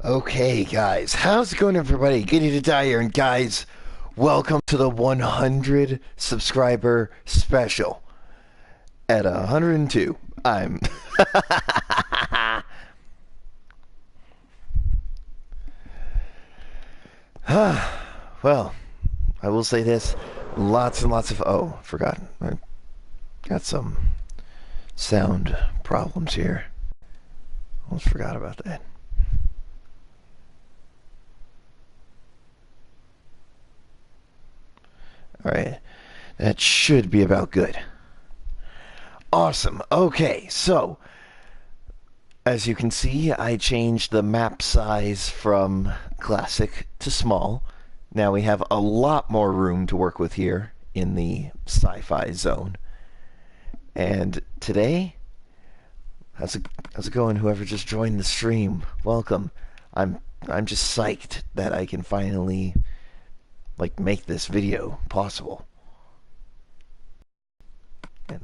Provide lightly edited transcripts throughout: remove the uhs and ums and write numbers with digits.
Okay, guys, how's it going, everybody? Goody to die here, and guys, welcome to the 100 subscriber special. At 102, I'm. Well, I will say this: lots and lots of. Oh, forgot. I got some sound problems here. Almost forgot about that. All right, that should be about good. Awesome. Okay, so as you can see, I changed the map size from classic to small. Now we have a lot more room to work with here in the sci-fi zone. And today, how's it going? Whoever just joined the stream, welcome. I'm I'm just psyched that I can finally make this video possible. And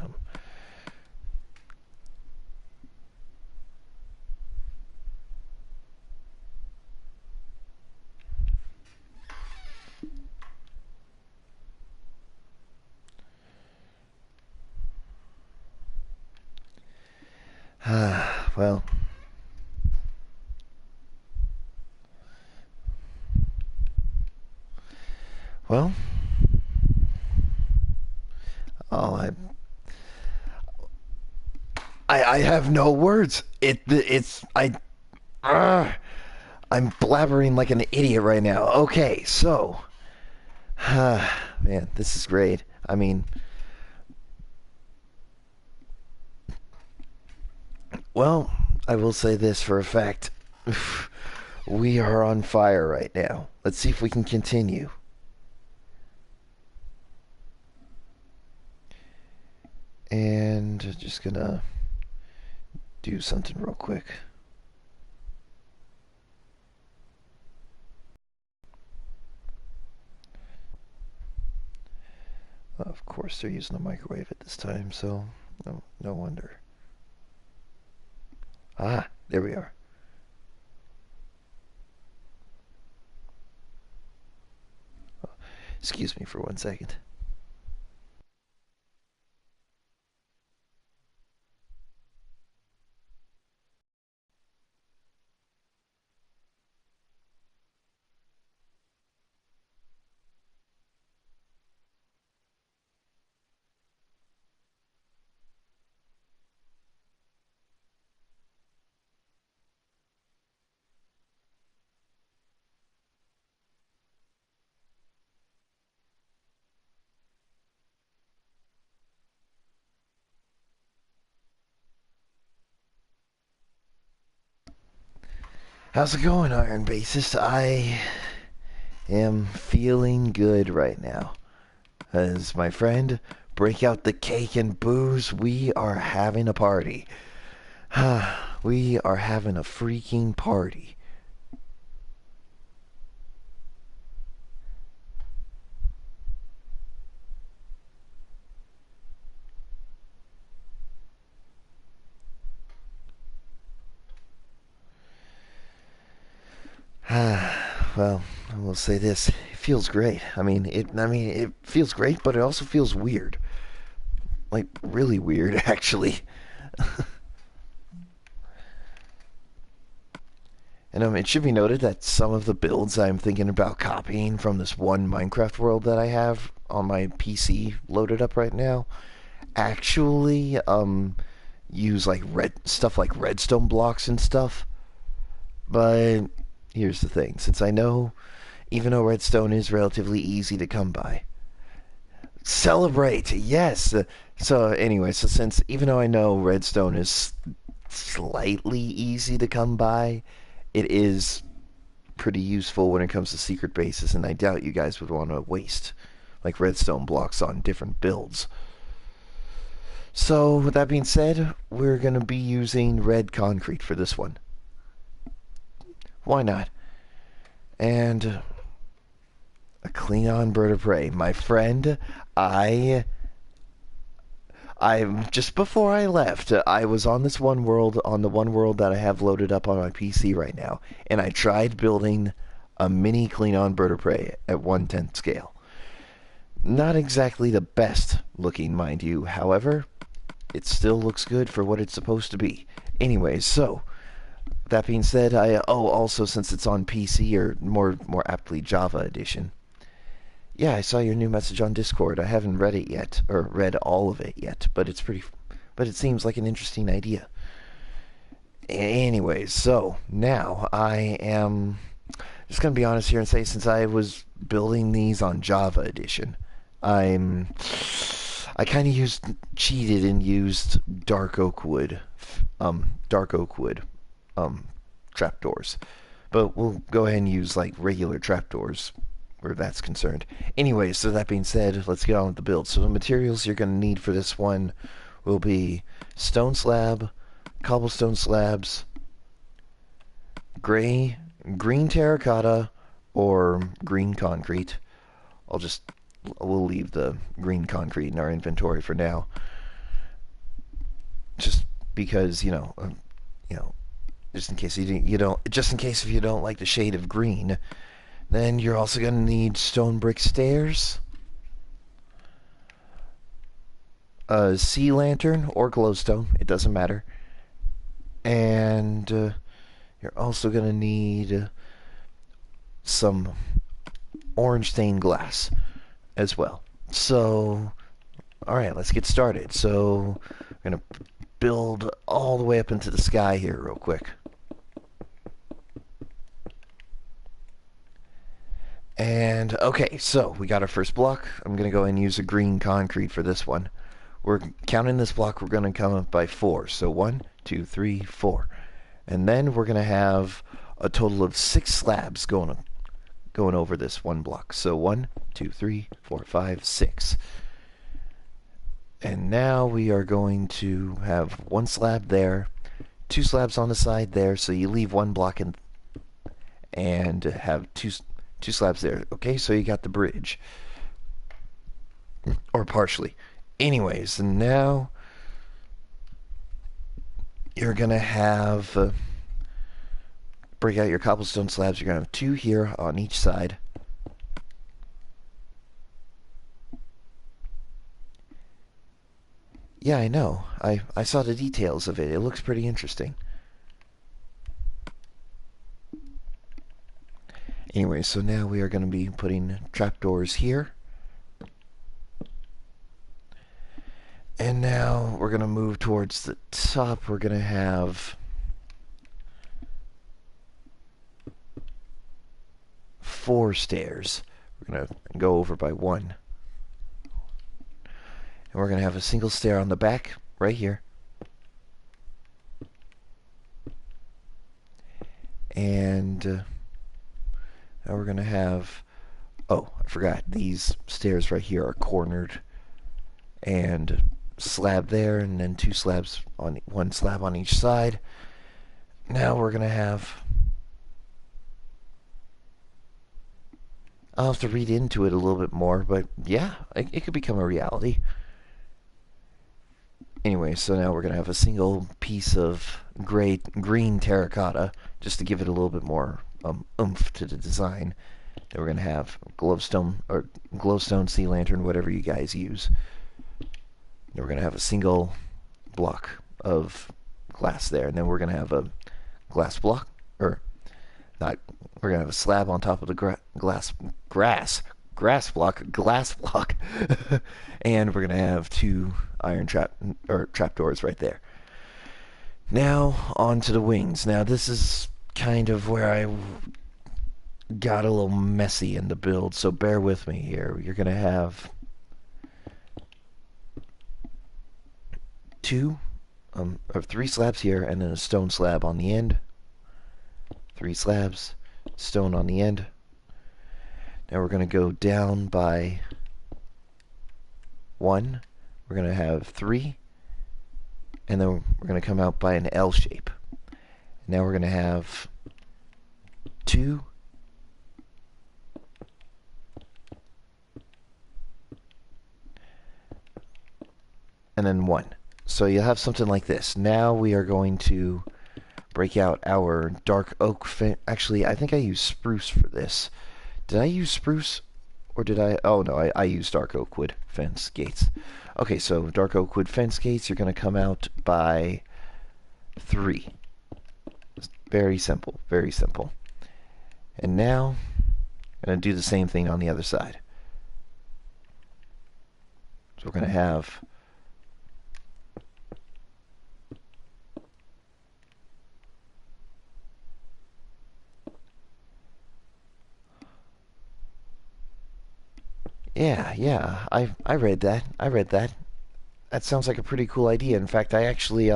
well, well, oh, I have no words. Uh, I'm blabbering like an idiot right now. Okay, so, man, this is great. I mean, well, I will say this for a fact. We are on fire right now. Let's see if we can continue. And just gonna do something real quick. Of course, they're using a microwave at this time, so no wonder. Ah, there we are. Excuse me for 1 second. How's it going, Iron Bassist? I am feeling good right now. As my friend, break out the cake and booze. We are having a party. We are having a freaking party. Well, I will say this: it feels great. I mean, it feels great, but it also feels weird. Like really weird, actually. And it should be noted that some of the builds I'm thinking about copying from this one Minecraft world that I have on my PC loaded up right now actually use like redstone blocks and stuff. But here's the thing: since I know, even though redstone is relatively easy to come by, celebrate, yes. So anyway, so since even though I know redstone is slightly easy to come by, it is pretty useful when it comes to secret bases, and I doubt you guys would want to waste like redstone blocks on different builds. So with that being said, we're going to be using red concrete for this one. Why not? And a Klingon bird of prey. My friend, I I just before I left, I was on this one world, on the one world that I have loaded up on my PC right now, and I tried building a mini Klingon bird of prey at 1/10 scale. Not exactly the best looking, mind you. However, it still looks good for what it's supposed to be. Anyways, so that being said, also since it's on PC, or more aptly Java edition. Yeah, I saw your new message on Discord. I haven't read it yet, or read all of it yet, but but it seems like an interesting idea. Anyways, so now I am just gonna be honest here and say, since I was building these on Java edition, I'm I kind of cheated and used dark oak wood, um, trapdoors. But we'll go ahead and use like regular trapdoors where that's concerned. Anyway, so that being said, let's get on with the build. So the materials you're going to need for this one will be stone slab, cobblestone slabs, green terracotta, or green concrete. We'll leave the green concrete in our inventory for now, just because just in case just in case if you don't like the shade of green. Then you're also going to need stone brick stairs, a sea lantern or glowstone, it doesn't matter, and you're also going to need some orange stained glass as well. So, alright, let's get started. So, we're going to build all the way up into the sky here real quick. And, okay, so we got our first block. I'm going to go ahead and use a green concrete for this one. We're counting this block, we're going to come up by 4. So 1, 2, 3, 4. And then we're going to have a total of 6 slabs going over this one block. So 1, 2, 3, 4, 5, 6. And now we are going to have 1 slab there, 2 slabs on the side there, so you leave 1 block in, and have two slabs there. Okay, so you got the bridge, or partially. Anyways, and now you're gonna have break out your cobblestone slabs. You're gonna have 2 here on each side. Yeah, I know. I saw the details of it. It looks pretty interesting. Anyway, so now we are going to be putting trapdoors here. And now we're going to move towards the top. We're going to have 4 stairs. We're going to go over by 1. And we're going to have a single stair on the back, right here. And now we're going to have... Oh, I forgot. These stairs right here are cornered. And slab there, and then 2 slabs on 1 slab on each side. Now we're going to have... I'll have to read into it a little bit more, but yeah, it could become a reality. Anyway, so now we're going to have a single piece of green terracotta, just to give it a little bit more oomph to the design. Then we're going to have glowstone, sea lantern, whatever you guys use. Then we're going to have a single block of glass there, and then we're going to have a glass block, or not, we're going to have a slab on top of the glass block, and we're going to have 2 iron trapdoors right there. Now, on to the wings. Now, this is kind of where I got a little messy in the build, so bear with me here. You're going to have 2 or 3 slabs here, and then a stone slab on the end. 3 slabs, stone on the end. Now we're going to go down by 1. We're going to have 3. And then we're going to come out by an L shape. Now we're going to have 2. and then 1. So you'll have something like this. Now we are going to break out our dark oak fence. Actually, I think I used spruce for this. Did I use spruce? Or did I? Oh, no, I used dark oak wood fence gates. Okay, so dark oak wood fence gates, you're going to come out by 3. Very simple, very simple. And now, I'm going to do the same thing on the other side. So we're going to have yeah, I read that. I read that. That sounds like a pretty cool idea. In fact, I actually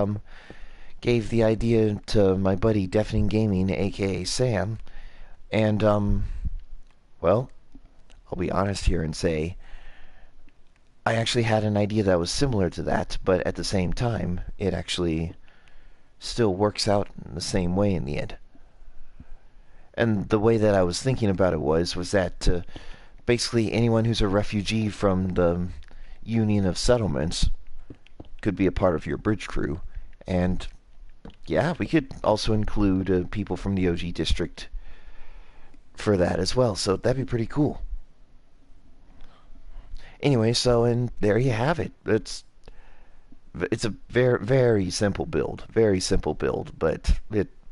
gave the idea to my buddy Deafening Gaming, aka Sam, and well, I'll be honest here and say I actually had an idea that was similar to that, but at the same time, it actually still works out in the same way in the end. And the way that I was thinking about it was that basically anyone who's a refugee from the Union of Settlements could be a part of your bridge crew. And yeah, we could also include people from the OG district for that as well. So that'd be pretty cool. Anyway, so and there you have it. It's a very simple build, but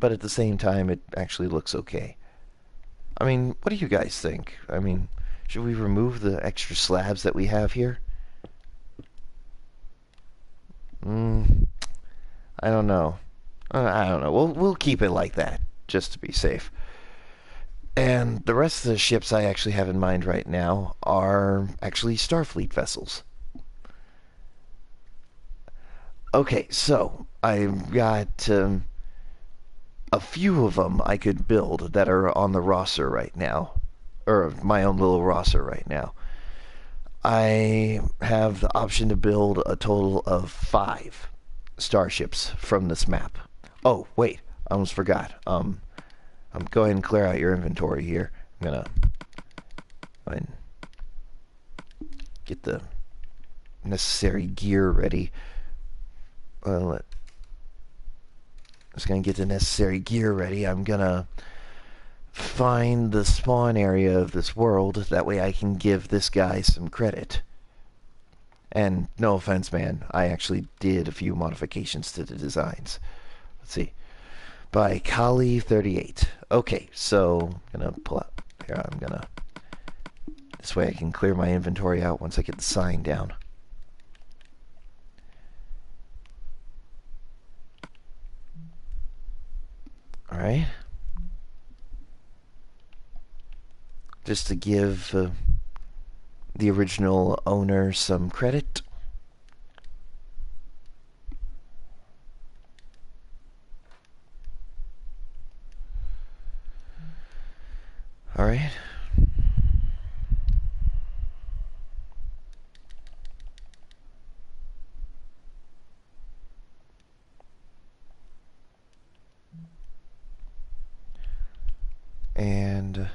at the same time it actually looks okay. I mean, what do you guys think? I mean, should we remove the extra slabs that we have here? Mm, I don't know. I don't know. We'll keep it like that just to be safe. And the rest of the ships I actually have in mind right now are actually Starfleet vessels. Okay, so I've got a few of them I could build that are on the roster right now, or my own little roster right now. I have the option to build a total of 5 starships from this map. Oh, wait, I almost forgot. Go ahead and clear out your inventory here. I'm gonna go ahead and get the necessary gear ready. Just gonna get the necessary gear ready. I'm gonna find the spawn area of this world. That way I can give this guy some credit. And no offense, man, I actually did a few modifications to the designs. Let's see. By Kali 38. Okay, so I'm gonna pull up here. This way I can clear my inventory out once I get the sign down. All right. Just to give the original owner some credit. All right. And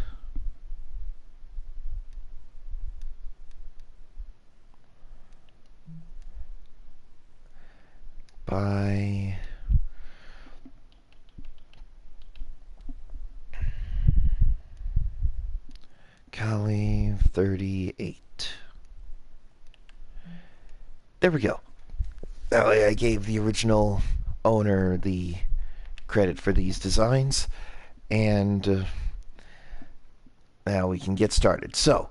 by Kali 38. There we go. That way I gave the original owner the credit for these designs, and now we can get started. So,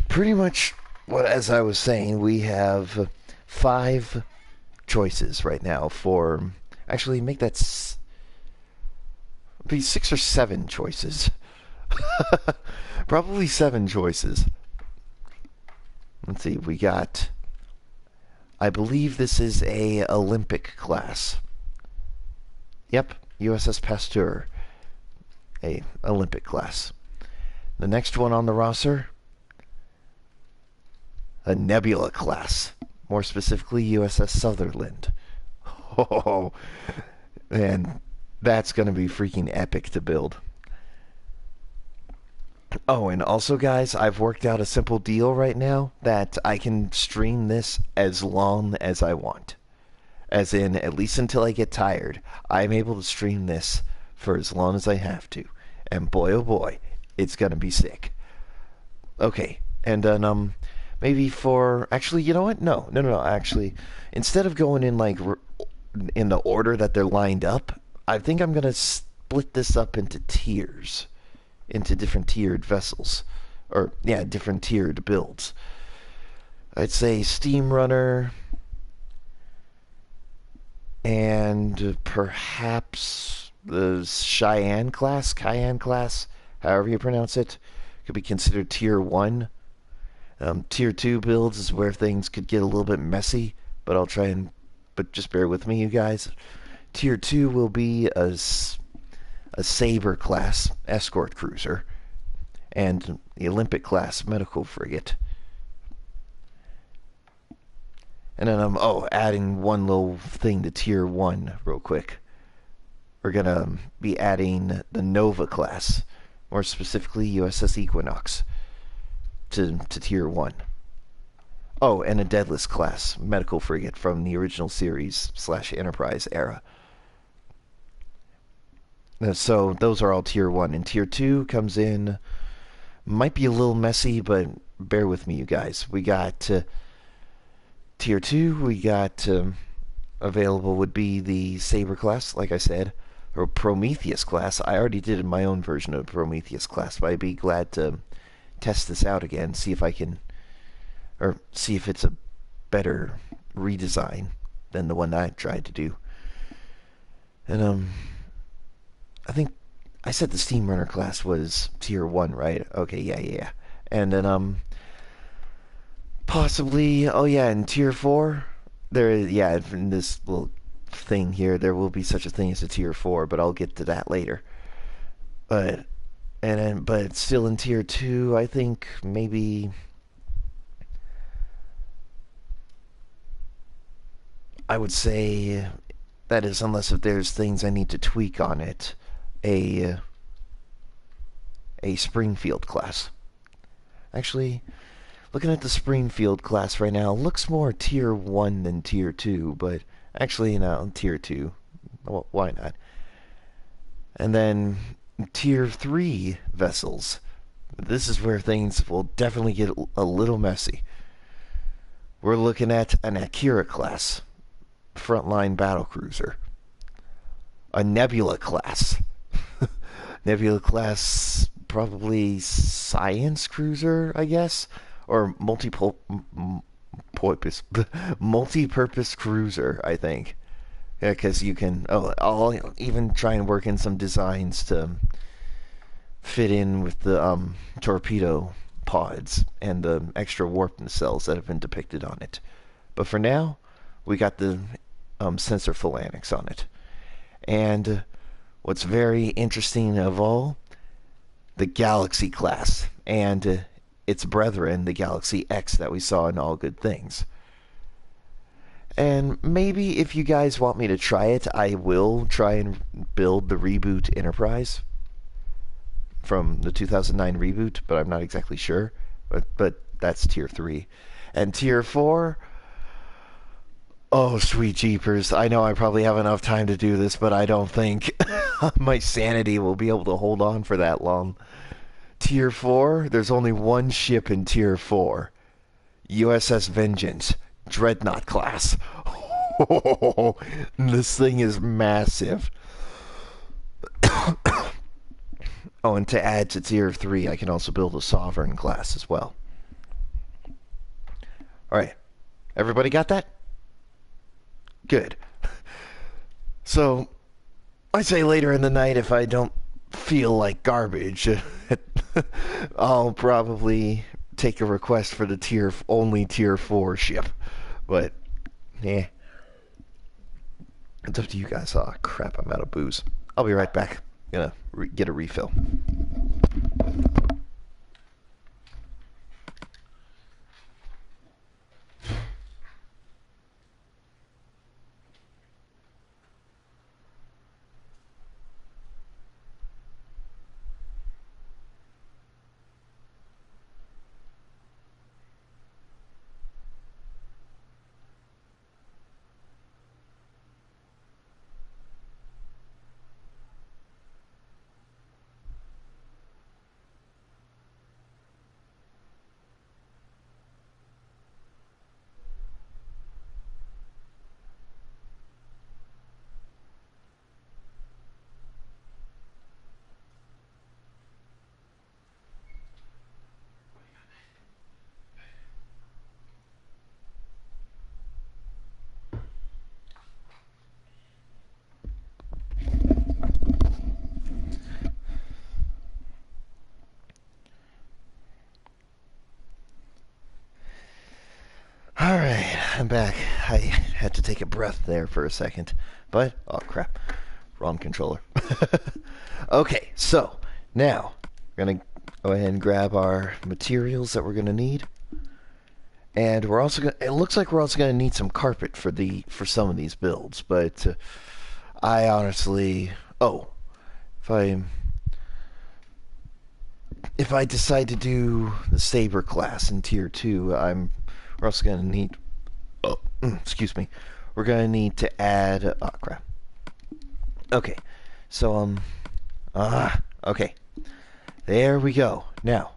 pretty much as I was saying, we have 5 choices right now for, actually make that be 6 or 7 choices. Probably 7 choices. Let's see, we got, I believe this is a Olympic class. Yep, USS Pasteur, a Olympic class. The next one on the roster, a Nebula class, more specifically USS Sutherland. Oh, man, that's going to be freaking epic to build. Oh, and also, guys, I've worked out a simple deal right now that I can stream this as long as I want. As in, at least until I get tired, I'm able to stream this for as long as I have to. And boy, oh boy, it's gonna be sick. Okay, and then, maybe for. Actually, you know what? No, no, no, no. Actually, instead of going in, like, in the order that they're lined up, I think I'm gonna split this up into tiers, into different tiered vessels, or yeah, different tiered builds. I'd say Steam Runner and perhaps the Cayenne class, however you pronounce it, could be considered tier one. Tier two builds is where things could get a little bit messy, but but just bear with me, you guys. Tier two will be a Saber class escort cruiser and the Olympic class medical frigate. And then adding one little thing to tier one real quick. We're gonna be adding the Nova class, more specifically USS Equinox, to tier one. Oh, and a Deadless class medical frigate from the original series / Enterprise era. So those are all tier one, and tier two comes in. Might be a little messy, but bear with me, you guys. We got tier two. We got available would be the Saber class, like I said, or Prometheus class. I already did my own version of Prometheus class, but I'd be glad to test this out again, see if I can, or see if it's a better redesign than the one I tried to do. And I think I said the Steam Runner class was tier one, right? Okay, yeah, yeah, yeah. And then possibly, oh yeah, in tier four, there is, yeah, in this little thing here, there will be such a thing as a tier four, but I'll get to that later. But but still in tier two, I think maybe I would say that is, unless if there's things I need to tweak on it, a a Springfield class. Actually, looking at the Springfield class right now, looks more tier 1 than tier 2, but actually, no, tier 2. Well, why not? And then tier 3 vessels. This is where things will definitely get a little messy. We're looking at an Akira class, frontline battlecruiser. A Nebula class. Nebula class, probably science cruiser, I guess, or multi-purpose cruiser, I think. Yeah, because you can. Oh, I'll even try and work in some designs to fit in with the torpedo pods and the extra warp nacelles that have been depicted on it. But for now, we got the sensor phalanx on it. And what's very interesting of all, the Galaxy class and its brethren, the Galaxy X that we saw in All Good Things. And maybe if you guys want me to try it, I will try and build the reboot Enterprise from the 2009 reboot, but I'm not exactly sure. But that's tier 3. And tier 4, oh, sweet jeepers. I know I probably have enough time to do this, but I don't think my sanity will be able to hold on for that long. Tier 4, there's only one ship in Tier 4. USS Vengeance, Dreadnought class. This thing is massive. Oh, and to add to Tier 3, I can also build a Sovereign class as well. Alright, everybody got that? Good. So, I say later in the night, if I don't feel like garbage, I'll probably take a request for the only tier 4 ship. But, yeah. It's up to you guys. Oh, crap, I'm out of booze. I'll be right back. Gonna get a refill. Alright, I'm back. I had to take a breath there for a second. But, oh crap. Wrong controller. Okay, so, now, we're gonna go ahead and grab our materials that we're gonna need. And we're also gonna, it looks like we're also gonna need some carpet for some of these builds, but I honestly, if I if I decide to do the Saber class in tier 2, we're also gonna need, excuse me, we're gonna need to add, oh crap. Okay, so, okay, there we go. Now,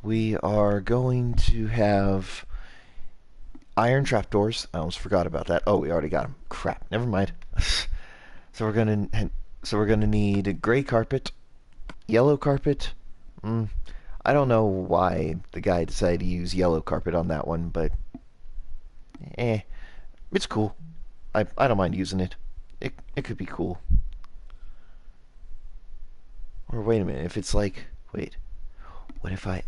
we are going to have iron trapdoors. I almost forgot about that. Oh, we already got them. Crap, never mind. So we're gonna need gray carpet, yellow carpet. I don't know why the guy decided to use yellow carpet on that one, but it's cool. I don't mind using it. It could be cool. Or wait a minute, if it's like, wait, what if I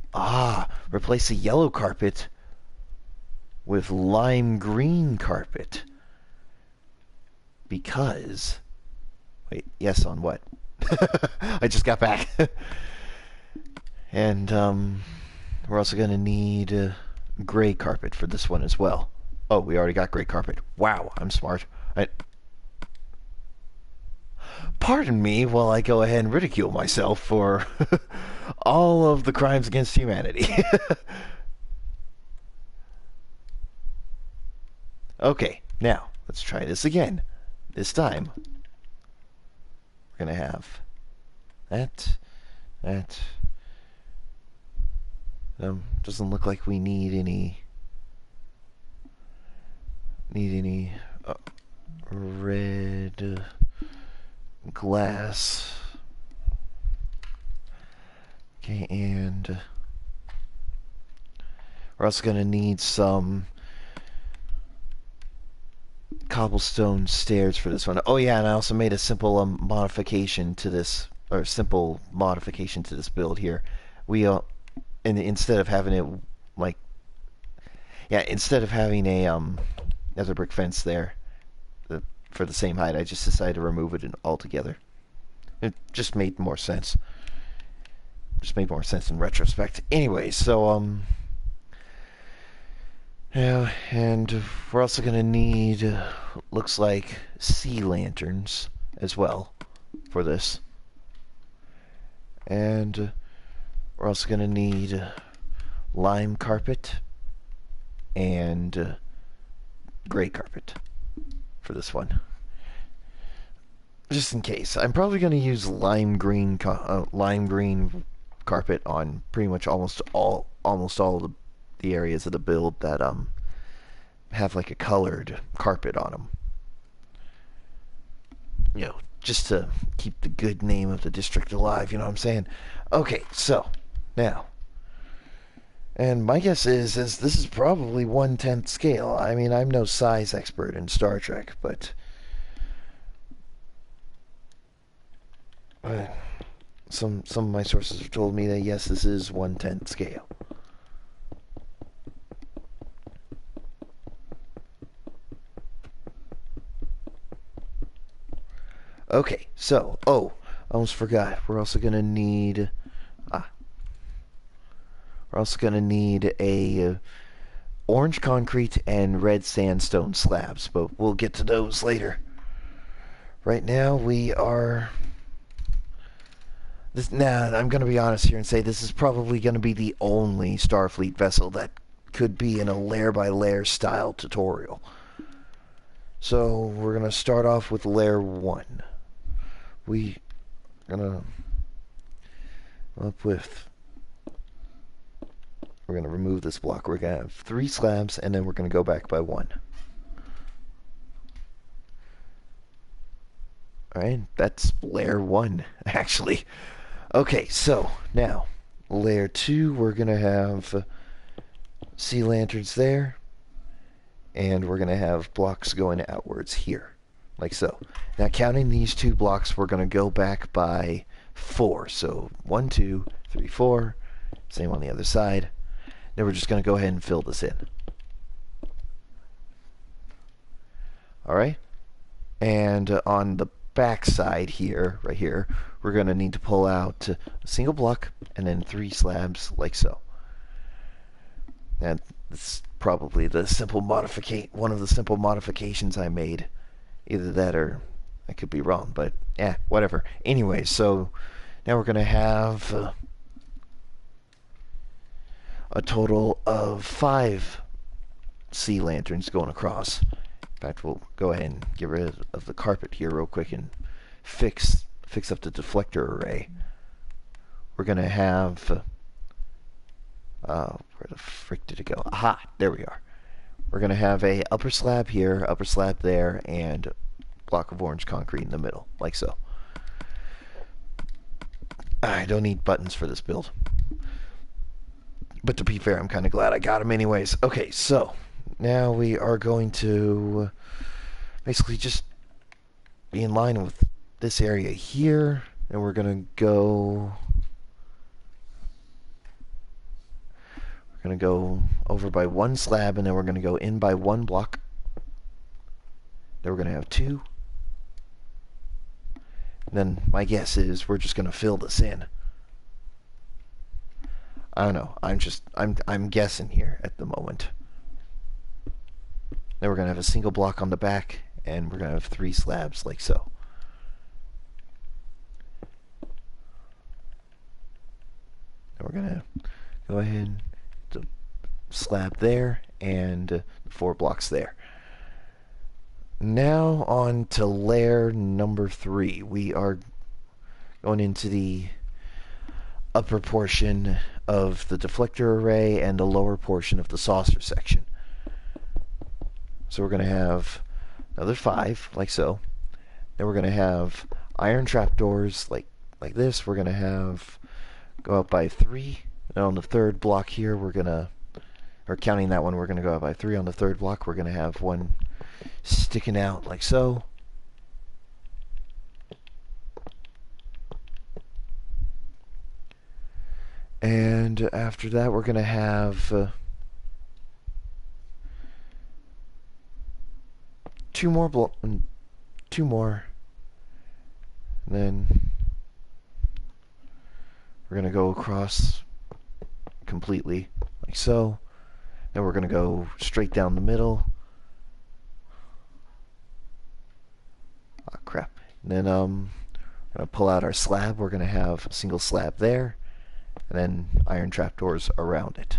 replace the yellow carpet with lime green carpet? Because, wait, yes on what? I just got back. And we're also going to need gray carpet for this one as well. Oh, we already got gray carpet. Wow, I'm smart. Pardon me while I go ahead and ridicule myself for all of the crimes against humanity. Okay, now, let's try this again. This time, we're going to have that. Doesn't look like we need any red glass. Okay, and we're also going to need some cobblestone stairs for this one. Oh yeah, and I also made a simple modification to this, build here. We and instead of having it like, instead of having a nether brick fence there for the same height, I just decided to remove it altogether. It just made more sense. Just made more sense in retrospect. Anyway, so yeah, and we're also gonna need, looks like, sea lanterns as well for this. And we're also gonna need lime carpet and gray carpet for this one. Just in case, I'm probably gonna use lime green carpet on pretty much almost all of the areas of the build that have like a colored carpet on them. You know, just to keep the good name of the district alive, you know what I'm saying? Okay, so, now, and my guess is this is probably 1/10 scale. I mean, I'm no size expert in Star Trek, but some of my sources have told me that yes, this is 1/10 scale. Okay, so, I almost forgot. We're also gonna need a orange concrete and red sandstone slabs, but we'll get to those later. Right now we are I'm gonna be honest here and say this is probably gonna be the only Starfleet vessel that could be in a layer by layer style tutorial. So we're gonna start off with layer 1. We're gonna remove this block. We're gonna have 3 slabs, and then we're gonna go back by 1. Alright, that's layer 1, actually. Okay, so now layer 2, we're gonna have sea lanterns there, and we're gonna have blocks going outwards here, like so. Now, counting these 2 blocks, we're gonna go back by 4. So 1, 2, 3, 4. Same on the other side. Then we're just gonna go ahead and fill this in. Alright? And on the back side here, right here, we're going to need to pull out a single block and then 3 slabs like so. And it's probably the simple one of the simple modifications I made. Either that or I could be wrong, but yeah, whatever. Anyway, so now we're going to have a total of 5 sea lanterns going across. In fact, we'll go ahead and get rid of the carpet here real quick and fix up the deflector array. We're going to have where the frick did it go? Aha, there we are. We're going to have a upper slab here, upper slab there, and block of orange concrete in the middle, like so. I don't need buttons for this build. But to be fair, I'm kind of glad I got them anyways. Okay, so now we are going to basically just be in line with this area here, and we're going to go over by 1 slab, and then we're going to go in by 1 block. Then we're going to have 2. And then my guess is we're just going to fill this in. I don't know. I'm guessing here at the moment. Then we're going to have a single block on the back, and we're going to have 3 slabs like so. Then we're going to go ahead, the slab there, and 4 blocks there. Now on to layer number 3. We are going into the upper portion of the deflector array and the lower portion of the saucer section. So we're going to have another 5, like so. Then we're going to have iron trapdoors like this. We're going to have go up by 3. And on the 3rd block here, we're going to, or counting that one, we're going to go up by 3. On the 3rd block, we're going to have 1 sticking out like so. And after that, we're going to have 2 more 2 more. And then we're going to go across completely like so. Then we're going to go straight down the middle. Oh, crap. And then we're going to pull out our slab. We're going to have a single slab there, and then iron trapdoors around it.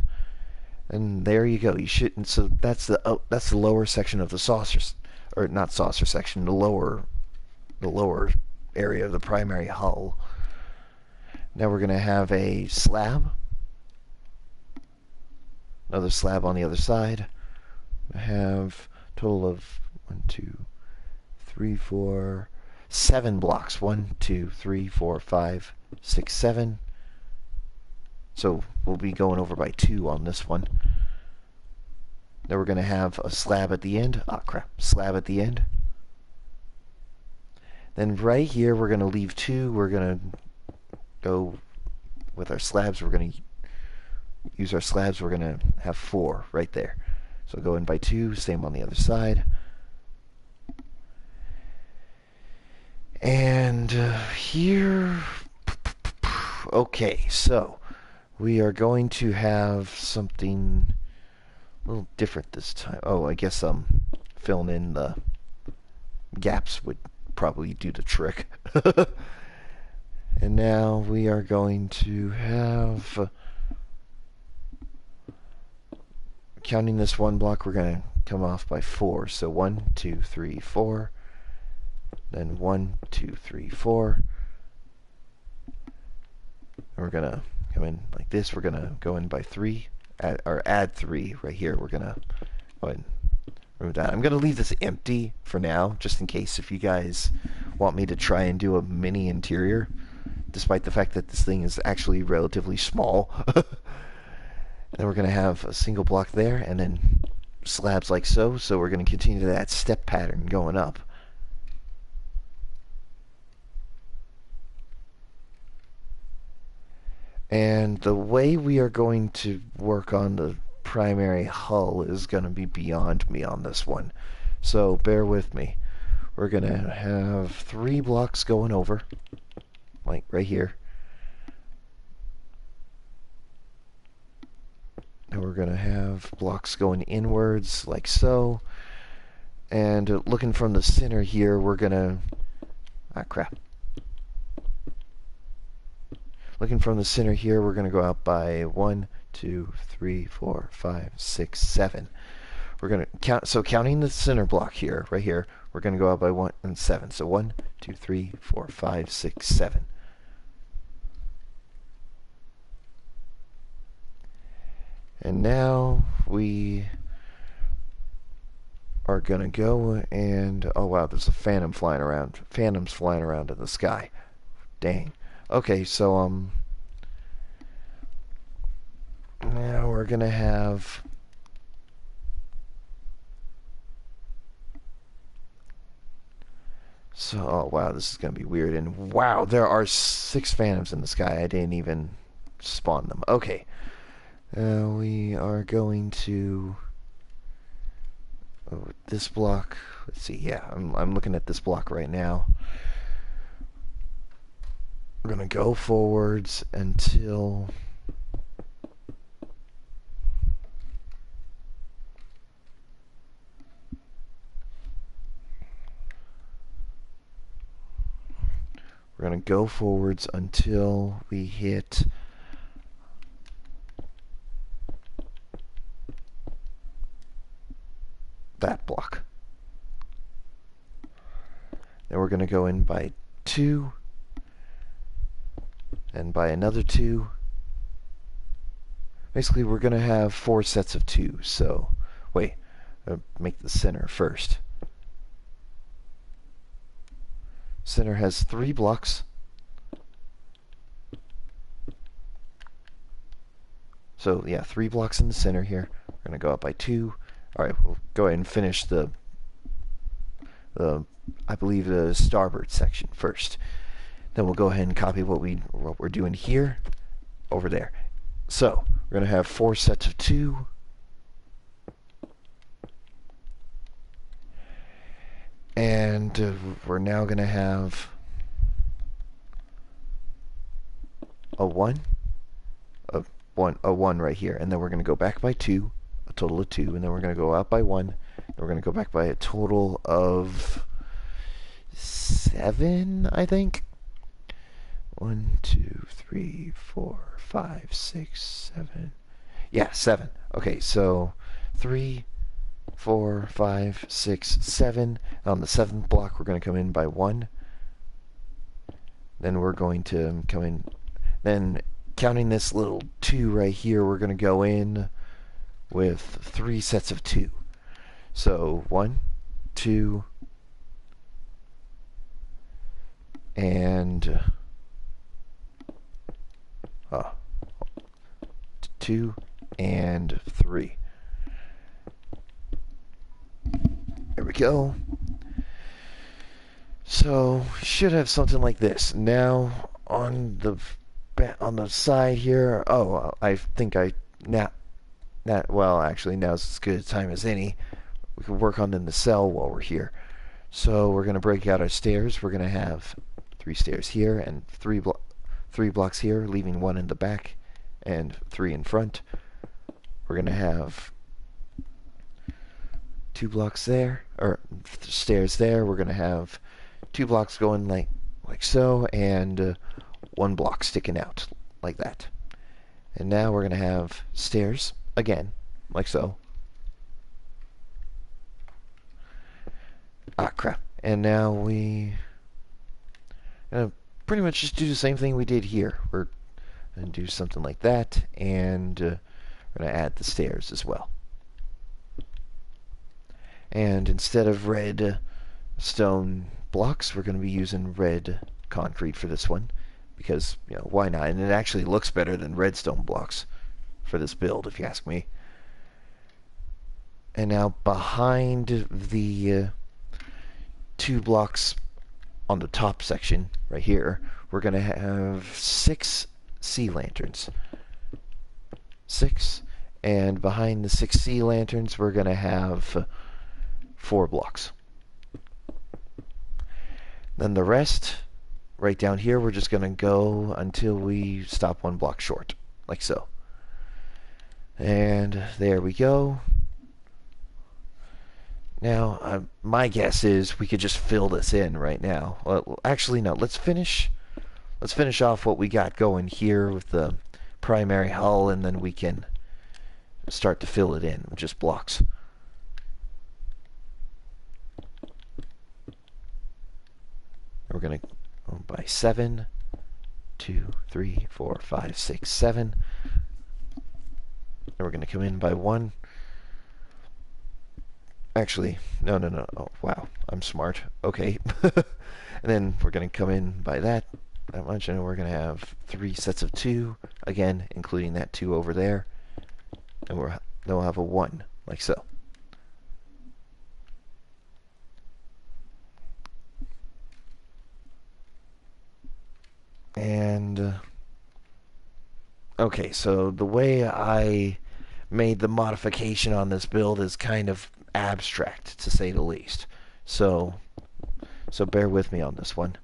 And there you go. You shouldn't. So that's the lower section of the saucers, or not saucer section. The lower area of the primary hull. Now we're going to have a slab. Another slab on the other side. I have a total of 1, 2, 3, 4, 7 blocks. 1, 2, 3, 4, 5, 6, 7. So we'll be going over by 2 on this one. Then we're going to have a slab at the end. Ah, crap. Slab at the end. Then right here we're going to leave 2. We're going to go with our slabs. We're going to use our slabs. We're going to have 4 right there. So go in by 2. Same on the other side. And here... Okay, so we are going to have something a little different this time. Oh, I guess filling in the gaps would probably do the trick. And now we are going to have, counting this 1 block, we're going to come off by 4. So 1, 2, 3, 4. Then 1, 2, 3, 4. And we're going to come in like this. We're going to go in by 3, add 3 right here. We're going to go ahead and remove that. I'm going to leave this empty for now, just in case if you guys want me to try and do a mini interior, despite the fact that this thing is actually relatively small. And then we're going to have a single block there, and then slabs like so. So we're going to continue that step pattern going up. And the way we are going to work on the primary hull is going to be beyond me on this one. So bear with me. We're going to have 3 blocks going over, like right here. And we're going to have blocks going inwards, like so. And looking from the center here, we're going to... Ah, crap. Looking from the center here, we're going to go out by 1, 2, 3, 4, 5, 6, 7. We're going to count, so counting the center block here, right here, we're going to go out by 1 and 7. So 1, 2, 3, 4, 5, 6, 7. And now we are going to go and... Oh, wow, there's a phantom flying around. Phantoms flying around in the sky. Dang. Okay, so, now we're going to have... So, oh, wow, this is going to be weird. And, wow, there are 6 phantoms in the sky. I didn't even spawn them. Okay. We are going to... Oh, this block. Let's see. Yeah, I'm looking at this block right now. We're going to go forwards until... We're going to go forwards until we hit... that block. Then we're going to go in by 2, and by another 2. Basically, we're going to have 4 sets of 2. So, wait, make the center first. Center has 3 blocks. So, yeah, 3 blocks in the center here. We're going to go up by 2. Alright, we'll go ahead and finish the I believe the starboard section first. Then we'll go ahead and copy what we're doing here over there. So, we're going to have 4 sets of 2. And we're now going to have a 1, a 1 right here. And then we're going to go back by 2. A total of 2, and then we're going to go out by 1, and we're going to go back by a total of 7, I think. 1, 2, 3, 4, 5, 6, 7. Yeah, 7. Okay, so 3, 4, 5, 6, 7. On the 7th block, we're going to come in by 1. Then we're going to come in. Then, counting this little 2 right here, we're going to go in with 3 sets of 2. So 1, 2, and 2 and 3. There we go. So should have something like this. Now on the side here. Oh, I think well, actually, now's as good a time as any. We can work on in the cell while we're here. So we're going to break out our stairs. We're going to have 3 stairs here and 3 blocks here, leaving 1 in the back and 3 in front. We're going to have 2 blocks there, or stairs there. We're going to have 2 blocks going like so, and 1 block sticking out like that. And now we're going to have stairs again, like so. Ah, crap. And now we pretty much just do the same thing we did here. We're going to do something like that, and we're going to add the stairs as well. And instead of red stone blocks, we're going to be using red concrete for this one, because, you know, why not? And it actually looks better than redstone blocks for this build, if you ask me. And now behind the 2 blocks on the top section right here, we're going to have 6 sea lanterns. 6. And behind the 6 sea lanterns, we're going to have 4 blocks. Then the rest, right down here, we're just going to go until we stop 1 block short, like so. And there we go. Now, my guess is we could just fill this in right now. Well, actually, no. Let's finish off what we got going here with the primary hull, and then we can start to fill it in with just blocks. We're going to go by 7, 2, 3, 4, 5, 6, 7. And we're going to come in by 1. Actually, no. Oh, wow. I'm smart. Okay. And then we're going to come in by that much, and we're going to have 3 sets of 2, again, including that 2 over there. And then we'll have a 1, like so. And, okay, so the way I made the modification on this build is kind of abstract, to say the least. So bear with me on this one.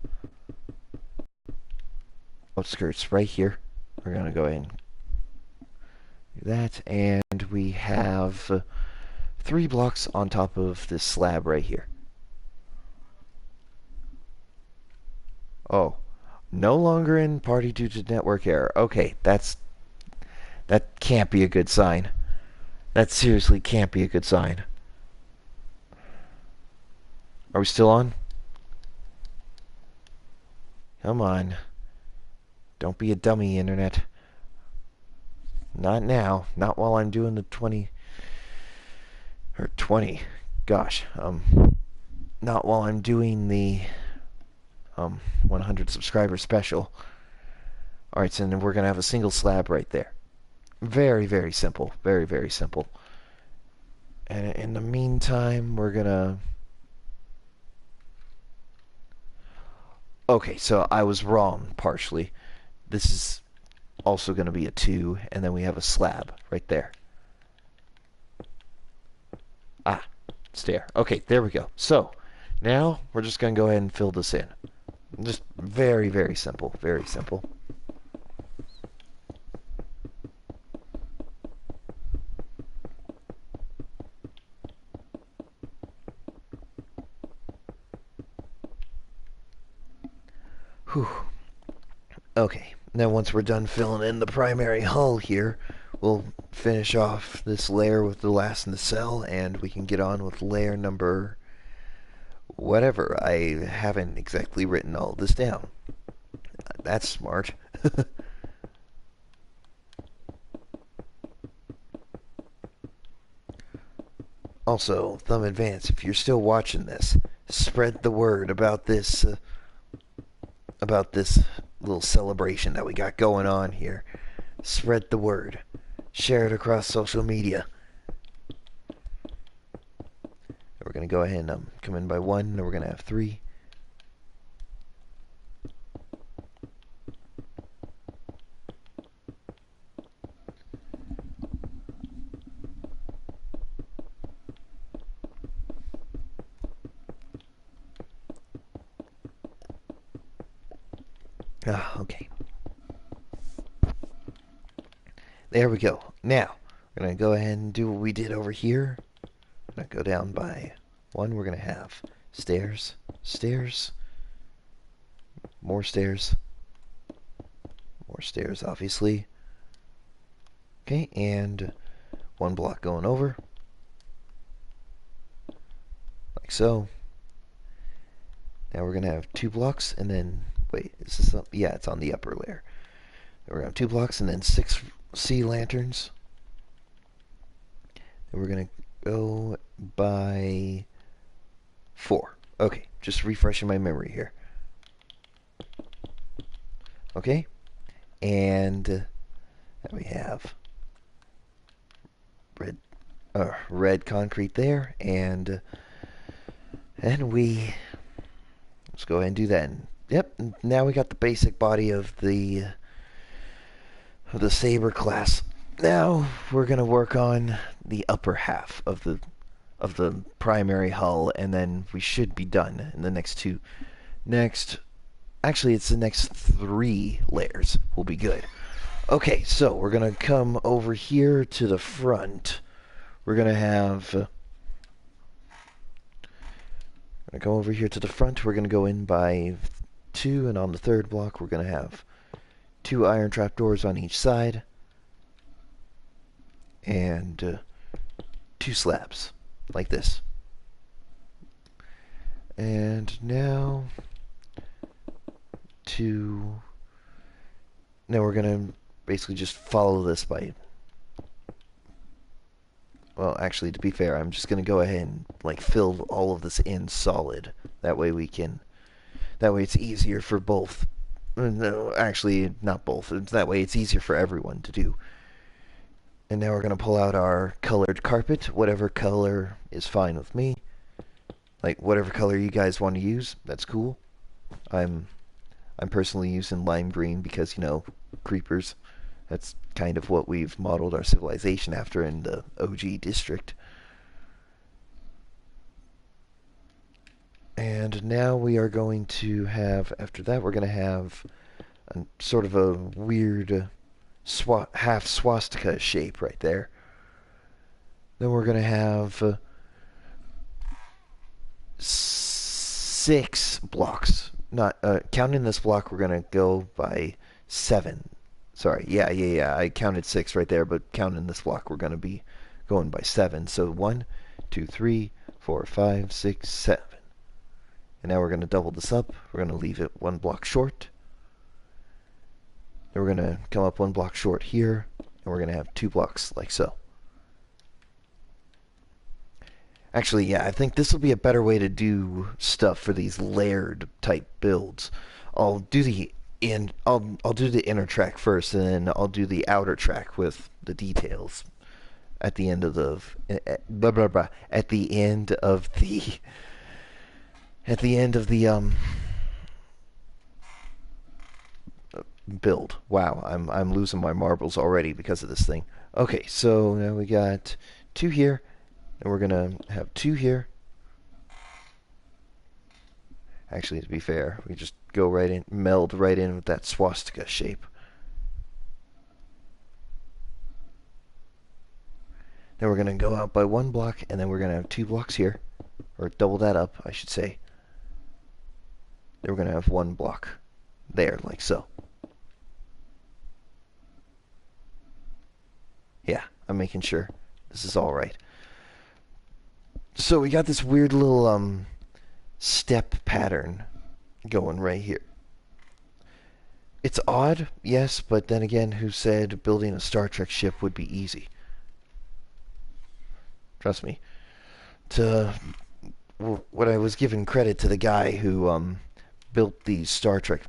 Outskirts right here. We're going to go ahead and do that, and we have 3 blocks on top of this slab right here. Oh, no longer in party due to network error. Okay, that can't be a good sign. That seriously can't be a good sign. Are we still on? Come on. Don't be a dummy, Internet. Not now. Not while I'm doing the 20... Or 20. Gosh. Not while I'm doing the 100 subscriber special. Alright, so then we're going to have a single slab right there. Very, very simple. Very, very simple. And in the meantime, we're going to... Okay, so I was wrong, partially. This is also going to be a 2, and then we have a slab right there. Ah, stair. Okay, there we go. So, now we're just going to go ahead and fill this in. Just very, very simple. Very simple. Whew. Okay, now once we're done filling in the primary hull here, we'll finish off this layer with the last in the cell, and we can get on with layer number whatever. I haven't exactly written all this down. That's smart. Also, Thumb Advance, if you're still watching this, spread the word about this little celebration that we got going on here. Spread the word. Share it across social media. We're going to go ahead and come in by 1, and we're going to have 3. Okay. There we go. Now, we're going to go ahead and do what we did over here. I'm going to go down by 1. We're going to have stairs, stairs, more stairs, obviously. Okay, and 1 block going over. Like so. Now we're going to have 2 blocks, and then... Wait, is this up? Yeah, it's on the upper layer. We're going to have 2 blocks and then 6 sea lanterns. And we're going to go by 4. Okay, just refreshing my memory here. Okay, and we have red concrete there, and we let's go ahead and do that. And, yep, now we got the basic body of the Saber class. Now we're gonna work on the upper half of of the primary hull, and then we should be done in the next two. Actually, it's the next 3 layers will be good. Okay, so we're gonna come over here to the front. We're gonna have. Gonna go over here to the front. We're gonna go in by 2, and on the 3rd block, we're gonna have 2 iron trapdoors on each side, and 2 slabs like this. And now we're gonna basically just follow this by, well, actually, to be fair, I'm just gonna go ahead and like fill all of this in solid. That way it's easier for both. No, actually, not both. That way it's easier for everyone to do. And now we're gonna pull out our colored carpet. Whatever color is fine with me. Like whatever color you guys want to use, that's cool. I'm personally using lime green because, you know, creepers. That's kind of what we've modeled our civilization after in the OG district. And now we are going to have, after that, we're going to have a sort of a weird half swastika shape right there. Then we're going to have 6 blocks. Not counting this block, we're gonna go by 7. Sorry, yeah. I counted 6 right there, but counting this block, we're gonna be going by 7. So 1, 2, 3, 4, 5, 6, 7. And now we're gonna double this up. We're gonna leave it 1 block short. Then we're gonna come up 1 block short here, and we're gonna have 2 blocks like so. Actually, yeah, I think this will be a better way to do stuff for these layered type builds. I'll do the inner track first, and then I'll do the outer track with the details at the end of the blah blah blah. At the end of the build. Wow, I'm losing my marbles already because of this thing. Okay, so now we got 2 here. And we're going to have 2 here. Actually, to be fair, we just go right in, meld right in with that swastika shape. Then we're going to go out by 1 block, and then we're going to have 2 blocks here. Or double that up, I should say. Then we're going to have 1 block there, like so. Yeah, I'm making sure this is all right. So we got this weird little step pattern going right here. It's odd, yes, but then again, who said building a Star Trek ship would be easy? Trust me. What I was giving credit to the guy who built these Star Trek,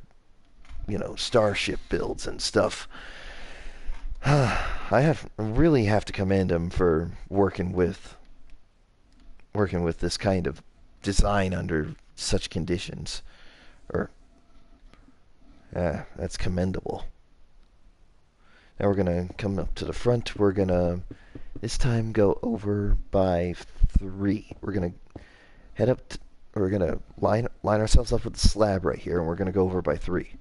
you know, starship builds and stuff. I really have to commend him for working with this kind of design under such conditions. That's commendable. Now we're going to come up to the front. We're going to, this time, go over by 3. We're going to head up, we're going to line ourselves up with the slab right here, and we're going to go over by 3.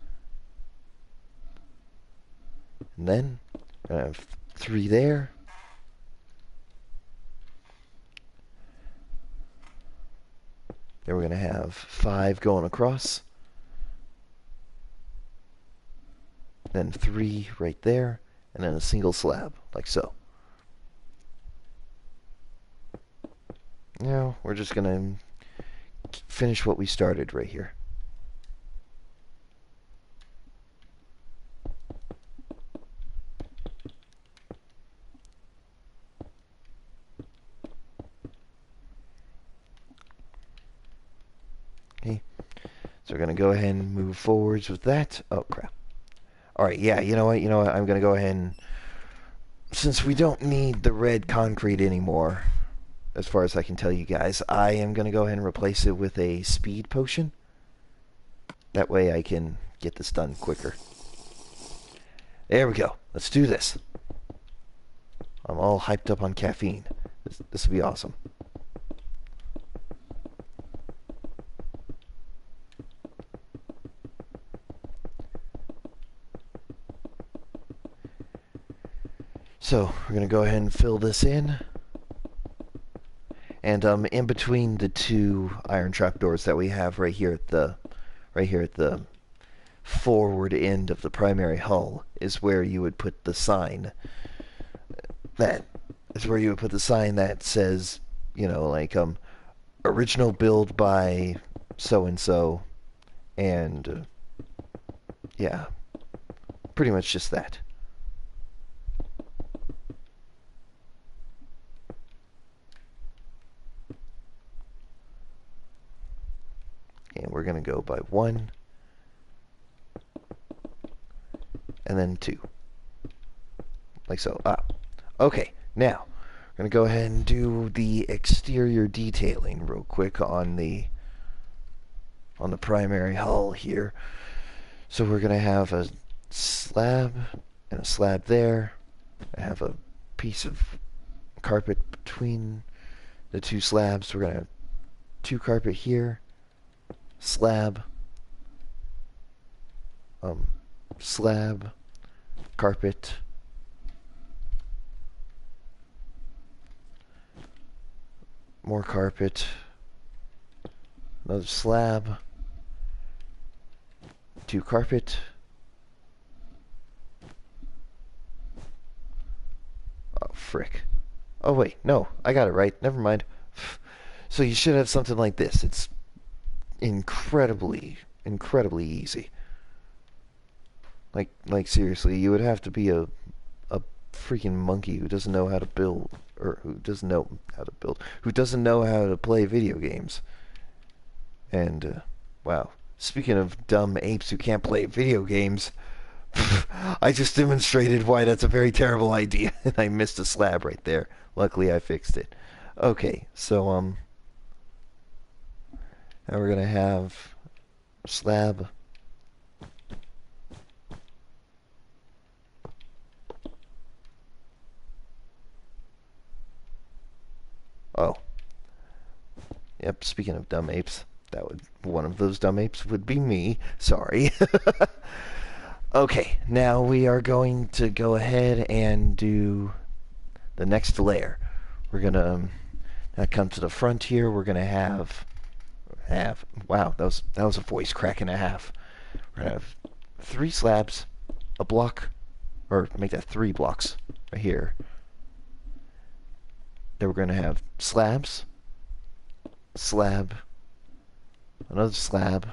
And then, we're going to have 3 there. Then we're going to have 5 going across. Then 3 right there. And then a single slab, like so. Now, we're just going to finish what we started right here. Okay, so we're going to go ahead and move forwards with that. Oh, crap. Alright, yeah, you know what, I'm going to go ahead and, since we don't need the red concrete anymore, as far as I can tell you guys, I am going to go ahead and replace it with a speed potion. That way I can get this done quicker. There we go. Let's do this. I'm all hyped up on caffeine. This will be awesome. So we're gonna go ahead and fill this in. And in between the two iron trapdoors that we have right here at the forward end of the primary hull is where you would put the sign. That is where you would put the sign that says, you know, like original build by so and so, and yeah, pretty much just that. And we're gonna go by 1 and then 2, like so. Okay, now we're gonna go ahead and do the exterior detailing real quick on the primary hull here. So we're gonna have a slab and a slab there. I have a piece of carpet between the two slabs. We're gonna have 2 carpet here, slab, slab, carpet, more carpet, another slab, 2 carpet, oh frick, oh wait, no, I got it right, never mind. So you should have something like this. It's incredibly easy. Like seriously, you would have to be a freaking monkey who doesn't know how to build, or who doesn't know how to build, who doesn't know how to play video games. And wow, speaking of dumb apes who can't play video games, I just demonstrated why that's a very terrible idea, and I missed a slab right there. Luckily, I fixed it. Okay, so now we're gonna have slab. Oh, yep. Speaking of dumb apes, one of those dumb apes would be me. Sorry. Okay, now we are going to go ahead and do the next layer. We're gonna now come to the front here. We're gonna have wow, that was a voice crack and a half. We're gonna have 3 slabs, a block, or make that 3 blocks right here. Then we're gonna have slabs, slab, another slab.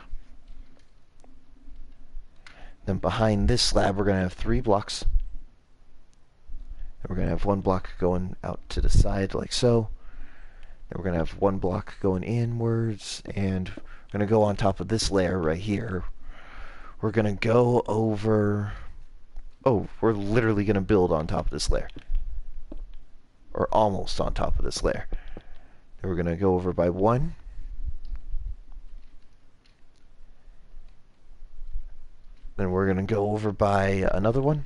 Then behind this slab, we're gonna have 3 blocks. And we're gonna have 1 block going out to the side like so. Then we're going to have 1 block going inwards, and we're going to go on top of this layer right here. We're going to go over... Oh, we're literally going to build on top of this layer. Or almost on top of this layer. Then we're going to go over by 1. Then we're going to go over by another one.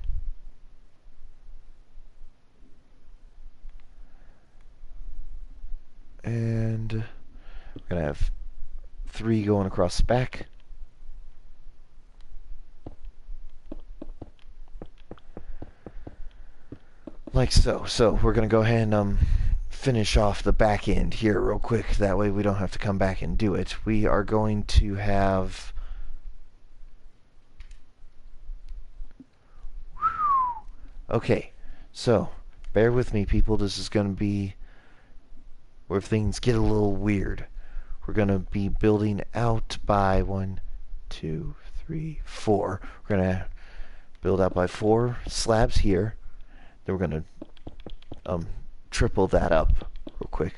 And we're going to have 3 going across the back. Like so. So we're going to go ahead and finish off the back end here real quick. That way we don't have to come back and do it. We are going to have... Okay, so bear with me, people. This is going to be where things get a little weird. We're going to be building out by 1, 2, 3, 4. We're going to build out by 4 slabs here. Then we're going to triple that up real quick.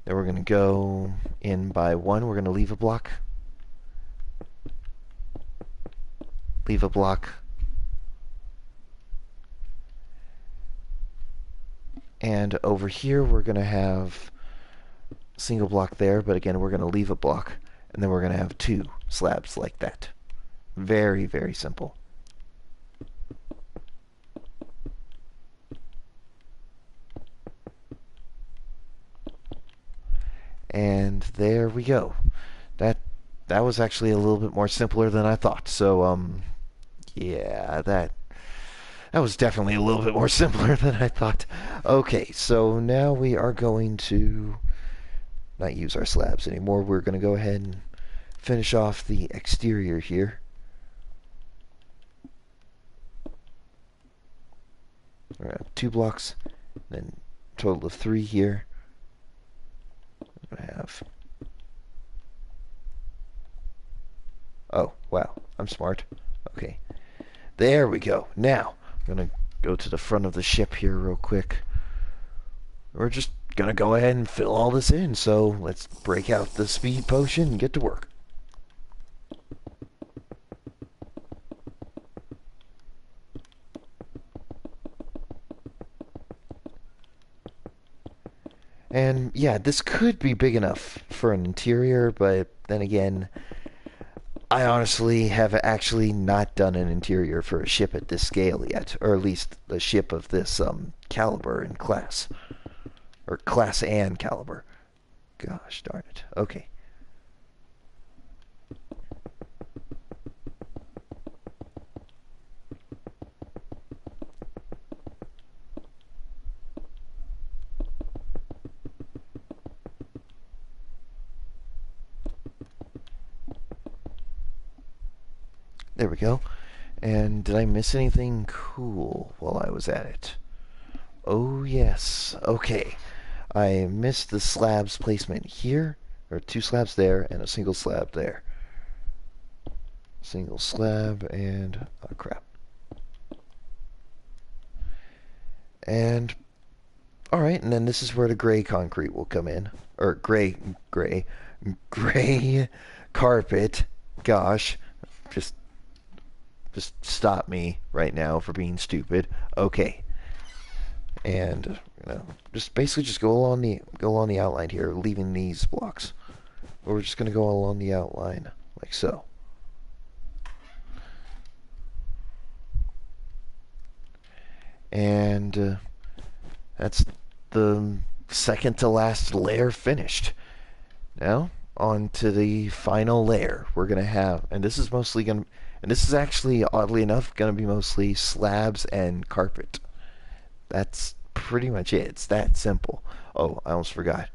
Then we're going to go in by 1. We're going to leave a block. Leave a block. And over here we're going to have a single block there, but again we're going to leave a block, and then we're going to have 2 slabs like that. Very, very simple. And there we go. That was actually a little bit more simpler than I thought. So yeah, That was definitely a little bit more simpler than I thought. Okay, so now we are going to not use our slabs anymore. We're going to go ahead and finish off the exterior here. We're going to have 2 blocks, then a total of 3 here. We're going to have... Oh, wow, I'm smart. Okay, there we go. Now, I'm going to go to the front of the ship here real quick. We're just going to go ahead and fill all this in, so let's break out the speed potion and get to work. And yeah, this could be big enough for an interior, but then again, I honestly have actually not done an interior for a ship at this scale yet, or at least a ship of this caliber and class, or class and caliber. Gosh darn it. Okay. There we go. And did I miss anything cool while I was at it? Oh, yes. Okay. I missed the slabs placement here, or 2 slabs there, and a single slab there. Single slab, and... oh, crap. And... alright, and then this is where the gray concrete will come in. Or gray carpet. Gosh. Just stop me right now for being stupid. Okay. And just basically just go along the outline here, leaving these blocks. We're just gonna go along the outline like so. And that's the second to last layer finished. Now on to the final layer. We're gonna have, and this is mostly gonna, and this is actually oddly enough gonna be mostly slabs and carpet. That's pretty much it. It's that simple. Oh, I almost forgot.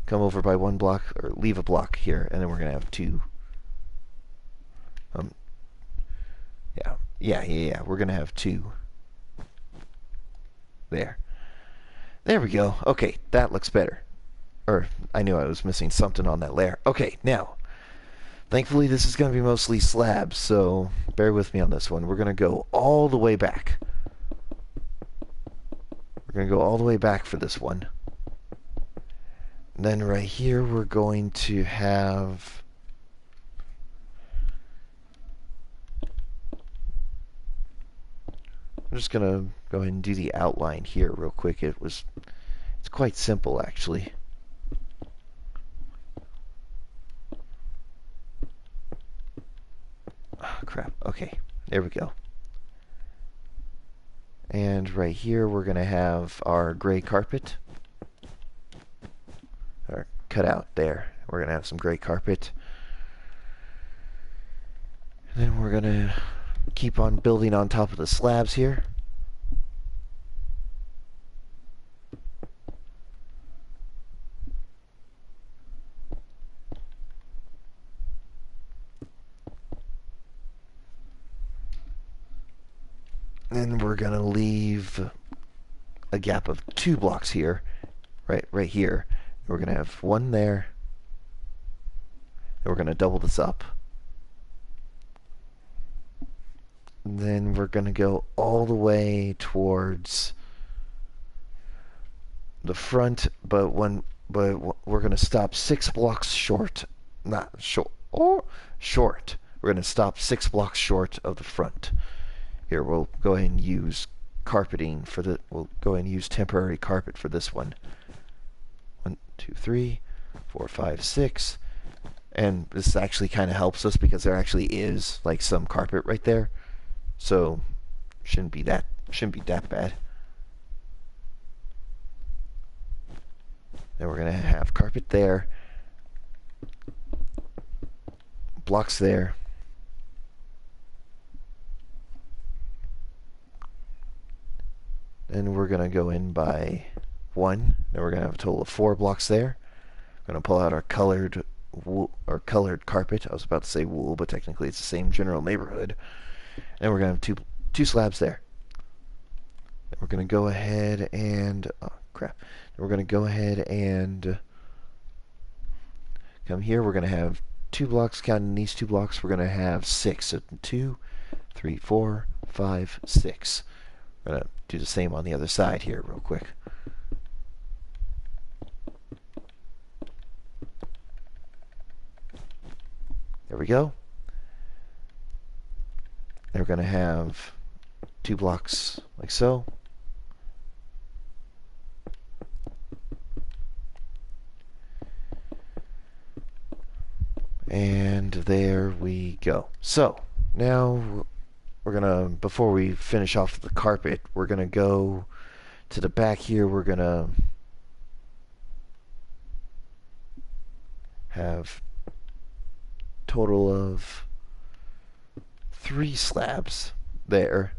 Come over by 1 block, or leave a block here, and then we're gonna have 2. Yeah. We're gonna have 2 there. There we go. Okay, that looks better. Or I knew I was missing something on that layer. Okay, now, thankfully this is gonna be mostly slabs, so bear with me on this one. We're gonna go all the way back. We're going to go all the way back for this one. And then right here we're going to have... I'm just going to go ahead and do the outline here real quick. It's quite simple actually. Oh, crap. Okay, there we go. And right here we're going to have our gray carpet. Or cut out there. We're going to have some gray carpet. And then we're going to keep on building on top of the slabs here. Then we're going to leave a gap of 2 blocks here, right here. We're going to have 1 there. And we're going to double this up. And then we're going to go all the way towards the front, but we're going to stop 6 blocks short. Not short. Oh, short. We're going to stop 6 blocks short of the front. Here, we'll go ahead and use carpeting for the... we'll go ahead and use temporary carpet for this one. 1, 2, 3, 4, 5, 6. And this actually kind of helps us because there actually is like some carpet right there. So shouldn't be that bad. Then we're gonna have carpet there, blocks there, and we're gonna go in by 1. Then we're gonna have a total of 4 blocks there. We're gonna pull out our colored wool, or colored carpet. I was about to say wool, but technically it's the same general neighborhood. And we're gonna have two slabs there. Then we're gonna go ahead and Then we're gonna go ahead and come here. We're gonna have 2 blocks. Counting these 2 blocks, we're gonna have 6. So 2, 3, 4, 5, 6. We're gonna do the same on the other side here, real quick. There we go. Then we're going to have 2 blocks like so. And there we go. So, now we're going to, before we finish off the carpet, we're going to go to the back here. We're going to have total of 3 slabs there.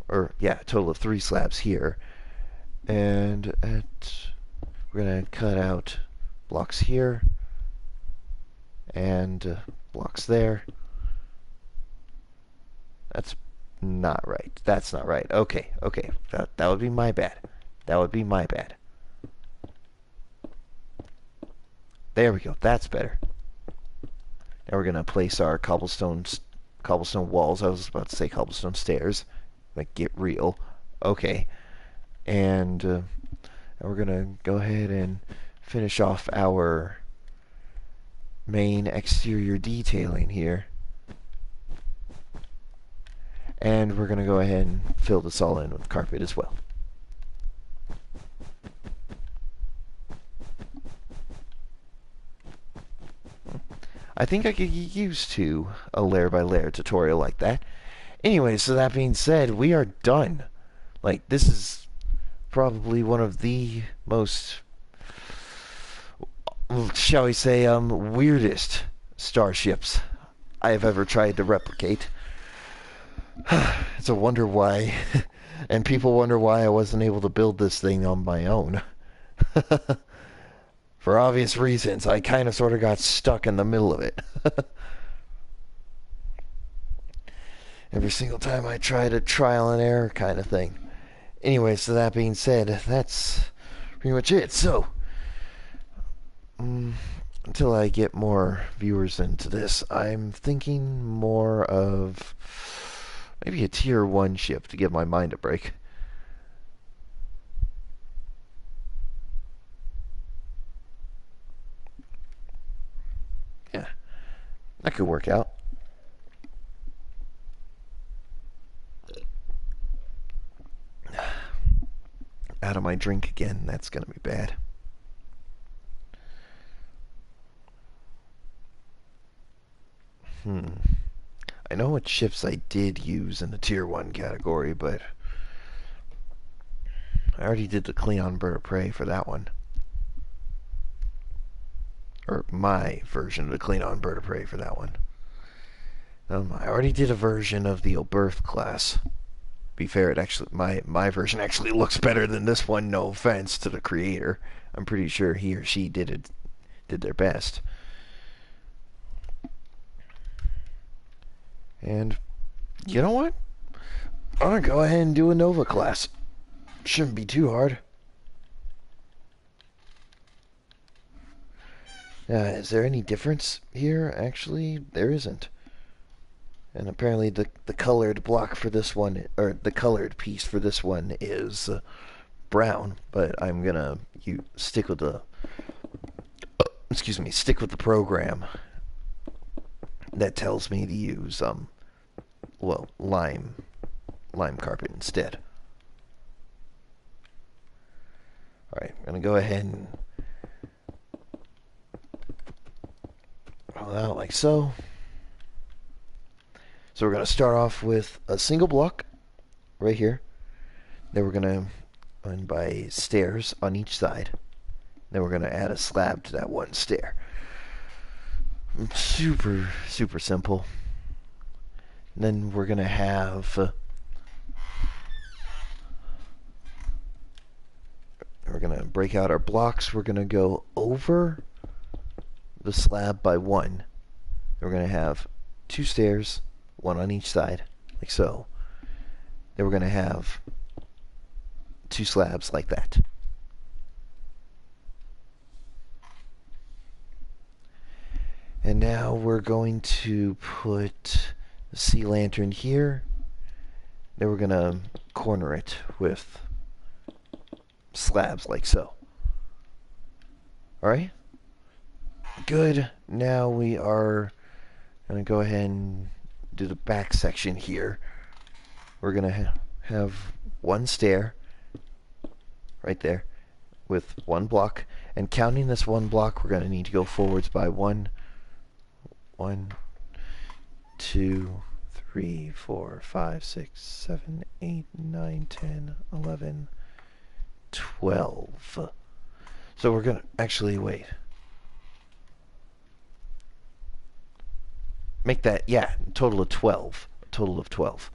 Or, yeah, a total of 3 slabs here. And we're going to cut out blocks here and blocks there. That's not right. That's not right. Okay, okay. That would be my bad. That would be my bad. There we go. That's better. Now we're going to place our cobblestone walls. I was about to say cobblestone stairs. Like, get real. Okay. And we're going to go ahead and finish off our main exterior detailing here. And we're going to go ahead and fill this all in with carpet as well. I think I could get used to a layer by layer tutorial like that. Anyway, so that being said, we are done. Like, this is probably one of the most, shall we say, weirdest starships I have ever tried to replicate. It's a wonder why, and people wonder why I wasn't able to build this thing on my own. For obvious reasons, I kind of sort of got stuck in the middle of it. Every single time I tried a trial and error kind of thing. Anyway, so that being said, that's pretty much it. So, until I get more viewers into this, I'm thinking more of maybe a tier 1 ship to give my mind a break. Yeah, that could work out. Out of my drink again. That's going to be bad. I know what ships I did use in the tier 1 category, but I already did the Cleon Bird of Prey for that one. Or my version of the Cleon Bird of Prey for that one. I already did a version of the Oberth class. Be fair, it actually my version actually looks better than this one. No offense to the creator. I'm pretty sure he or she did their best. And you know what? I'm gonna go ahead and do a Nova class. Shouldn't be too hard. Is there any difference here? Actually, there isn't. And apparently the colored block for this one, or the colored piece for this one is brown, but I'm gonna stick with the program that tells me to use lime carpet instead. Alright, I'm gonna go ahead and roll out like so. So we're going to start off with a single block right here. Then we're going to run by stairs on each side. Then we're going to add a slab to that one stair. Super, super simple. And then we're going to have we're going to break out our blocks. We're going to go over the slab by 1. We're going to have 2 stairs, 1 on each side, like so. Then we're going to have 2 slabs like that. And now we're going to put the sea lantern here. Then we're going to corner it with slabs like so. Alright? Good. Now we are going to go ahead and do the back section here. We're going to have 1 stair right there with 1 block. And counting this 1 block, we're going to need to go forwards by 1, 2, 3, 4, 5, 6, 7, 8, 9, 10, 11, 12. So we're going to actually wait. Make that, yeah, total of 12. Total of 12.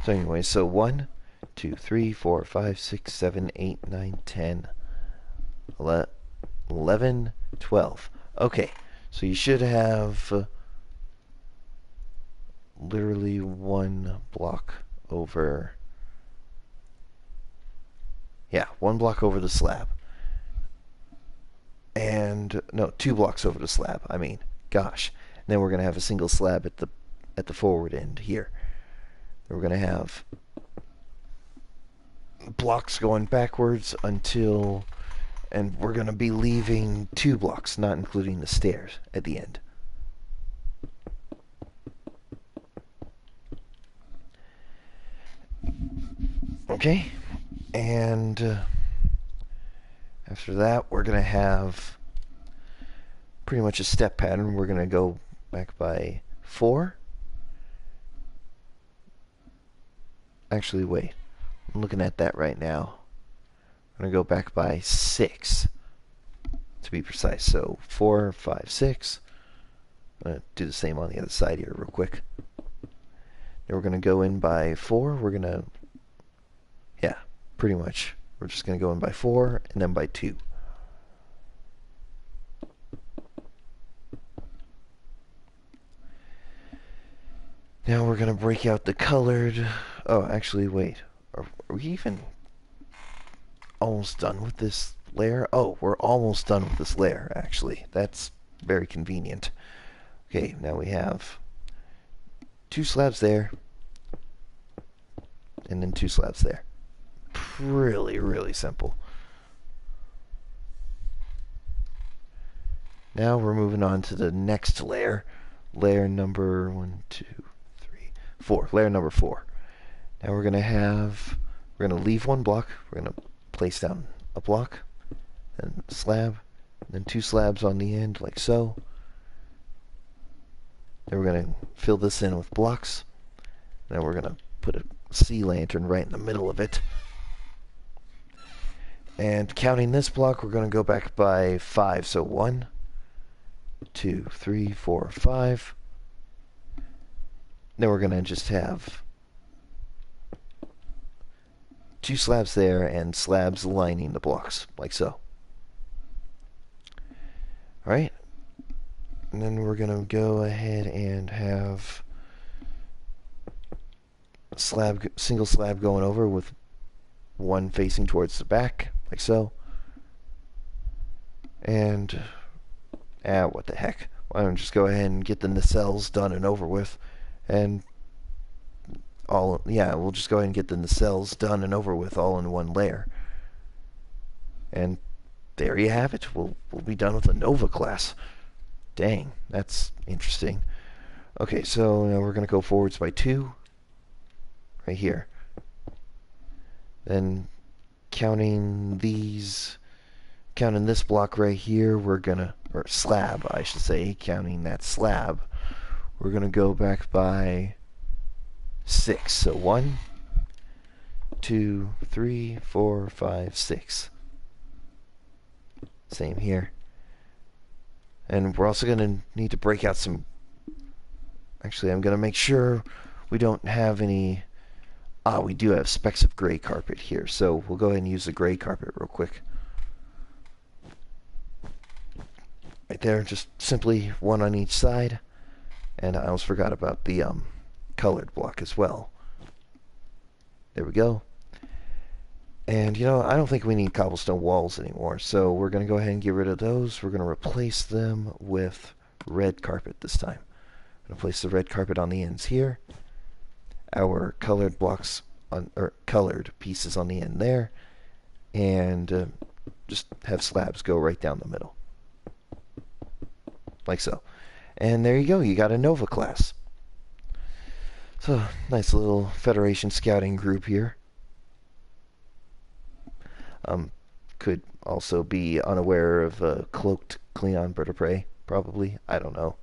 So anyway, so 1, 2, 3, 4, 5, 6, 7, 8, 9, 10, 11, 12. Okay, so you should have literally 1 block over. Yeah, 1 block over the slab. And no, 2 blocks over the slab. I mean, gosh. And then we're going to have a single slab at the forward end here. Then we're going to have blocks going backwards until, and we're going to be leaving 2 blocks, not including the stairs at the end. Okay, and after that we're going to have pretty much a step pattern. We're going to go back by 4. Actually, wait. I'm looking at that right now. I'm going to go back by 6 to be precise. So 4, 5, 6. I'm going to do the same on the other side here real quick. Then we're going to go in by 4. We're going to, yeah, pretty much. We're just going to go in by 4 and then by 2. Now we're going to break out the colored. Oh, actually, wait. Are we even almost done with this layer? Oh, we're almost done with this layer, actually. That's very convenient. Okay, now we have 2 slabs there, and then 2 slabs there. Really, really simple. Now we're moving on to the next layer. Layer number 1, 2, 3, 4. Layer number 4. Now we're going to leave 1 block. We're going to place down a block, and a slab, and then 2 slabs on the end, like so. Then we're going to fill this in with blocks. Then we're going to put a sea lantern right in the middle of it. And counting this block, we're going to go back by 5. So 1, 2, 3, 4, 5. Then we're going to just have 2 slabs there and slabs lining the blocks, like so. Alright. And then we're going to go ahead and have a single slab going over with 1 facing towards the back, like so. And, what the heck. Why don't we just go ahead and get the nacelles done and over with. And we'll just go ahead and get the nacelles done and over with all in 1 layer. And there you have it. We'll be done with the Nova class. Dang, that's interesting. Okay, so now we're going to go forwards by 2. Right here. Then counting this block right here, we're going to, or slab, I should say, counting that slab, we're going to go back by 6. So 1, 2, 3, 4, 5, 6. Same here. And we're also going to need to break out some. Actually, I'm going to make sure we don't have any. We do have specks of gray carpet here, so we'll go ahead and use the gray carpet real quick. right there, just simply one on each side. And I almost forgot about the colored block as well. There we go. And, you know, I don't think we need cobblestone walls anymore, so we're going to go ahead and get rid of those. We're going to replace them with red carpet this time. I'm going to place the red carpet on the ends here. Our colored blocks, or colored pieces on the end there. And just have slabs go right down the middle. Like so. And there you go, you got a Nova class. So, nice little Federation scouting group here. Could also be unaware of a cloaked Klingon bird of prey, probably. I don't know.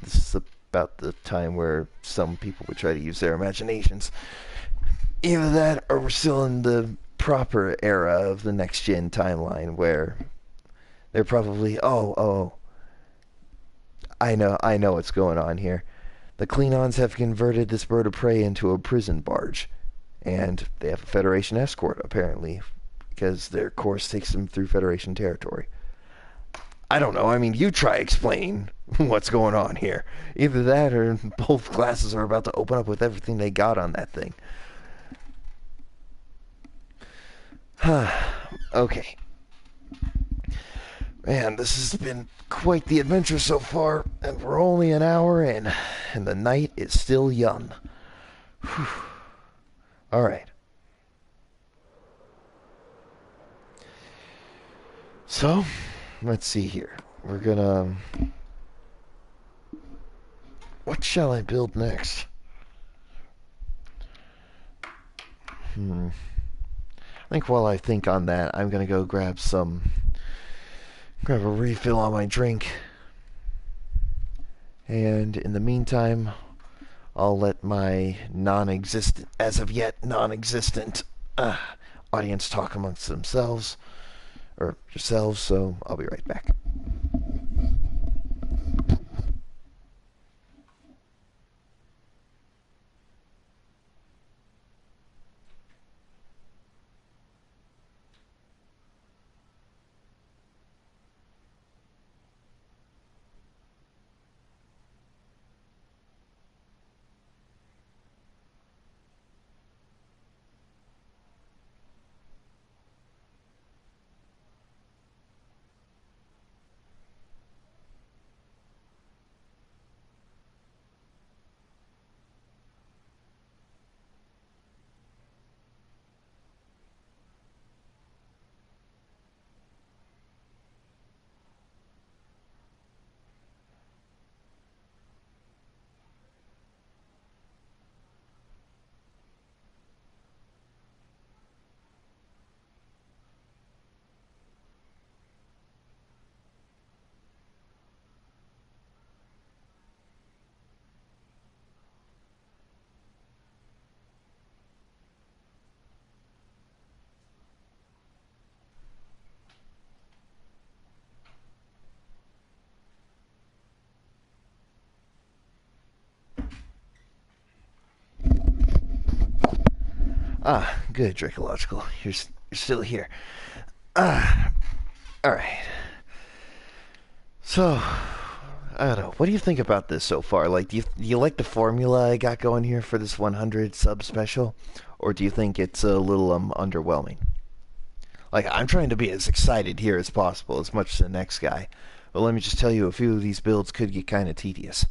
This is about the time where some people would try to use their imaginations. Either that, or we're still in the proper era of the next-gen timeline, where they're probably, I know what's going on here. The Klingons have converted this bird of prey into a prison barge, and they have a Federation escort, apparently, because their course takes them through Federation territory. I don't know. I mean, you try explaining what's going on here. Either that or both classes are about to open up with everything they got on that thing. Okay. Man, this has been quite the adventure so far, and we're only an hour in, and the night is still young. Whew. All right. So, let's see here. We're gonna... What shall I build next? I think while I think on that, I'm gonna go grab a refill on my drink. And in the meantime, I'll let my as of yet non-existent audience talk amongst themselves. Or yourselves, so I'll be right back. Good, Dracological. You're still here. Alright. So, I don't know. What do you think about this so far? Like, do you like the formula I got going here for this 100 sub special? Or do you think it's a little underwhelming? Like, I'm trying to be as excited here as possible, as much as the next guy. But let me just tell you, a few of these builds could get kind of tedious.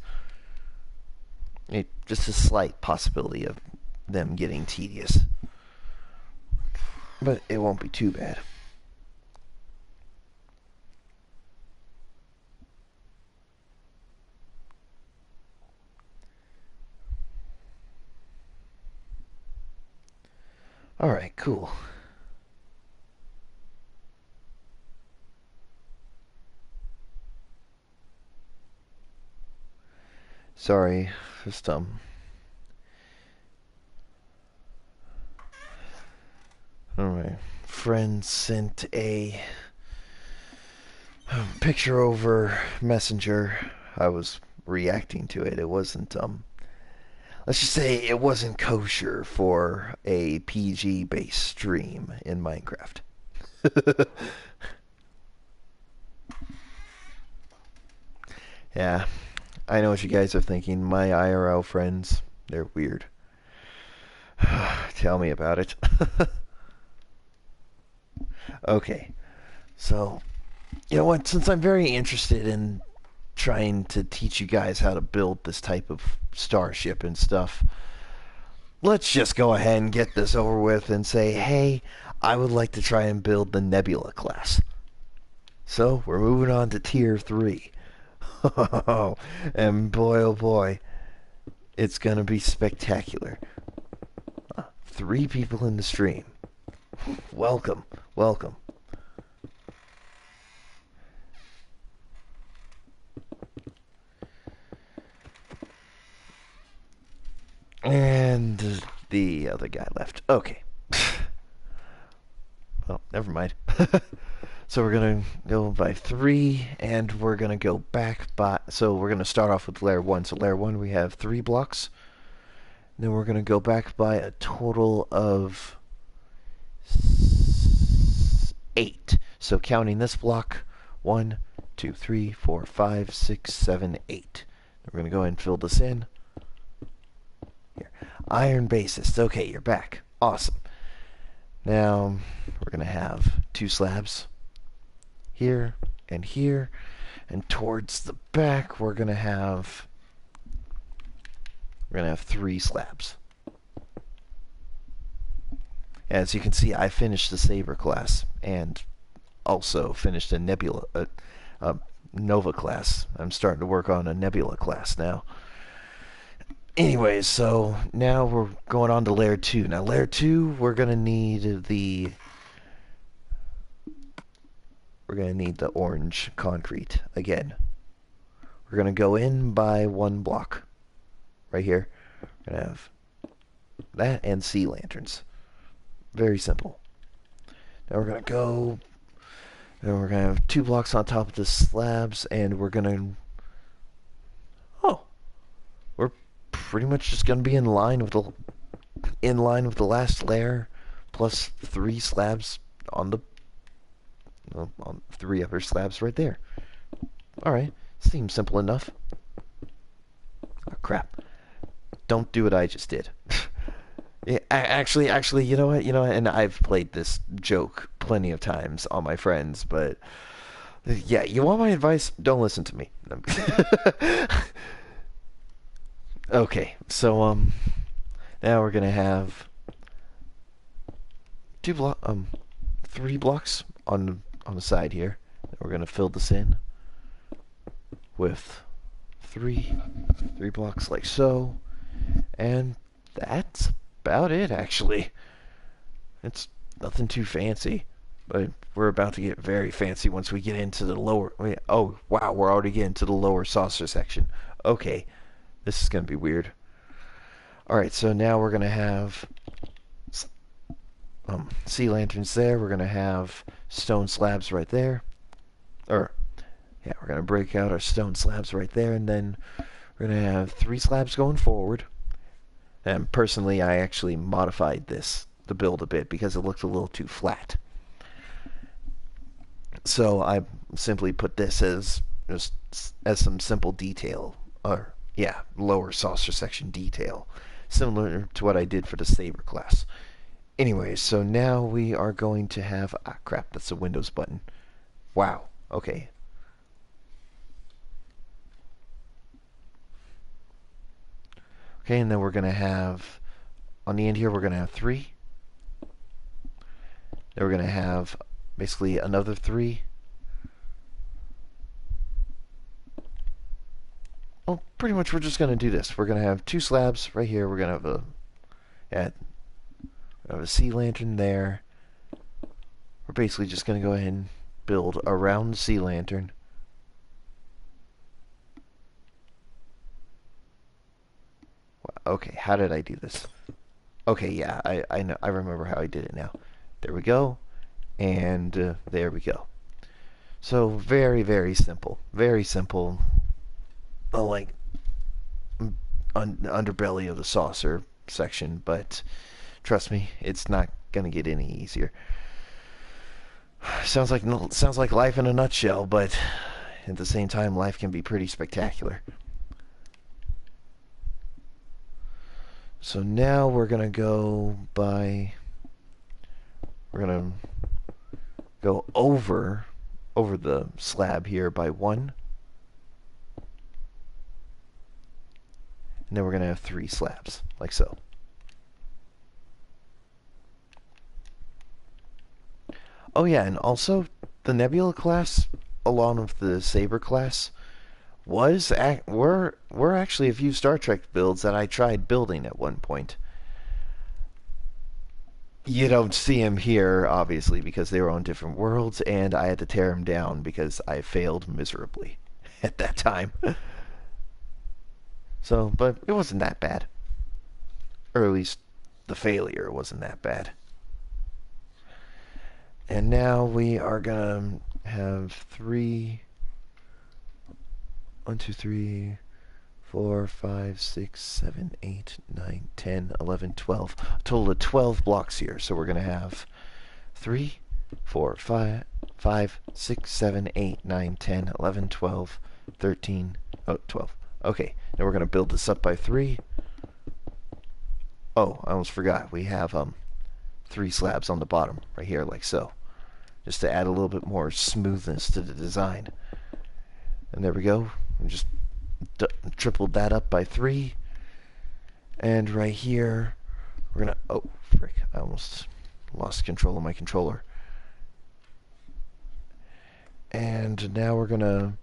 Just a slight possibility of them getting tedious. But it won't be too bad. Alright, cool. Sorry, just alright. Friend sent a picture over Messenger. I was reacting to it. It wasn't let's just say it wasn't kosher for a PG based stream in Minecraft. Yeah, I know what you guys are thinking. My IRL friends, they're weird. Tell me about it. Okay, so, you know what? Since I'm very interested in trying to teach you guys how to build this type of starship and stuff, let's just go ahead and get this over with and say, hey, I would like to try and build the Nebula class. So, we're moving on to Tier 3. And boy, oh boy, it's gonna be spectacular. 3 people in the stream. Welcome, welcome. And the other guy left. Okay. Well, never mind. So we're going to go by 3, and we're going to go back by... So we're going to start off with layer 1. So layer 1, we have 3 blocks. Then we're going to go back by a total of 8. So counting this block, 1, 2, 3, 4, 5, 6, 7, 8. We're going to go ahead and fill this in. Here. Iron basis. Okay, you're back. Awesome. Now, we're going to have 2 slabs here and here. And towards the back, we're going to have 3 slabs. As you can see, I finished the Saber class and also finished a Nebula, Nova class. I'm starting to work on a Nebula class now. Anyways, so now we're going on to layer 2. Now, layer 2, we're going to need the orange concrete again. We're going to go in by 1 block. Right here. We're going to have that and sea lanterns. Very simple. Now we're going to go... And we're going to have 2 blocks on top of the slabs, and we're going to... Oh! We're pretty much just going to be in line with the last layer, plus 3 slabs on the... on 3 other slabs right there. Alright. Seems simple enough. Oh, crap. Don't do what I just did. Yeah, actually, you know what, and I've played this joke plenty of times on my friends, but yeah, you want my advice? Don't listen to me. Okay, so now we're gonna have 3 blocks on the side here. We're gonna fill this in with 3 blocks like so, and that's about it, actually. It's nothing too fancy, but we're about to get very fancy once we get into the lower... Oh, wow, we're already getting to the lower saucer section. Okay, this is going to be weird. Alright, so now we're going to have sea lanterns there. We're going to have stone slabs right there. Or, yeah, we're going to break out our stone slabs right there, and then we're going to have 3 slabs going forward. And personally, I actually modified the build a bit because it looked a little too flat. So I simply put this as some simple detail, or yeah, lower saucer section detail, similar to what I did for the Saber class. Anyways, so now we are going to have... Ah, crap, that's the Windows button. Wow, okay. Okay, and then we're going to have, on the end here, we're going to have 3. Then we're going to have basically another 3. Well, pretty much we're just going to do this. We're going to have 2 slabs right here. We're going to have a sea lantern there. We're basically just going to go ahead and build around the sea lantern. Okay, how did I do this? Okay, yeah, I know. I remember how I did it now. There we go, and there we go. So very, very simple. Very simple. Like underbelly of the saucer section, but trust me, it's not gonna get any easier. Sounds like life in a nutshell, but at the same time, life can be pretty spectacular. So now we're going to go by... We're going to go over the slab here by 1. And then we're going to have 3 slabs, like so. Oh yeah, and also, the Nebula class, along with the Saber class, were actually a few Star Trek builds that I tried building at one point. You don't see them here, obviously, because they were on different worlds, and I had to tear them down because I failed miserably at that time. So, but it wasn't that bad. Or at least the failure wasn't that bad. And now we are going to have 3... 1, 2, 3, 4, 5, 6, 7, 8, 9, 10, 11, 12. A total of 12 blocks here. So we're going to have 3, 4, 5, 6, 7, 8, 9, 10, 11, 12, 13, 12. Okay, now we're going to build this up by 3. Oh, I almost forgot. We have 3 slabs on the bottom right here, like so. Just to add a little bit more smoothness to the design. And there we go. We just tripled that up by 3. And right here, we're going to... Oh, frick. I almost lost control of my controller. And now we're going to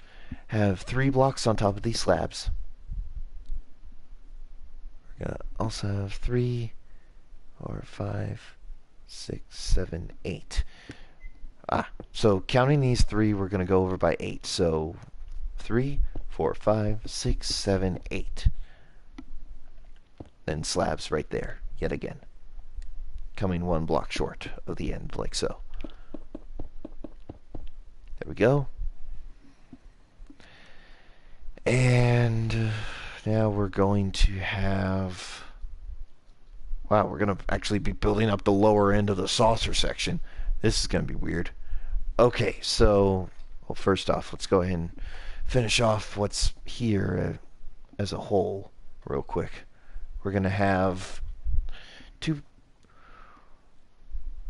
have 3 blocks on top of these slabs. We're going to also have 3, 4, 5, 6, 7, 8. So counting these 3, we're going to go over by 8. So 3, 4, 5, 6, 7, 8. Then slabs right there, yet again. Coming 1 block short of the end, like so. There we go. And now we're going to have... Wow, we're going to actually be building up the lower end of the saucer section. This is going to be weird. Okay, so... Well, first off, let's go ahead and finish off what's here as a whole real quick. We're going to have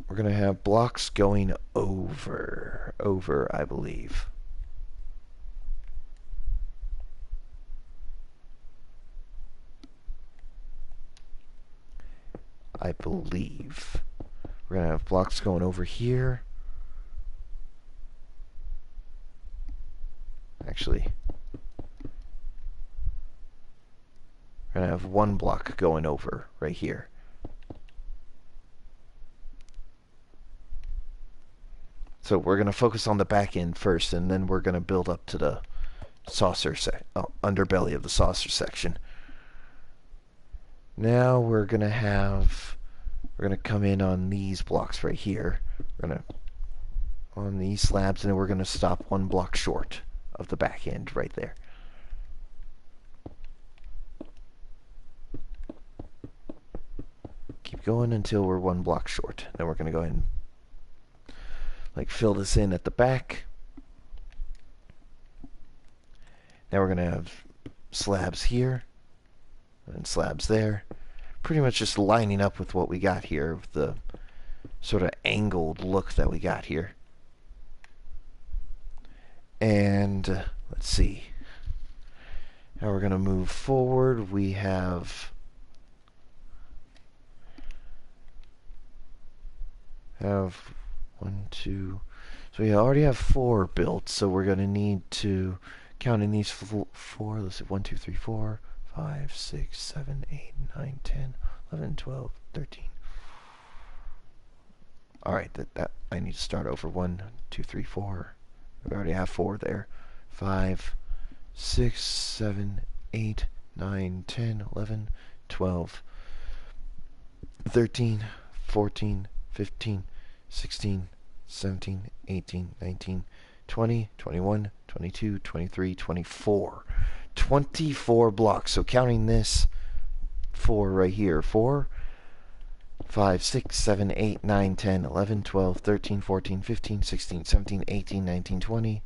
we're going to have blocks going over, I believe. We're going to have blocks going over here. Actually, we're going to have 1 block going over right here. So we're going to focus on the back end first, and then we're going to build up to the saucer underbelly of the saucer section. Now we're going to come in on these blocks right here. We're going to on these slabs, and then we're going to stop 1 block short of the back end right there. Keep going until we're 1 block short. Then we're going to go ahead and fill this in at the back. Now we're going to have slabs here and slabs there. Pretty much just lining up with what we got here, with the sort of angled look that we got here. And let's see how we're going to move forward. We have 1, 2. So we already have 4 built, so we're going to need to count in these 4. Let's see, 1, 2, 3, 4, 5, 6, 7, 8, 9, 10, 11, 12, 13. Alright, that I need to start over. 1, 2, 3, 4. We already have 4 there. 5, 6, 7, 8, 9, 10, 11, 12, 13, 14, 15, 16, 17, 18, 19, 20, 21, 22, 23, 24. 24 blocks. So counting this 4 right here. 4, 5, 6, 7, 8, 9, 10, 11, 12, 13, 14, 15, 16, 17, 18, 19, 20,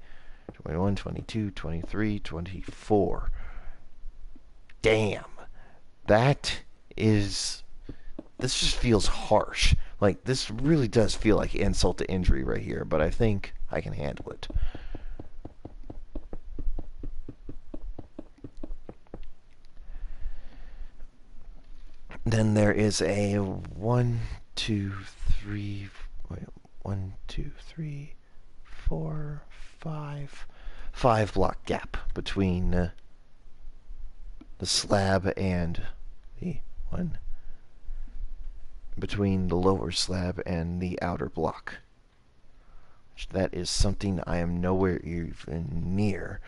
21, 22, 23, 24. Damn. That is... This just feels harsh. Like, this really does feel like insult to injury right here, but I think I can handle it. Then there is a 1, 2, 3, wait, 1, 2, 3, 4, 5 block gap between the slab and the one between the lower slab and the outer block. That is something I am nowhere even near.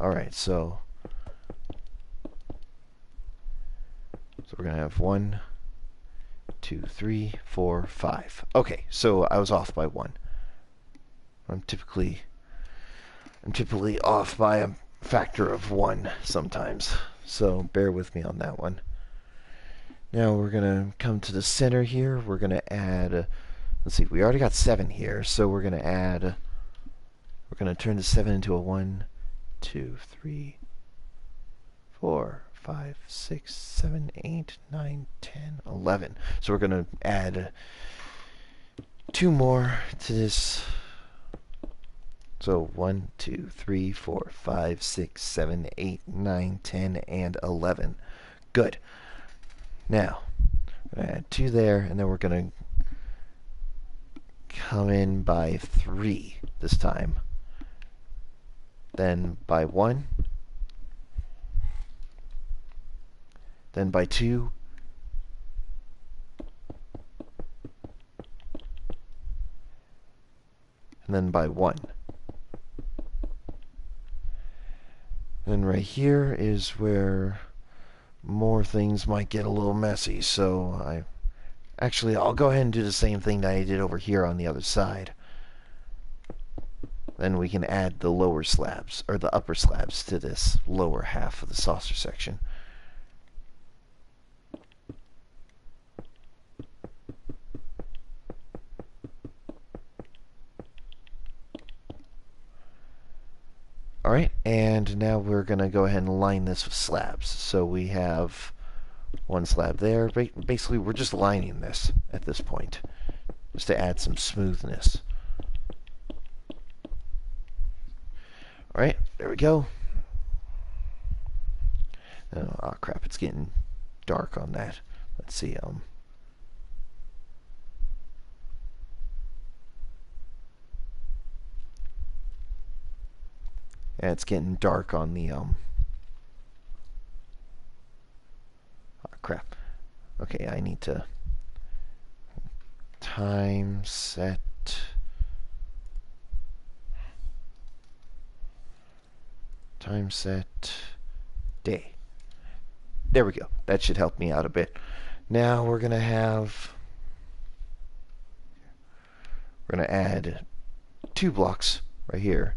Alright, so we're going to have 1, 2, 3, 4, 5. Okay, so I was off by 1. I'm typically off by a factor of 1 sometimes. So bear with me on that one. Now we're going to come to the center here. We're going to add, let's see, we already got 7 here, so we're going to add, we're going to turn the 7 into a 1, 2, 3, 4, 5, 6, 7, 8, 9, 10, 11. So we're going to add 2 more to this. So 1, 2, 3, 4, 5, 6, 7, 8, 9, 10, and 11. Good. Now, I'm going to add 2 there, and then we're going to come in by 3 this time. Then by 1. Then by 2. And then by 1. And right here is where more things might get a little messy, so I'll go ahead and do the same thing that I did over here on the other side. Then we can add the lower slabs, or the upper slabs, to this lower half of the saucer section. Alright, and now we're going to go ahead and line this with slabs. So we have 1 slab there. Basically, we're just lining this at this point, just to add some smoothness. Alright, there we go. Oh crap, it's getting dark on that. Let's see, yeah, it's getting dark on the, oh crap. Okay, I need to time set day. There we go. That should help me out a bit. Now we're going to add 2 blocks right here.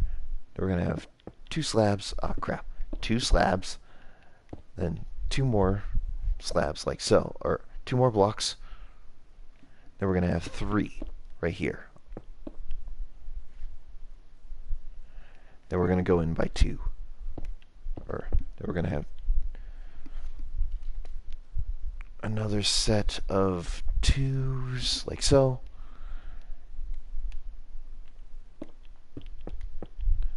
We're going to have 2 slabs. Oh crap. 2 slabs. Then 2 more slabs like so. Or 2 more blocks. Then we're going to have 3 right here. Then we're going to go in by 2. Or then we're going to have another set of 2s like so.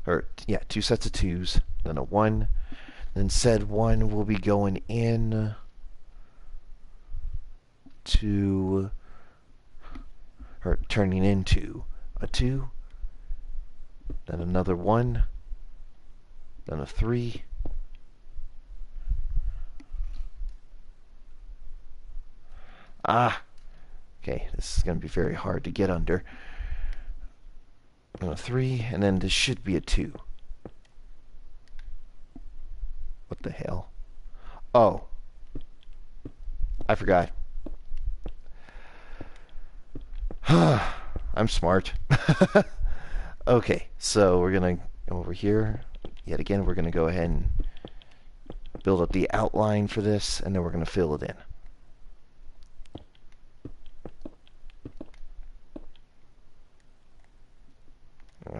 Or, yeah, 2 sets of 2s, then a 1. Then said 1 will be going in to, or turning into a 2. Then another 1. Then a 3. Okay, this is going to be very hard to get under. A 3, and then this should be a 2. What the hell? Oh. I forgot. I'm smart. Okay, so we're going to go over here. Yet again, we're going to go ahead and build up the outline for this, and then we're going to fill it in.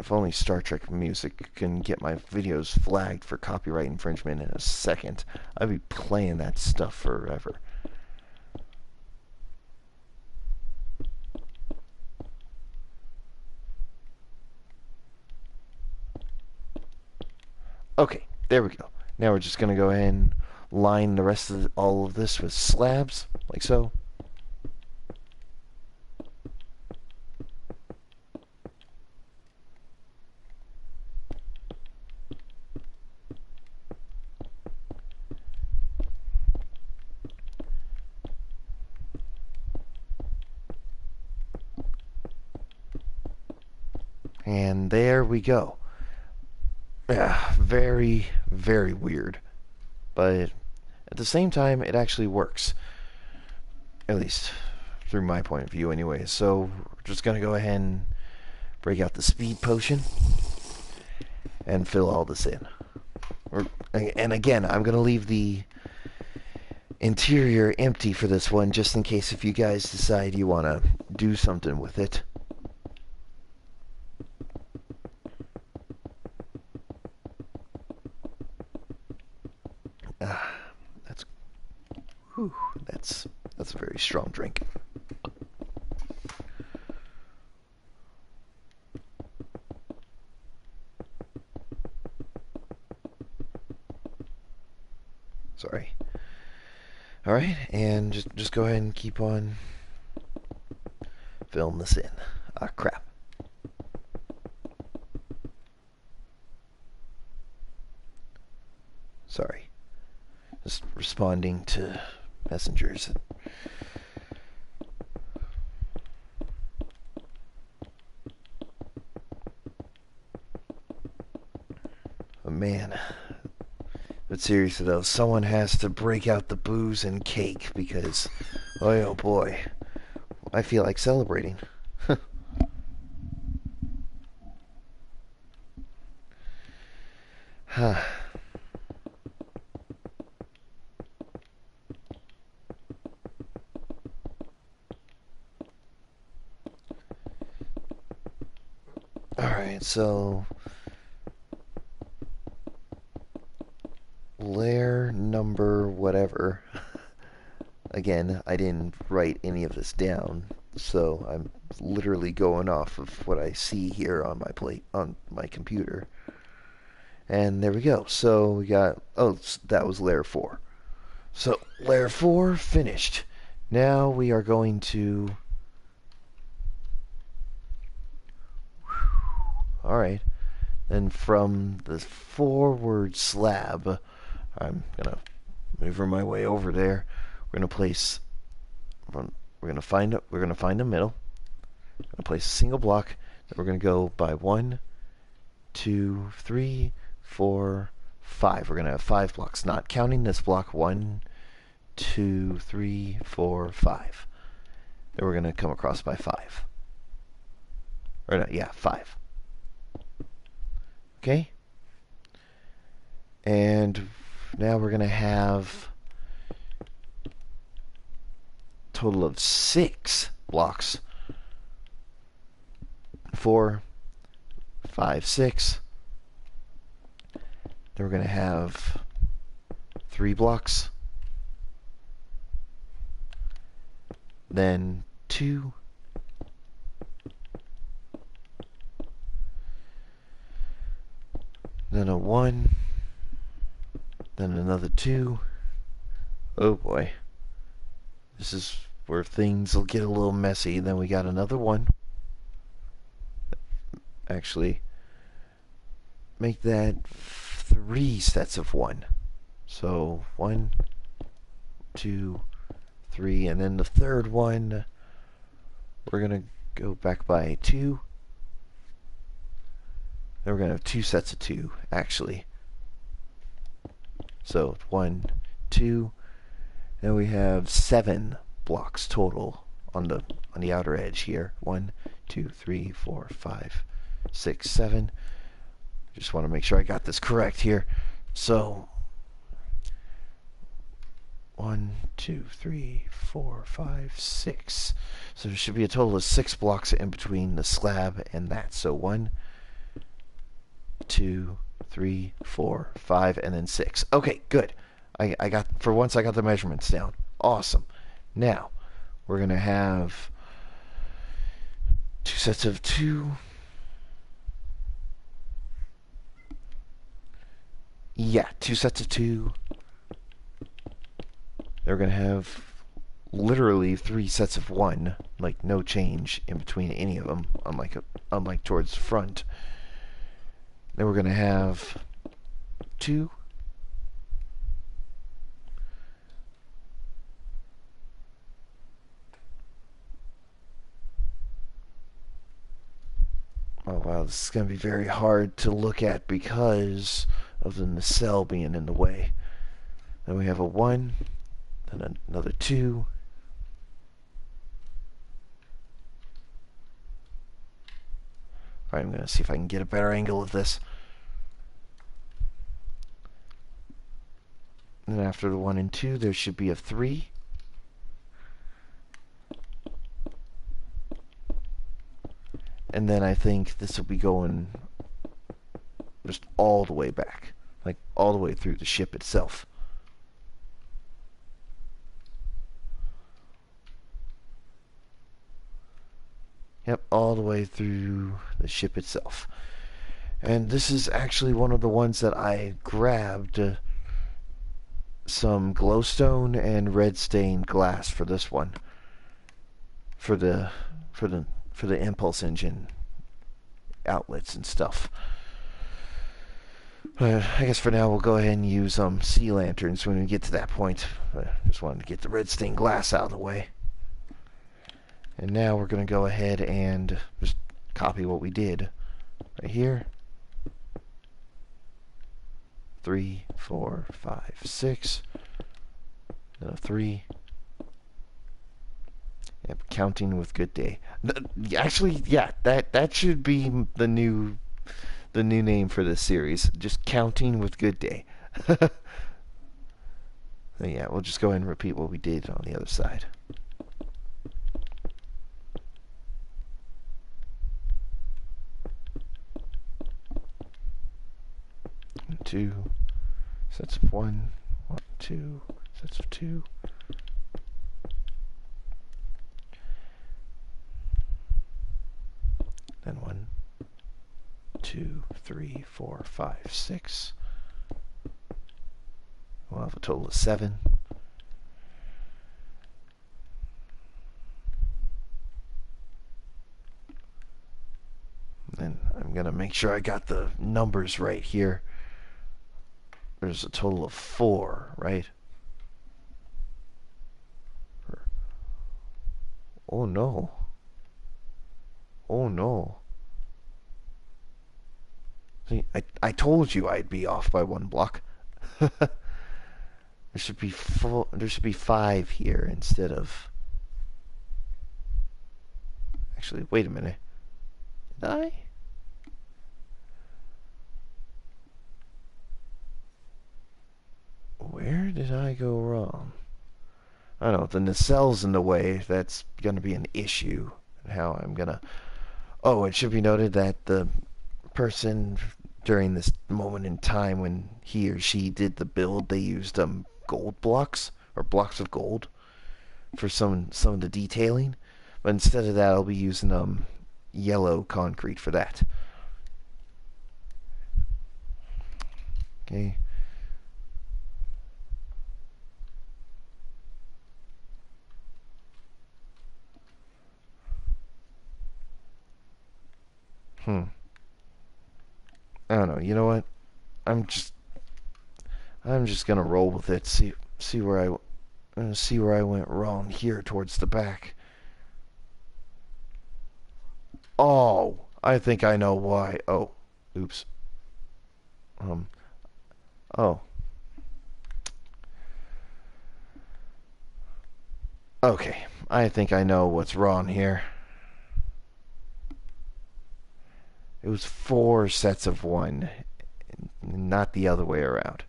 If only Star Trek music can get my videos flagged for copyright infringement in a second, I'd be playing that stuff forever. Okay, there we go. Now we're just going to go ahead and line the rest of all of this with slabs, like so. And there we go. Yeah, very, very weird. But at the same time, it actually works. At least through my point of view anyway. So we're just going to go ahead and break out the speed potion and fill all this in. And again, I'm going to leave the interior empty for this one just in case if you guys decide you want to do something with it. That's a very strong drink. Sorry. All right, and just go ahead and keep on filling this in. Ah, crap. Sorry. Just responding to messengers. Oh, man. But seriously though, someone has to break out the booze and cake because, oh boy, I feel like celebrating. Huh. Alright, so layer number whatever. Again, I didn't write any of this down, so I'm literally going off of what I see here on my plate on my computer. And there we go. So we got, oh, that was layer 4. So layer 4 finished. Now we are going to, alright, then from the forward slab, I'm gonna maneuver my way over there. We're gonna place, we're gonna find a middle. We're gonna place a single block. Then we're gonna go by 1, 2, 3, 4, 5. We're gonna have 5 blocks, not counting this block. 1, 2, 3, 4, 5. Then we're gonna come across by 5. Or no, yeah, 5. Okay. And now we're gonna have a total of 6 blocks. 4, 5, 6. Then we're going to have 3 blocks. Then 2. Then a 1. Then another 2. Oh boy. This is where things will get a little messy. Then we got another 1. Actually, make that 3 sets of 1. So 1, 2, 3, and then the third one, we're going to go back by 2. Then we're going to have 2 sets of 2, actually. So 1, 2, and we have 7 blocks total on the outer edge here. 1, 2, 3, 4, 5, 6, 7. Just want to make sure I got this correct here. So 1, 2, 3, 4, 5, 6. So there should be a total of 6 blocks in between the slab and that. So 1, 2, 3, 4, 5, and then 6. Okay, good. I got, for once I got the measurements down. Awesome. Now, we're going to have 2 sets of 2. Yeah, 2 sets of 2. They're going to have literally 3 sets of 1, like no change in between any of them, unlike towards the front. Then we're going to have 2. Oh wow, this is going to be very hard to look at because of the nacelle being in the way. Then we have a 1, then another 2. Alright, I'm going to see if I can get a better angle of this. And then after the 1 and 2, there should be a 3. And then I think this will be going just all the way back. Like, all the way through the ship itself. Yep, all the way through the ship itself. And this is actually one of the ones that I grabbed some glowstone and red stained glass for this one. For the impulse engine outlets and stuff. I guess for now we'll go ahead and use sea lanterns when we get to that point. I just wanted to get the red stained glass out of the way. And now we're going to go ahead and just copy what we did right here. 3, 4, 5, 6. Then a 3. Yep, counting with good day. Actually, yeah, that should be the new name for this series. Just counting with good day. Yeah, we'll just go ahead and repeat what we did on the other side. 2 sets of 1, 1, 2 sets of 2. Then 1, 2, 3, 4, 5, 6. We'll have a total of 7. And I'm going to make sure I got the numbers right here. There's a total of 4, right? Oh no. Oh no. See, I told you I'd be off by 1 block. There should be 5 here instead of... Actually, wait a minute. Did I? Where did I go wrong? I don't know, the nacelles in the way, that's going to be an issue. How I'm going to... Oh, it should be noted that the person during this moment in time when he or she did the build, they used gold blocks, or blocks of gold, for some of the detailing. But instead of that, I'll be using yellow concrete for that. Okay. I don't know. You know what? I'm just gonna roll with it. See where I went wrong here towards the back. Oh, I think I know why. Oh, oops. Oh. Okay, I think I know what's wrong here. It was 4 sets of 1, not the other way around.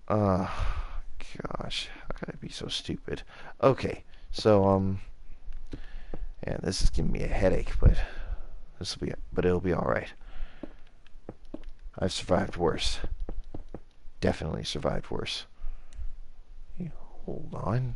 Gosh, how could I be so stupid? Okay, so yeah, this is giving me a headache, but it'll be all right. I've survived worse. Definitely survived worse. Hold on.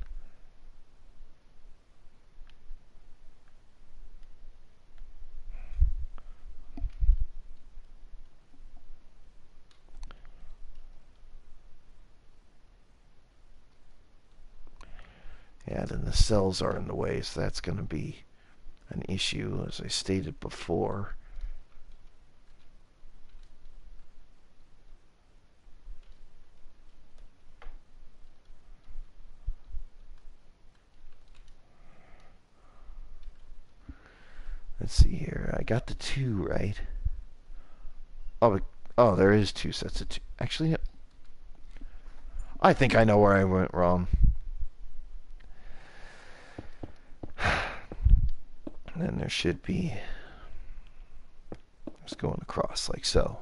Yeah, then the cells are in the way, so that's going to be an issue, as I stated before. Let's see here. I got the 2 right. Oh, there is 2 sets of 2. Actually, I think I know where I went wrong. And then there should be, just going across like so.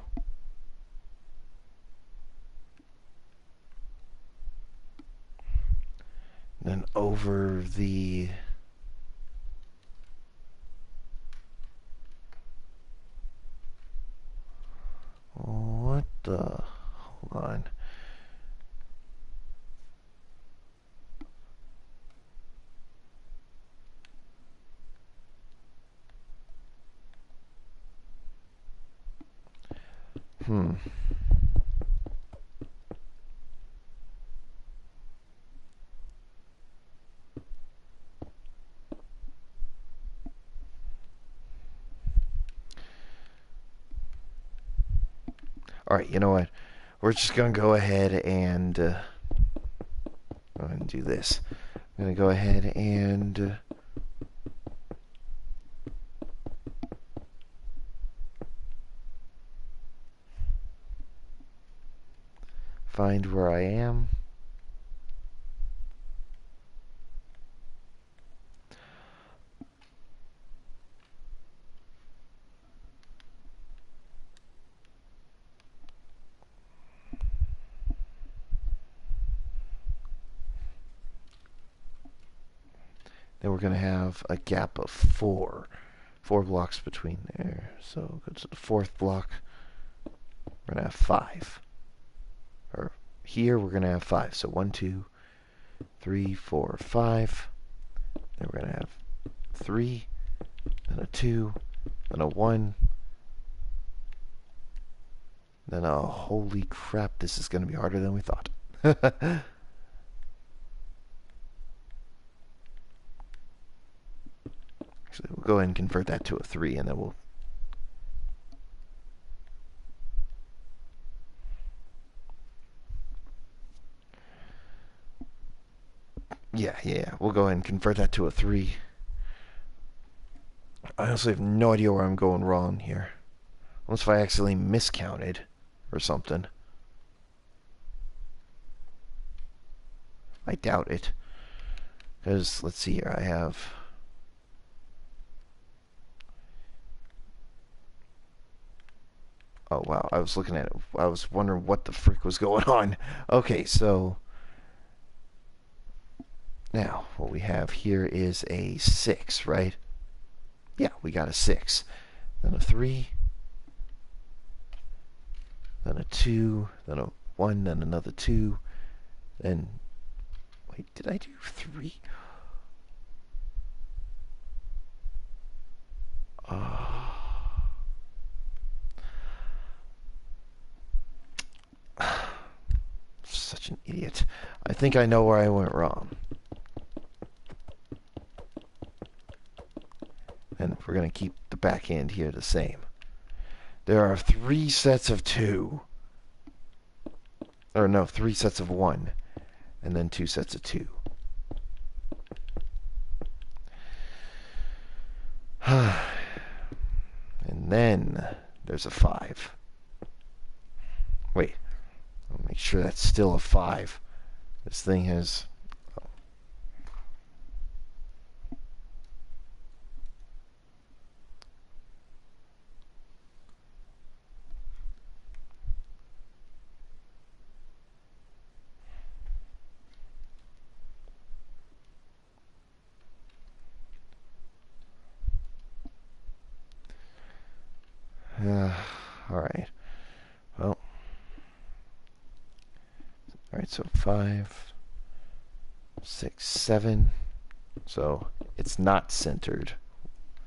And then over the, what the, hold on. Hmm. Alright, you know what? We're just going to go ahead and do this. I'm going to go ahead and find where I am. Then we're going to have a gap of 4. 4 blocks between there. So go to the 4th block. We're going to have 5. Or here we're going to have 5. So 1, 2, 3, 4, 5. Then we're going to have 3, then a 2, then a 1, then a, holy crap, this is going to be harder than we thought. Actually, we'll go ahead and convert that to a 3, and then we'll... Yeah, we'll go ahead and convert that to a 3. I honestly have no idea where I'm going wrong here. Unless if I accidentally miscounted or something. I doubt it. Because, let's see here, I have... Oh, wow, I was looking at it. I was wondering what the frick was going on. Okay, so... Now, what we have here is a 6, right? Yeah, we got a 6. Then a 3. Then a 2. Then a 1. Then another 2. Then... Wait, did I do 3? Such an idiot. I think I know where I went wrong. And we're going to keep the back end here the same. There are 3 sets of 2. Or no, 3 sets of 1. And then 2 sets of 2. And then there's a 5. Wait. I'll make sure that's still a 5. This thing has... Alright. so 5, 6, 7. So it's not centered.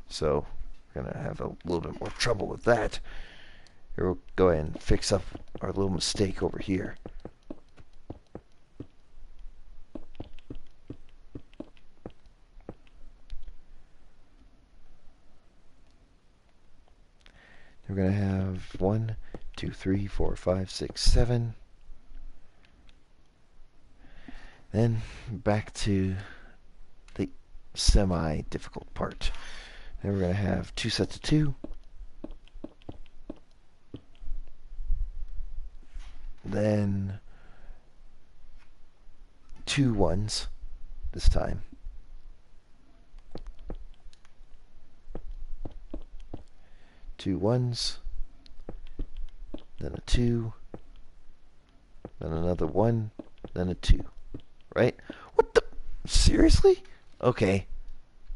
So we're going to have a little bit more trouble with that. Here, we'll go ahead and fix up our little mistake over here. We're going to have 1, 2, 3, 4, 5, 6, 7. Then back to the semi-difficult part. Then we're going to have 2 sets of 2. Then 2 ones this time. Two ones, then a 2, then another 1, then a 2. Right? What the? Seriously? Okay.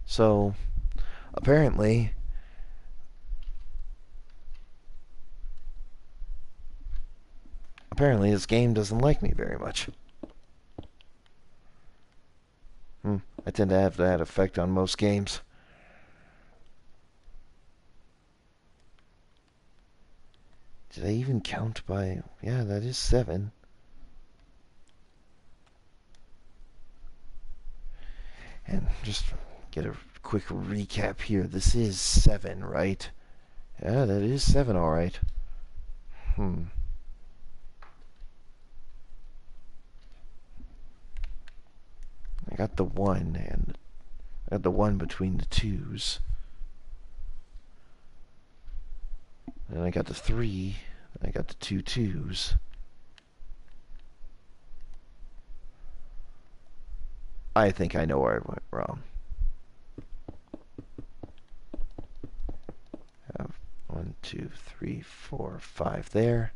So, apparently, this game doesn't like me very much. I tend to have that effect on most games. Did I even count by... Yeah, that is 7. And just get a quick recap here. This is 7, right? Yeah, that is 7, alright. I got the 1, and I got the 1 between the 2's. And I got the 3, and I got the 2 2's. I think I know where I went wrong. I have 1, 2, 3, 4, 5 there.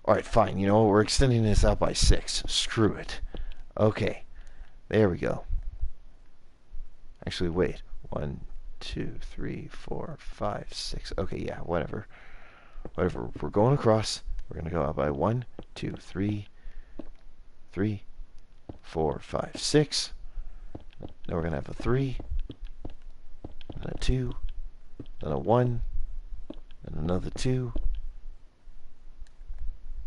Alright, fine. You know what? We're extending this out by 6. Screw it. Okay. There we go. Actually, wait. 1, 2, 3, 4, 5, 6. Okay, yeah, whatever. Whatever. We're going across. We're going to go out by 1, 2, 3, 3, 4, 5, 6. Then we're going to have a 3, then a 2, then a 1, then another 2,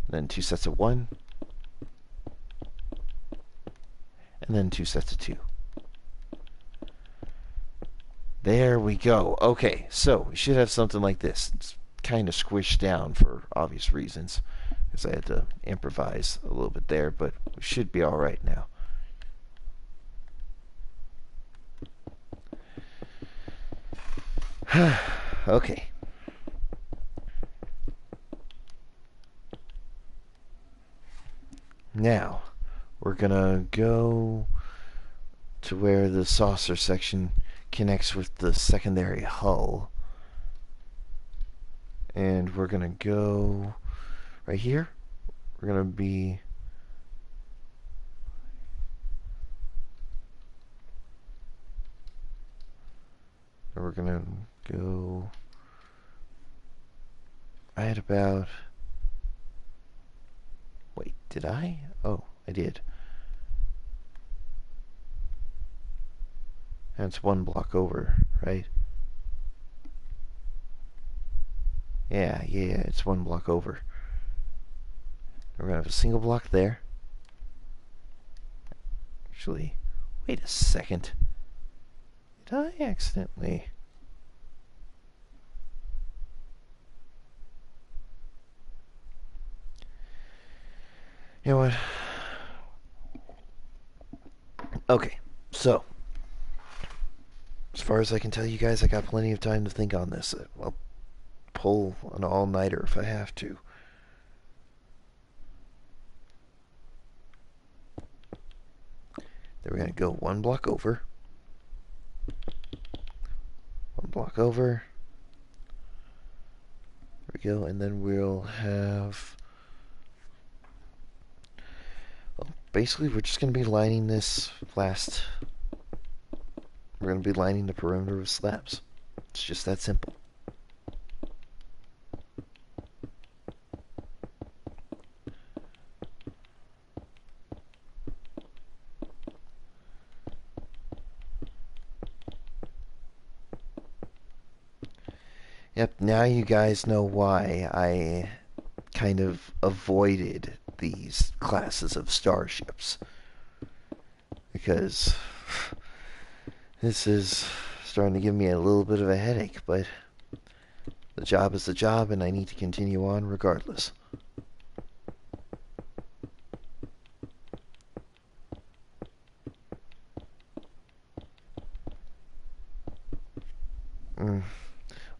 then 2 sets of 1, and then 2 sets of 2. There we go. Okay, so we should have something like this. It's kind of squished down for obvious reasons, because I had to improvise a little bit there, but we should be alright now. Okay. Now, we're gonna go to where the saucer section connects with the secondary hull. And we're gonna go right here. We're gonna be we're gonna go right about... Wait, did I? Oh, I did. And it's 1 block over, right? Yeah, it's 1 block over. We're gonna have a single block there. Actually, wait a second. Did I accidentally... You know what? Okay, so as far as I can tell you guys, I got plenty of time to think on this. I'll pull an all-nighter if I have to. Then we're going to go 1 block over. 1 block over. There we go, and then we'll have... Well, basically, we're just going to be lining this last... We're going to be lining the perimeter with slabs. It's just that simple. Yep, now you guys know why I kind of avoided these classes of starships. Because this is starting to give me a little bit of a headache, but the job is the job, and I need to continue on regardless.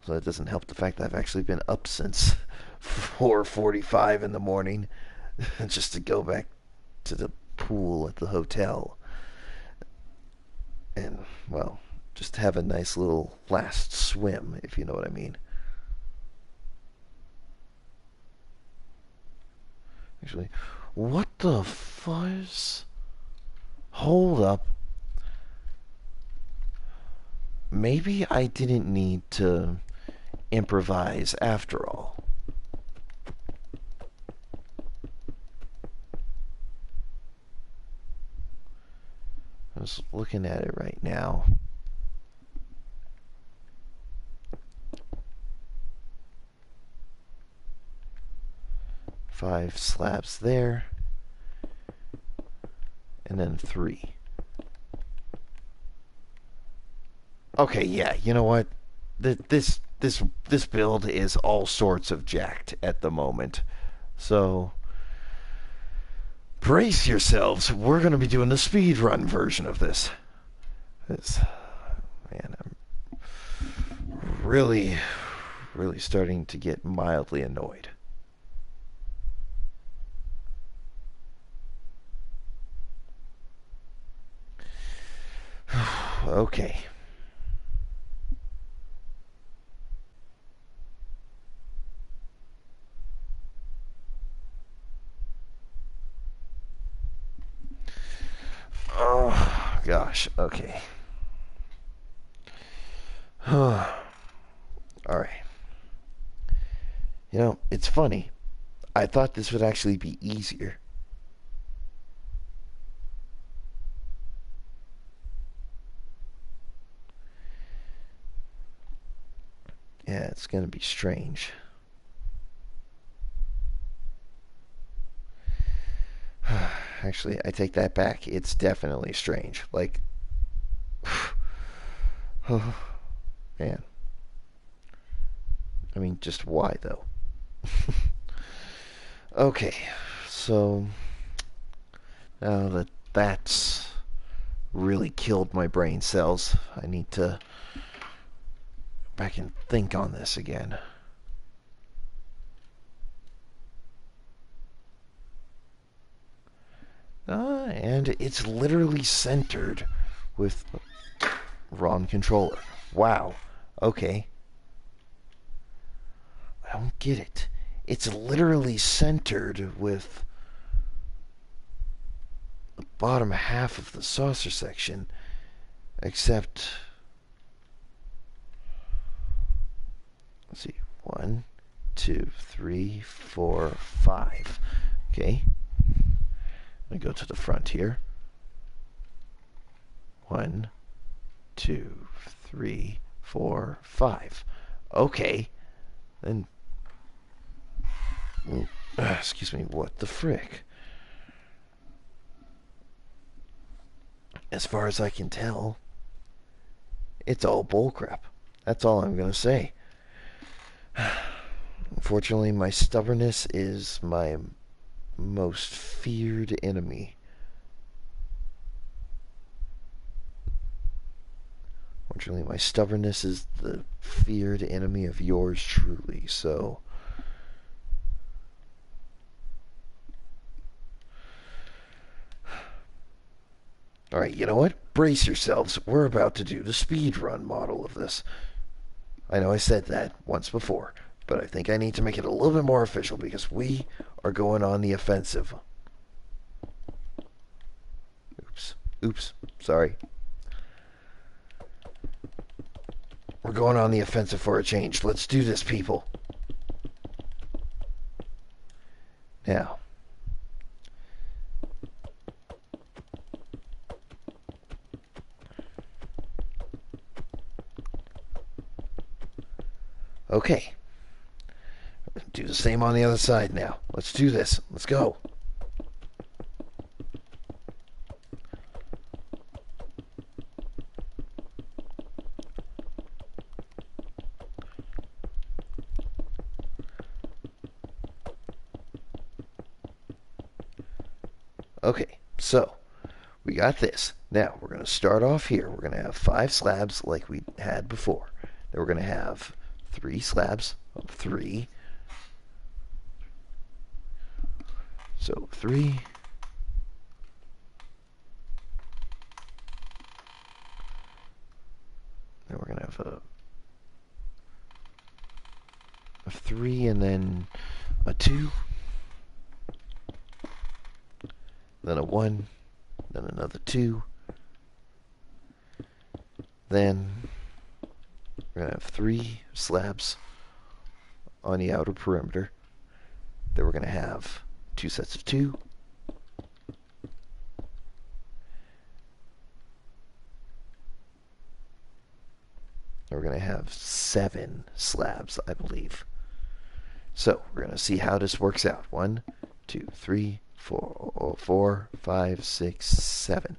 So that doesn't help the fact that I've actually been up since 4:45 in the morning just to go back to the pool at the hotel and, well, just have a nice little last swim, if you know what I mean. Actually, what the fuzz? Hold up. Maybe I didn't need to improvise after all. I was looking at it right now. Five slabs there, and then 3. Okay, yeah, you know what? This build is all sorts of jacked at the moment. So brace yourselves. We're going to be doing the speed run version of this. Man, I'm really starting to get mildly annoyed. Okay. Oh, gosh. Okay. All right. You know, it's funny. I thought this would actually be easier. Yeah, it's going to be strange. Actually, I take that back. It's definitely strange. Like, oh, man. I mean, just why, though? Okay, so now that that's really killed my brain cells, I need to go back and think on this again. And it's literally centered with wrong controller. Wow. Okay. I don't get it. It's literally centered with the bottom half of the saucer section, except, let's see, 1, 2, 3, 4, 5. Okay. Let me go to the front here. 1, 2, 3, 4, 5. Okay. Then, excuse me, what the frick? As far as I can tell, it's all bullcrap. That's all I'm going to say. Unfortunately, my stubbornness is my most feared enemy. Unfortunately, my stubbornness is the feared enemy of yours truly, so... Alright, you know what? Brace yourselves. We're about to do the speedrun model of this. I know I said that once before, but I think I need to make it a little bit more official because we are going on the offensive. Oops. Sorry. We're going on the offensive for a change. Let's do this, people. Now, Okay. Do the same on the other side now. Let's do this. Let's go. Okay, so we got this. Now we're going to start off here. We're going to have 5 slabs like we had before. Then we're going to have 3 slabs of 3. So 3. Then we're going to have a 3 and then a 2. Then a 1. Then another 2. Then we're going to have 3 slabs on the outer perimeter. Then we're going to have 2 sets of 2. We're going to have 7 slabs, I believe. So we're going to see how this works out. 1, 2, 3, 4, 5, 6, 7.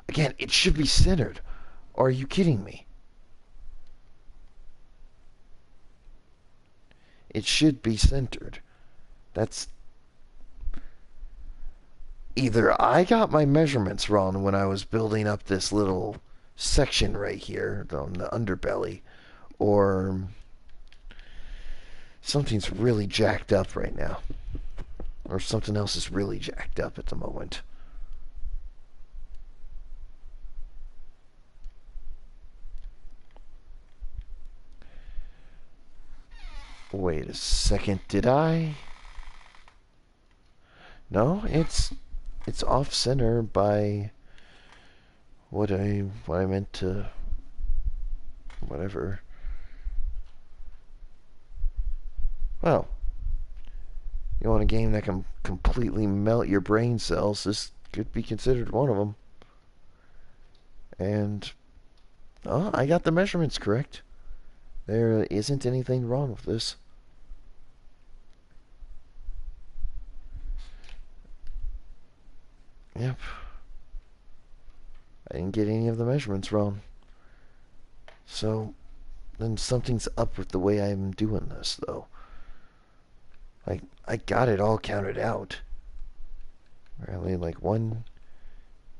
Again, it should be centered. Are you kidding me? It should be centered. That's... Either I got my measurements wrong when I was building up this little section right here on the underbelly, or something's really jacked up right now. Or something else is really jacked up at the moment. Wait a second, did I? No, it's off center by what I meant to, whatever. Well, you want a game that can completely melt your brain cells, this could be considered one of them. And I got the measurements correct. There isn't anything wrong with this. Yep. I didn't get any of the measurements wrong. So, then something's up with the way I'm doing this, though. I got it all counted out. Really, like 1,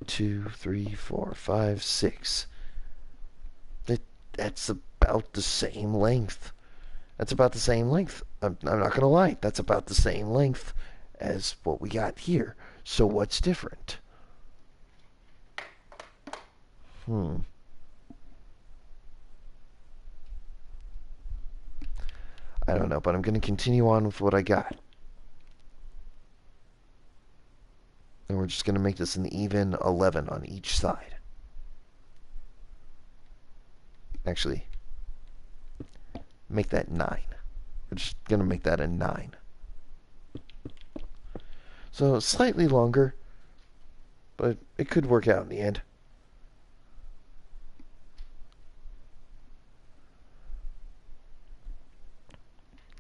2, 3, 4, 5, 6. That's about the same length. That's about the same length. I'm not gonna lie. That's about the same length as what we got here. So what's different? I don't know, but I'm going to continue on with what I got. And we're just going to make this an even 11 on each side. Actually, make that 9. We're just going to make that a 9. So slightly longer, but it could work out in the end.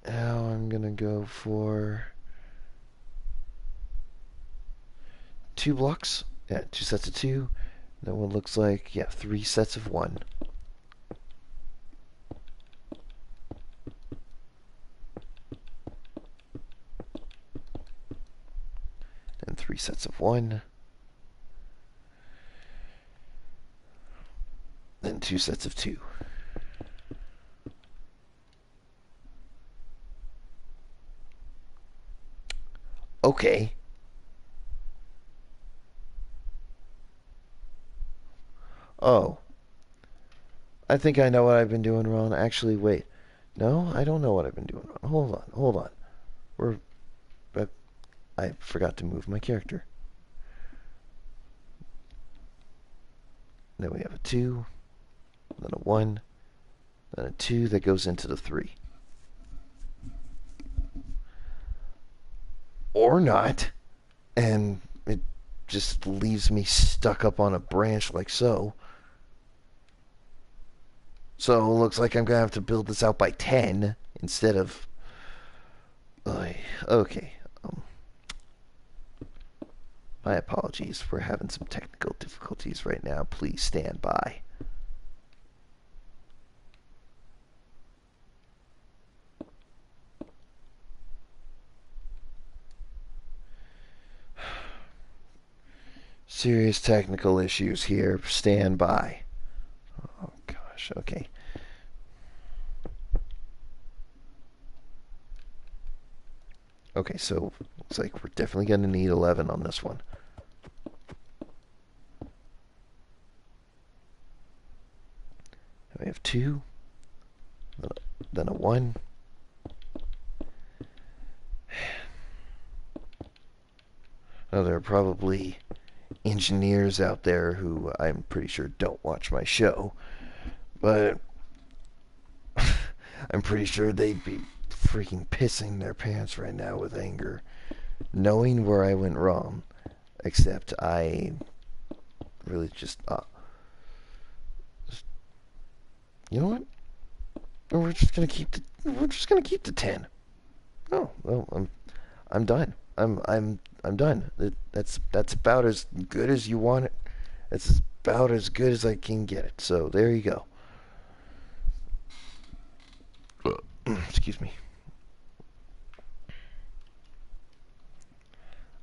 Now I'm going to go for 2 blocks. Yeah, 2 sets of 2. That one looks like, yeah, 3 sets of 1. And 3 sets of 1. Then 2 sets of 2. Okay. Oh. I think I know what I've been doing wrong. Actually, wait. No, I don't know what I've been doing wrong. Hold on. I forgot to move my character. Then we have a 2, then a 1, then a 2 that goes into the 3. Or not. And it just leaves me stuck up on a branch like so. So it looks like I'm going to have to build this out by 10 instead of... Okay. Um, my apologies. We're having some technical difficulties right now. Please stand by. Serious technical issues here. Stand by. Oh, gosh. Okay. Okay, so looks like we're definitely going to need 11 on this one. We have 2, then a 1. Now, there are probably engineers out there who I'm pretty sure don't watch my show, but I'm pretty sure they'd be freaking pissing their pants right now with anger, knowing where I went wrong. Except I really just, you know what? We're just gonna keep the 10. Oh well, I'm done. I'm done. That's about as good as you want it. It's about as good as I can get it. So there you go. Excuse me.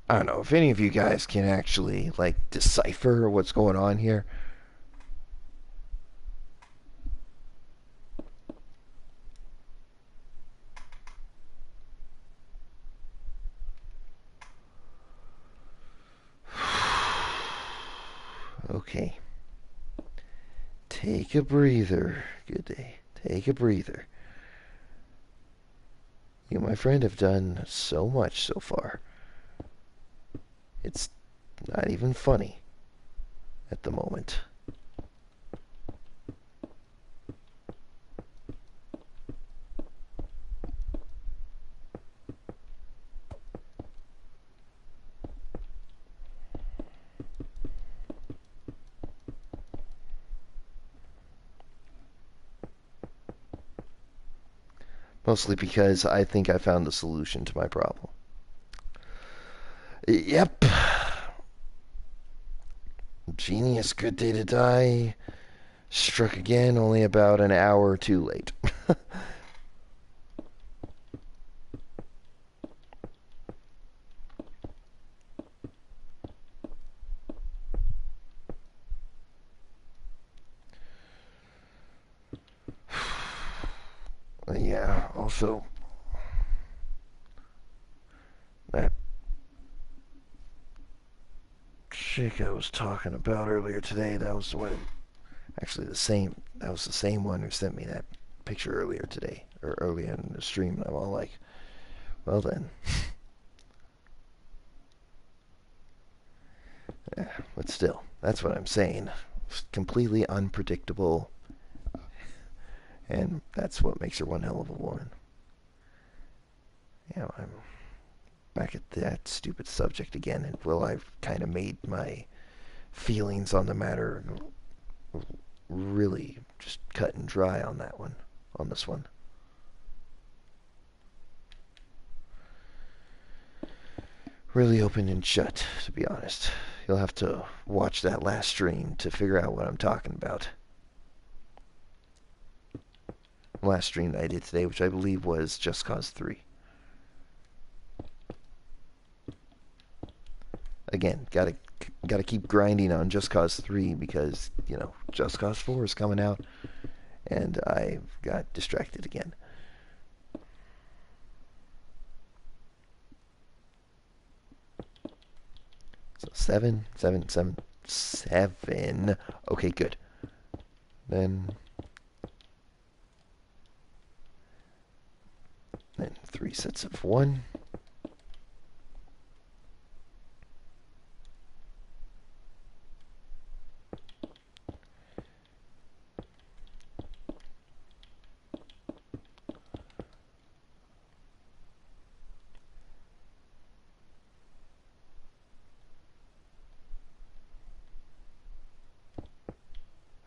I don't know if any of you guys can actually like decipher what's going on here. Okay. Take a breather. Good day. Take a breather. You, my friend, have done so much so far. It's not even funny at the moment. Mostly because I think I found the solution to my problem. Yep. Genius, good day to die. Struck again, only about an hour too late. Yeah, also, that chick I was talking about earlier today, that was the one, actually that was the same one who sent me that picture earlier today, or earlier in the stream, and I'm all like, well then. Yeah, but still, that's what I'm saying. It's completely unpredictable, and that's what makes her one hell of a woman. Yeah, I'm back at that stupid subject again, and well, I've kind of made my feelings on the matter really just cut and dry on that one, on this one. Really open and shut, to be honest. You'll have to watch that last stream to figure out what I'm talking about. The last stream that I did today, which I believe was Just Cause 3. Again, gotta keep grinding on Just Cause 3 because, you know, Just Cause 4 is coming out, and I got distracted again. So 7, 7, 7, 7. Okay, good. Then 3 sets of 1.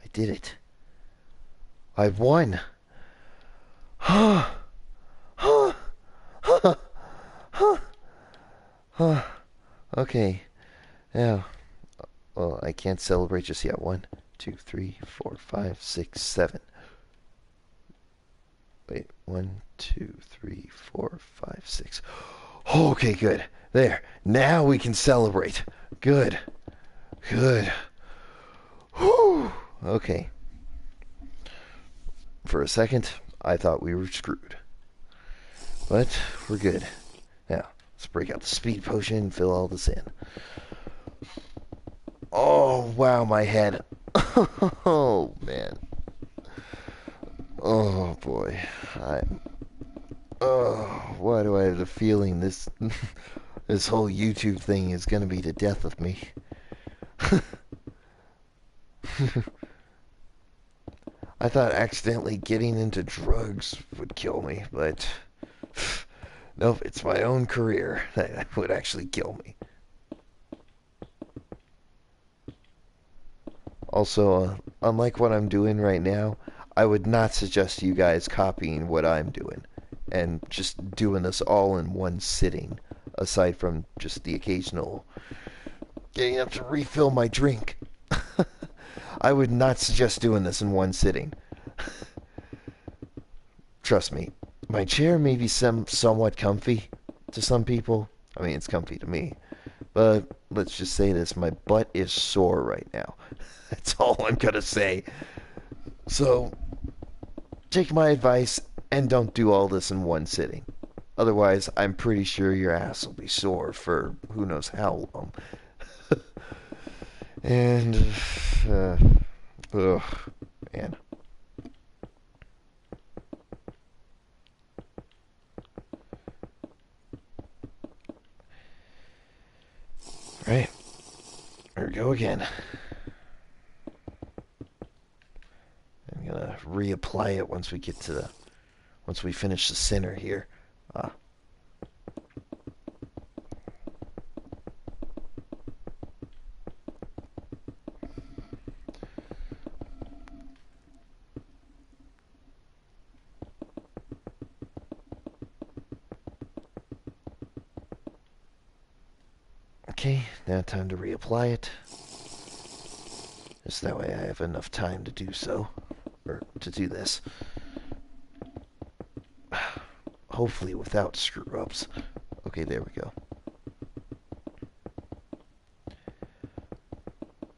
I did it. I won. Okay. Now, well, I can't celebrate just yet. 1, 2, 3, 4, 5, 6, 7. Wait, 1, 2, 3, 4, 5, 6. Okay, good. There. Now we can celebrate. Good. Good. Whew. Okay. For a second, I thought we were screwed. But we're good. Now, let's break out the speed potion and fill all this in. Oh, wow, my head. Oh, man. Oh, boy. Why do I have the feeling this this whole YouTube thing is going to be the death of me? I thought accidentally getting into drugs would kill me, but nope, it's my own career that would actually kill me. Also, unlike what I'm doing right now, I would not suggest you guys copying what I'm doing and just doing this all in one sitting, aside from just the occasional getting up to refill my drink. I would not suggest doing this in one sitting. Trust me, my chair may be somewhat comfy to some people. I mean, it's comfy to me. But let's just say this, my butt is sore right now. That's all I'm going to say. So, take my advice and don't do all this in one sitting. Otherwise, I'm pretty sure your ass will be sore for who knows how long. And, ugh, man. Right, there we go again. I'm gonna reapply it once we finish the center here. Okay, now time to reapply it. Just that way I have enough time to do so. Or to do this. Hopefully without screw-ups. Okay, there we go.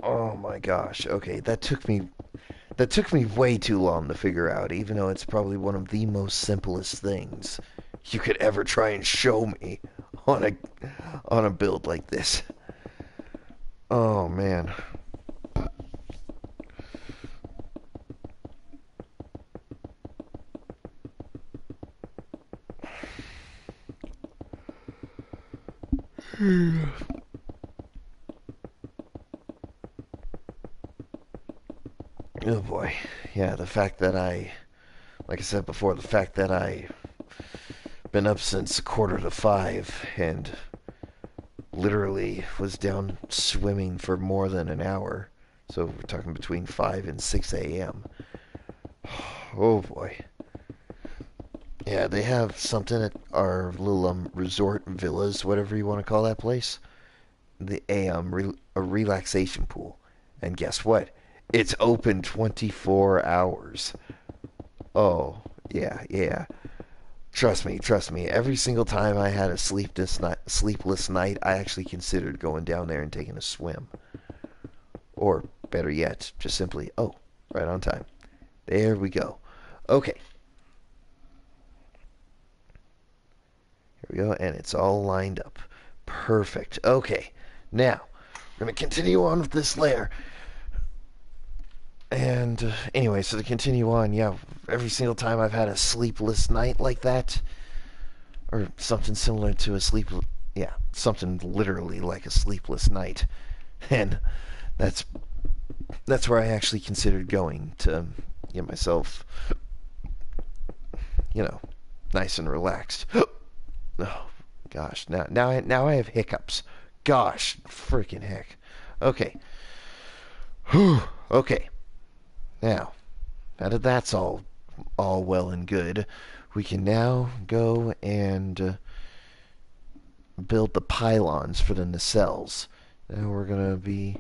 Oh my gosh. Okay, that took me way too long to figure out, even though it's probably one of the most simplest things you could ever try and show me on a build like this. Oh man. Oh boy. Yeah, the fact that like I said before, the fact that I been up since 4:45 and literally was down swimming for more than an hour. So we're talking between 5 and 6 a.m. Oh boy. Yeah, they have something at our little resort villas, whatever you want to call that place. A relaxation pool. And guess what? It's open 24 hours. Oh, yeah, yeah. Trust me, trust me. Every single time I had a sleepless night, I actually considered going down there and taking a swim. Or, better yet, just simply, oh, right on time. There we go. Okay. Here we go, and it's all lined up. Perfect. Okay. Now, we're going to continue on with this layer. And anyway, so to continue on, yeah, every single time I've had a sleepless night like that, or something similar to something literally like a sleepless night, and that's where I actually considered going to get myself, nice and relaxed. Oh gosh, now I have hiccups. Gosh, freaking heck. Okay. Okay. Now that that's all well and good, we can now go and build the pylons for the nacelles. And we're going to be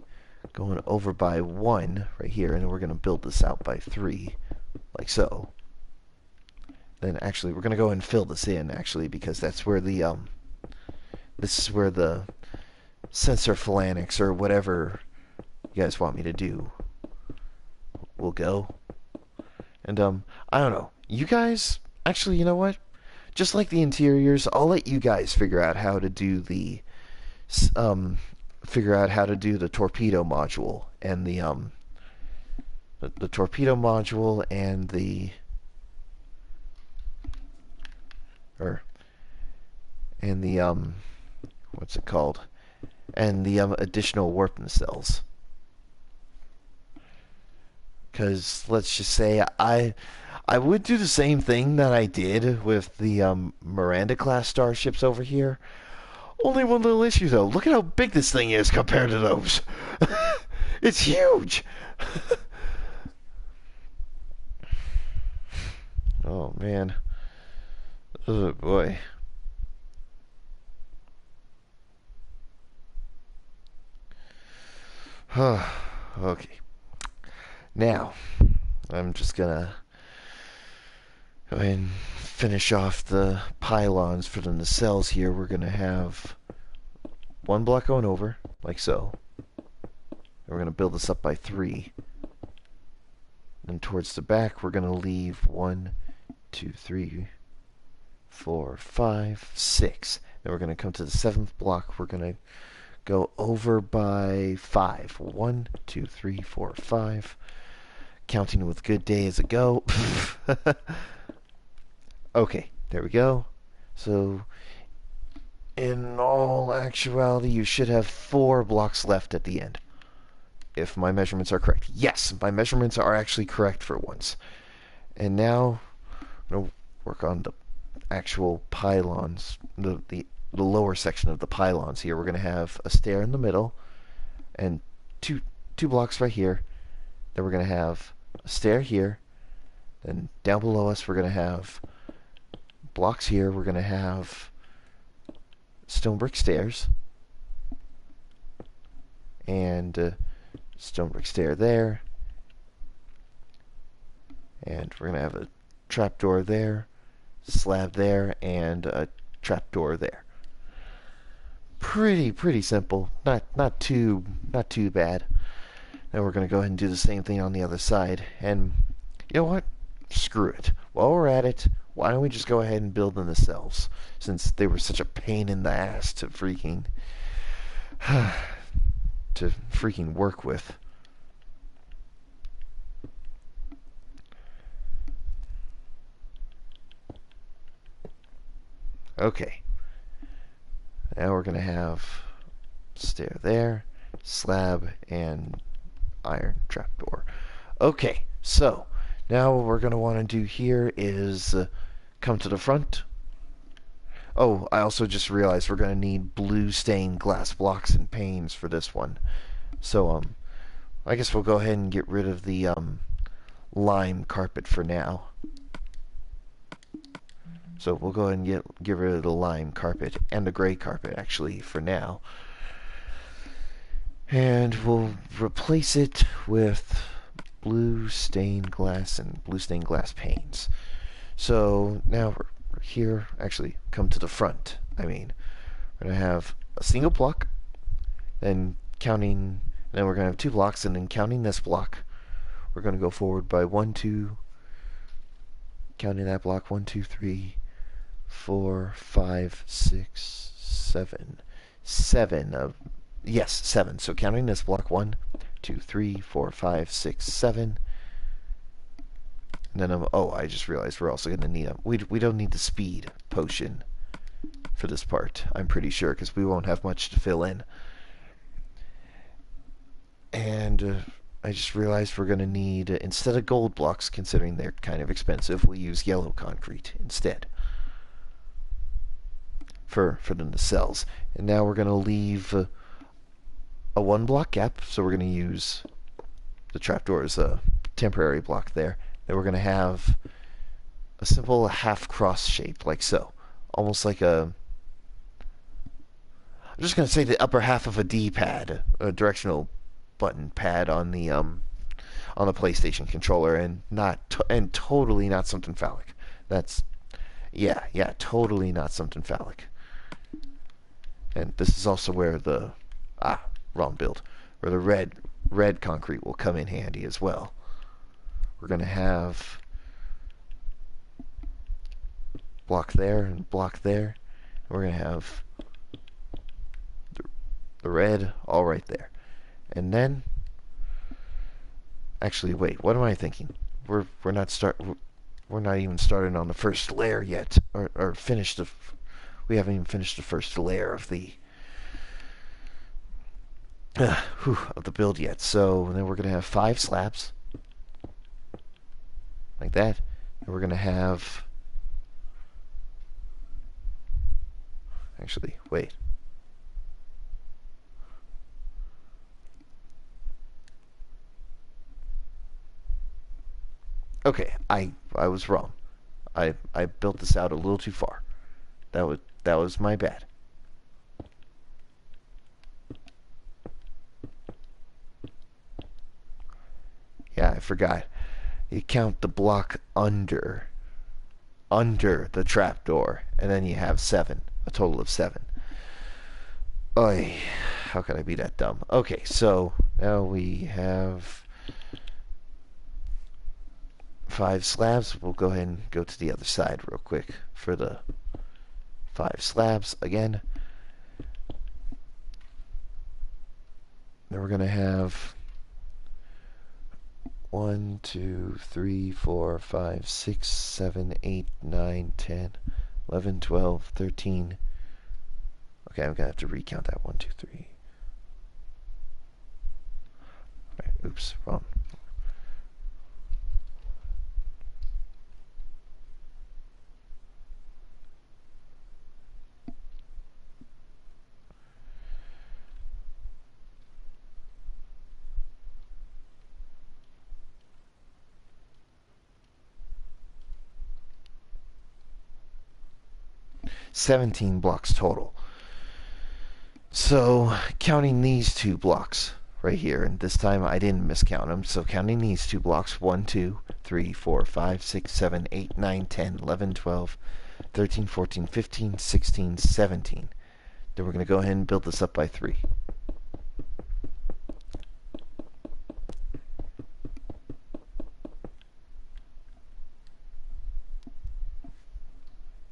going over by 1 right here, and then we're going to build this out by 3, like so. Then actually, we're going to go and fill this in, actually, because that's where the, this is where the sensor phalanx, or whatever you guys want me to do, will go. And, I don't know. You guys, actually, you know what? Just like the interiors, I'll let you guys figure out how to do the, torpedo module and the torpedo module and the, what's it called? And the, additional warp nacelles. Because let's just say I would do the same thing that I did with the Miranda class starships over here. Only one little issue though. Look at how big this thing is compared to those. It's huge. Oh man. Oh boy. Okay. Now, I'm just gonna go ahead and finish off the pylons for the nacelles here. We're gonna have 1 block going over, like so. And we're gonna build this up by 3. Then towards the back, we're gonna leave 1, 2, 3, 4, 5, 6. Then we're gonna come to the 7th block. We're gonna go over by 5. 1, 2, 3, 4, 5. Counting with good day as a go. Okay, there we go. So, in all actuality, you should have 4 blocks left at the end. If my measurements are correct. Yes, my measurements are actually correct for once. And now, I'm going to work on the actual pylons, the lower section of the pylons here. We're going to have a stair in the middle, and two blocks right here. Then we're going to have a stair here. Then down below us, we're going to have blocks here. We're going to have stone brick stairs. And stone brick stair there. And we're going to have a trapdoor there, slab there, and a trapdoor there. Pretty simple. Not too bad. Now we're going to go ahead and do the same thing on the other side. And you know what? Screw it. While we're at it, why don't we just go ahead and build them themselves, since they were such a pain in the ass to freaking work with. Okay. Now we're going to have stair there, slab, and iron trapdoor. Okay, so now what we're going to want to do here is come to the front. Oh, I also just realized we're going to need blue stained glass blocks and panes for this one. So, I guess we'll go ahead and get rid of the lime carpet for now. So we'll go ahead and get rid of the lime carpet and the gray carpet, actually, for now. And we'll replace it with blue stained glass and blue stained glass panes. So now we're here. Actually, come to the front. I mean, we're going to have a single block, then then we're going to have 2 blocks, and then counting this block, we're going to go forward by 1, 2, counting that block, 1, 2, 3, 4, 5, 6, 7. 7. Yes, 7. So counting this block, 1, 2, 3, 4, 5, 6, 7. And then I just realized we're also going to need we don't need the speed potion for this part, I'm pretty sure, because we won't have much to fill in. And I just realized we're going to need, instead of gold blocks, considering they're kind of expensive, we'll use yellow concrete instead for the nacelles. And now we're going to leave a 1 block gap, so we're going to use the trapdoor as a temporary block there. Then we're going to have a simple half cross shape, like so. Almost like a I'm just gonna say the upper half of a D-pad, a directional button pad on the PlayStation controller, and and totally not something phallic. That's yeah, totally not something phallic. And this is also where the wrong build, where the red concrete will come in handy as well. We're gonna have block there and block there. We're gonna have the red all right there, and then actually wait, what am I thinking? We're not start we're not even started on the first layer yet, or finished the. We haven't even finished the first layer of the of the build yet. So then we're gonna have 5 slabs like that, and we're gonna have. Actually, wait. Okay, I was wrong. I built this out a little too far. That was my bad. Yeah, I forgot. You count the block under the trapdoor, and then you have 7, a total of 7. Oy, how could I be that dumb? Okay, so now we have 5 slabs. We'll go ahead and go to the other side real quick for the 5 slabs again. Then we're going to have 1, 2, 3, 4, 5, 6, 7, 8, 9, 10, 11, 12, 13. Okay, I'm going to have to recount that. 1, 2, 3. Right, oops, wrong. $17 blocks total. So counting these 2 blocks right here, and this time I didn't miscount them, so counting these 2 blocks, 1, 2, 3, 4, 5, 6, 7, 8, 9, 10, 11, 12, 13, 14, 15, 16, 17. Then we're going to go ahead and build this up by 3.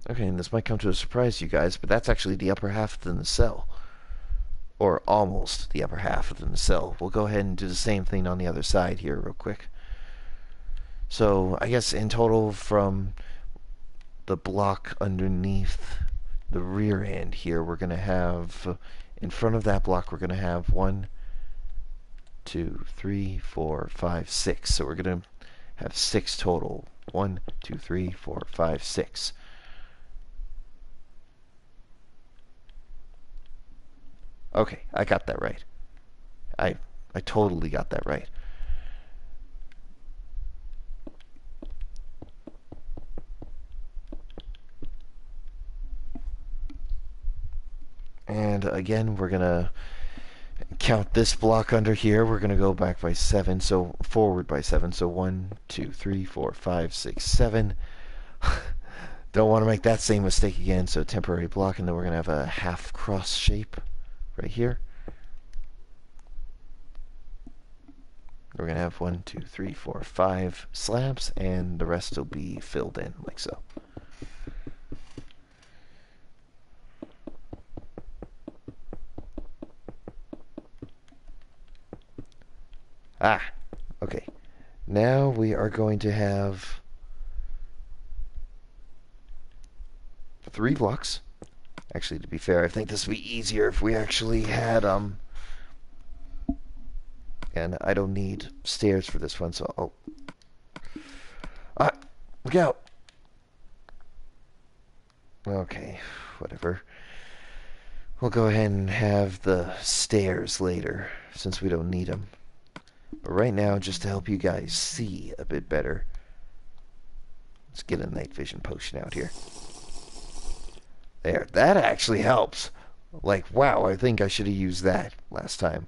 Okay, and this might come to a surprise to you guys, but that's actually the upper half of the nacelle. Or almost the upper half of the nacelle. We'll go ahead and do the same thing on the other side here real quick. So I guess in total, from the block underneath the rear end here, we're going to have, in front of that block, we're going to have 1, 2, 3, 4, 5, 6. So we're going to have 6 total. 1, 2, 3, 4, 5, 6. Okay, I got that right. I totally got that right. And again, we're going to count this block under here. We're going to go back by 7, so forward by 7. So 1, 2, 3, 4, 5, 6, 7. Don't want to make that same mistake again, so temporary block, and then we're going to have a half cross shape right here. We're going to have 1, 2, 3, 4, 5 slabs, and the rest will be filled in like so. Okay. Now we are going to have 3 blocks. Actually, to be fair, I think this would be easier if we actually had, and I don't need stairs for this one, so look out! Okay, whatever. We'll go ahead and have the stairs later, since we don't need them. But right now, just to help you guys see a bit better, let's get a night vision potion out here. There, that actually helps. Like, wow, I think I should have used that last time.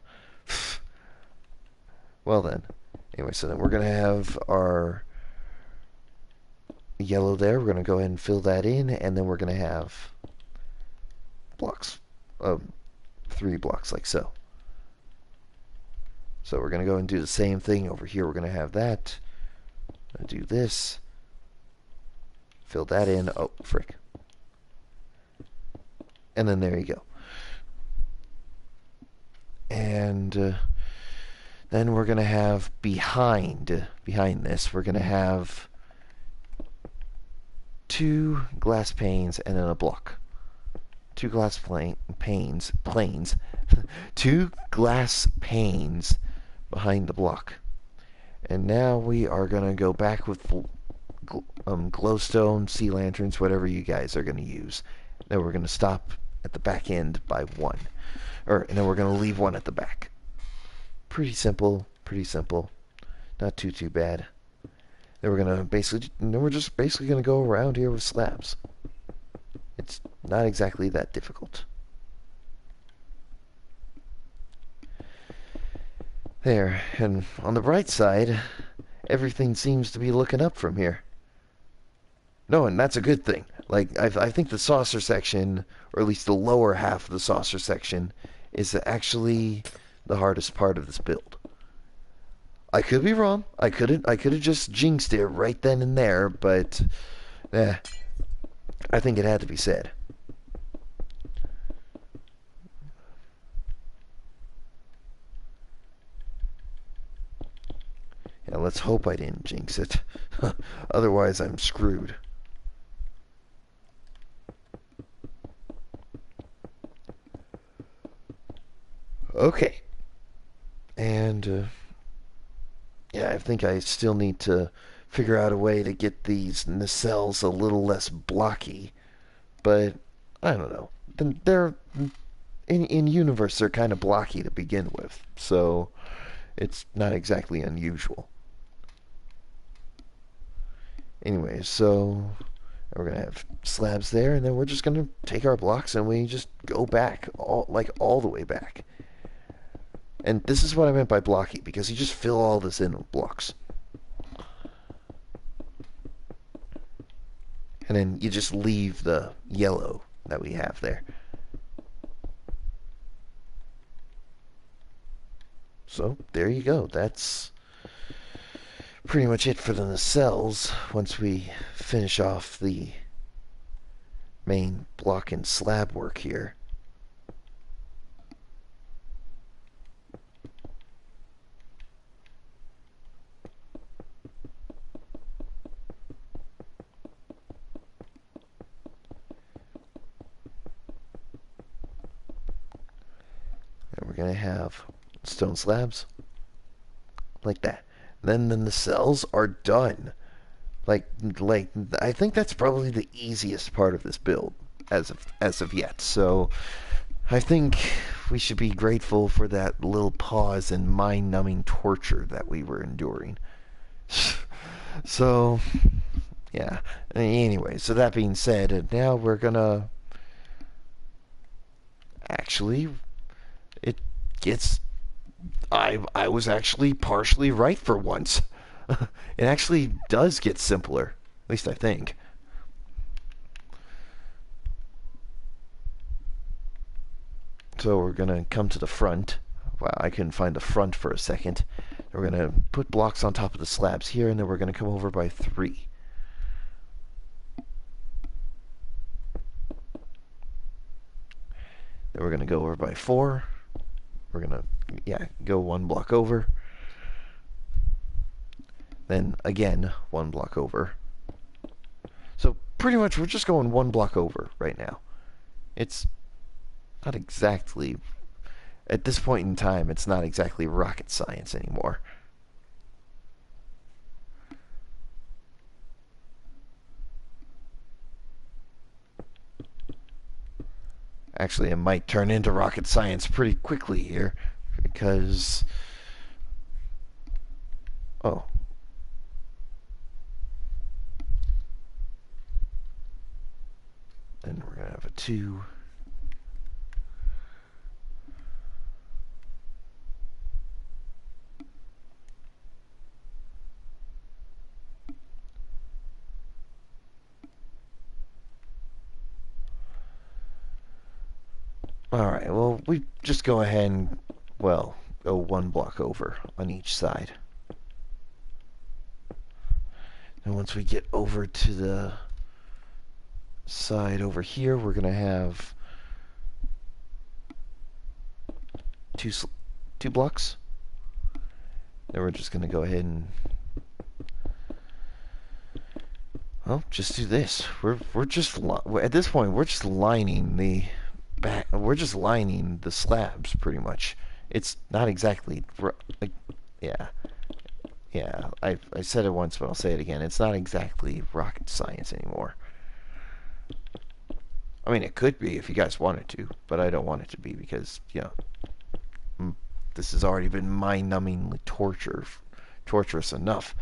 Well then. Anyway, so then we're going to have our yellow there. We're going to go ahead and fill that in, and then we're going to have blocks. 3 blocks, like so. So we're going to go and do the same thing over here. We're going to have that. Do this. Fill that in. Oh, frick. And then there you go. And then we're going to have behind this, we're going to have 2 glass panes and then a block. 2 glass planes, 2 glass panes behind the block. And now we are going to go back with glowstone, sea lanterns, whatever you guys are going to use. Then we're going to stop at the back end by 1. And then we're going to leave 1 at the back. Pretty simple, not too bad. Then we're just basically gonna go around here with slabs. It's not exactly that difficult. There, and on the right side, everything seems to be looking up from here. No, and that's a good thing. Like, I think the saucer section, or at least the lower half of the saucer section, is actually the hardest part of this build. I could be wrong. I could have just jinxed it right then and there, but I think it had to be said. Yeah, let's hope I didn't jinx it. Otherwise, I'm screwed. Okay. And yeah, I think I still need to figure out a way to get these nacelles a little less blocky. But I don't know. They're in universe they're kind of blocky to begin with, so it's not exactly unusual. Anyway, so we're gonna have slabs there, and then we're just gonna take our blocks and we just go back all the way back. And this is what I meant by blocky, because you just fill all this in with blocks. And then you just leave the yellow that we have there. So, there you go. That's pretty much it for the nacelles once we finish off the main block and slab work here. And we're going to have stone slabs like that. Then the nacelles are done. Like I think that's probably the easiest part of this build as of yet. So I think we should be grateful for that little pause and mind-numbing torture that we were enduring. So yeah. Anyway, so that being said, now we're gonna actually it gets I was actually partially right for once. It actually does get simpler. At least I think. So we're going to come to the front. Wow, I couldn't find the front for a second. We're going to put blocks on top of the slabs here, and then we're going to come over by 3. Then we're going to go over by 4. We're going to, go 1 block over. Then again, 1 block over. So pretty much we're just going 1 block over right now. It's not exactly, at this point in time, it's not exactly rocket science anymore. Actually, it might turn into rocket science pretty quickly here, because... Oh. Then we're going to have a 2. Alright, well, we just go ahead and, well, go one block over on each side. And once we get over to the side over here, we're going to have two blocks. Then we're just going to go ahead and, well, just do this. We're just at this point we're just lining the back. We're just lining the slabs pretty much. It's not exactly like, yeah. Yeah, I said it once, but I'll say it again. It's not exactly rocket science anymore. I mean, it could be if you guys wanted to, but I don't want it to be because, you know, this has already been mind-numbingly torturous enough.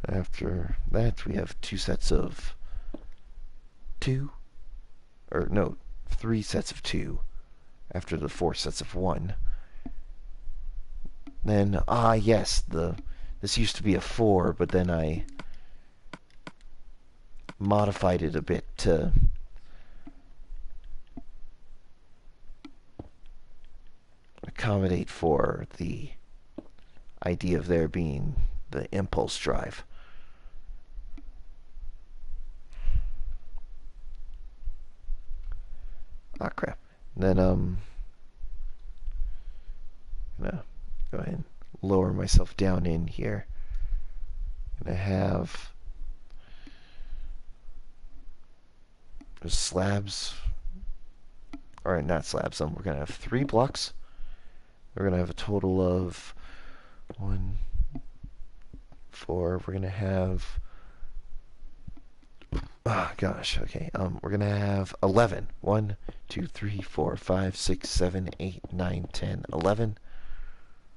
After that, we have two sets of two, or no, three sets of two after the four sets of one. Then, yes, this used to be a 4, but then I modified it a bit to accommodate for the idea of there being the impulse drive. Ah, crap. Then, gonna go ahead and lower myself down in here. Gonna have slabs, or not slabs, we're gonna have 3 blocks. We're gonna have a total of 1, 4. We're gonna have, gosh, okay, we're gonna have 11. 1, 2, 3, 4, 5, 6, 7, 8, 9, 10, 11.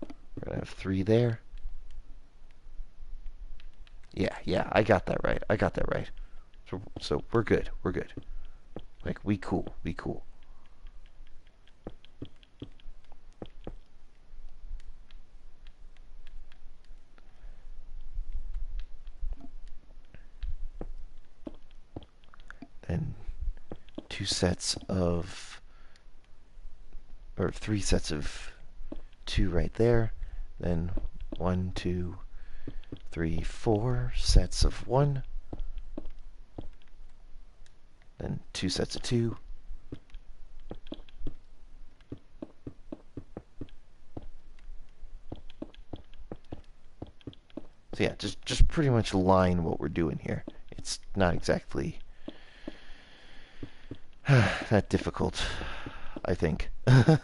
We're gonna have 3 there. Yeah, I got that right. So we're good. Like, we cool. Then 2 sets of, or 3 sets of 2 right there. Then 1, 2, 3, 4 sets of 1. Then 2 sets of 2. So yeah, just pretty much line what we're doing here. It's not exactly that difficult, I think. I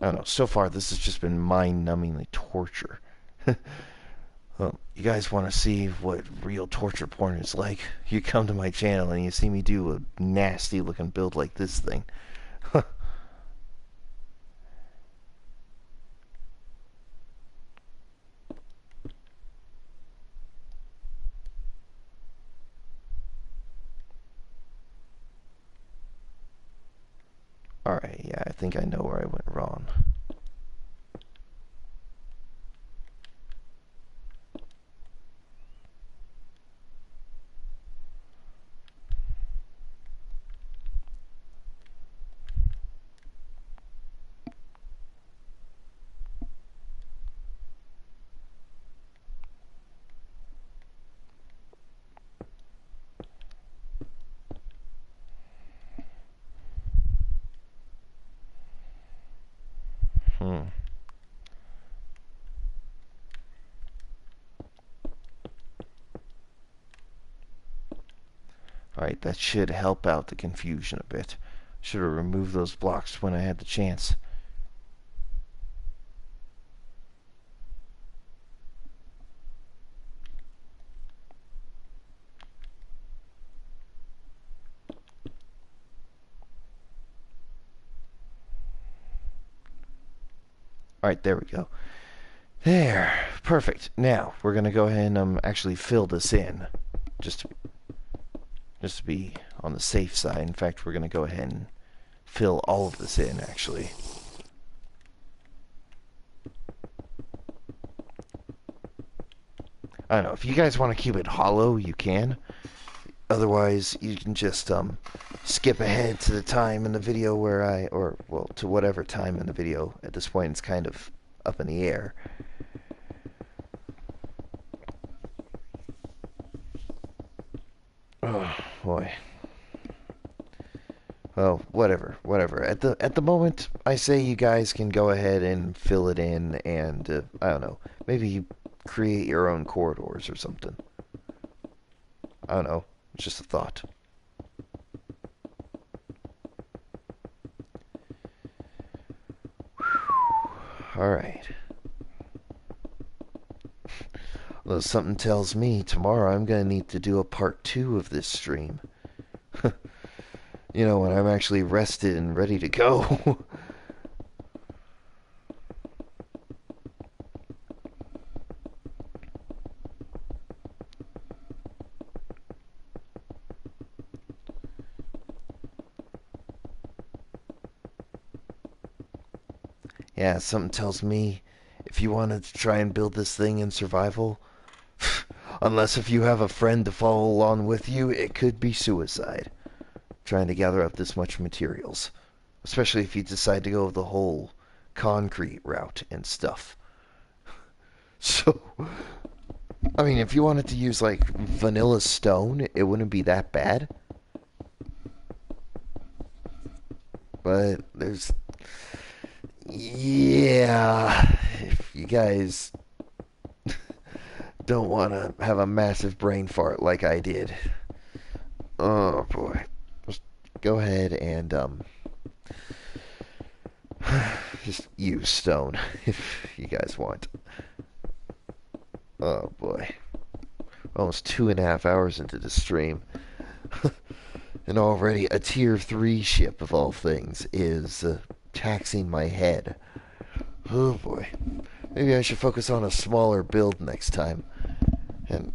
don't know. So far, this has just been mind-numbingly torture. Well, you guys want to see what real torture porn is like? You come to my channel and you see me do a nasty-looking build like this thing. Alright, yeah, I think I know where I went wrong. Alright, that should help out the confusion a bit. Should have removed those blocks when I had the chance. Alright, there we go. There. Perfect. Now, we're going to go ahead and actually fill this in. Just to be on the safe side. In fact, we're going to go ahead and fill all of this in, actually. I don't know. If you guys want to keep it hollow, you can. Otherwise, you can just skip ahead to the time in the video where or well, to whatever time in the video. At this point, it's kind of up in the air. Oh boy. Well, whatever. At the moment, I say you guys can go ahead and fill it in, and I don't know, maybe create your own corridors or something. I don't know. It's just a thought. All right. Well, something tells me tomorrow I'm gonna need to do a part 2 of this stream. You know, when I'm actually rested and ready to go. Yeah, something tells me if you wanted to try and build this thing in survival, unless if you have a friend to follow along with you, it could be suicide. Trying to gather up this much materials. Especially if you decide to go the whole concrete route and stuff. So, I mean, if you wanted to use like vanilla stone, it wouldn't be that bad. But there's, yeah, if you guys don't want to have a massive brain fart like I did, oh boy, just go ahead and just use stone if you guys want. Oh boy, almost 2.5 hours into the stream. And already a tier 3 ship of all things is taxing my head. Oh boy. Maybe I should focus on a smaller build next time. And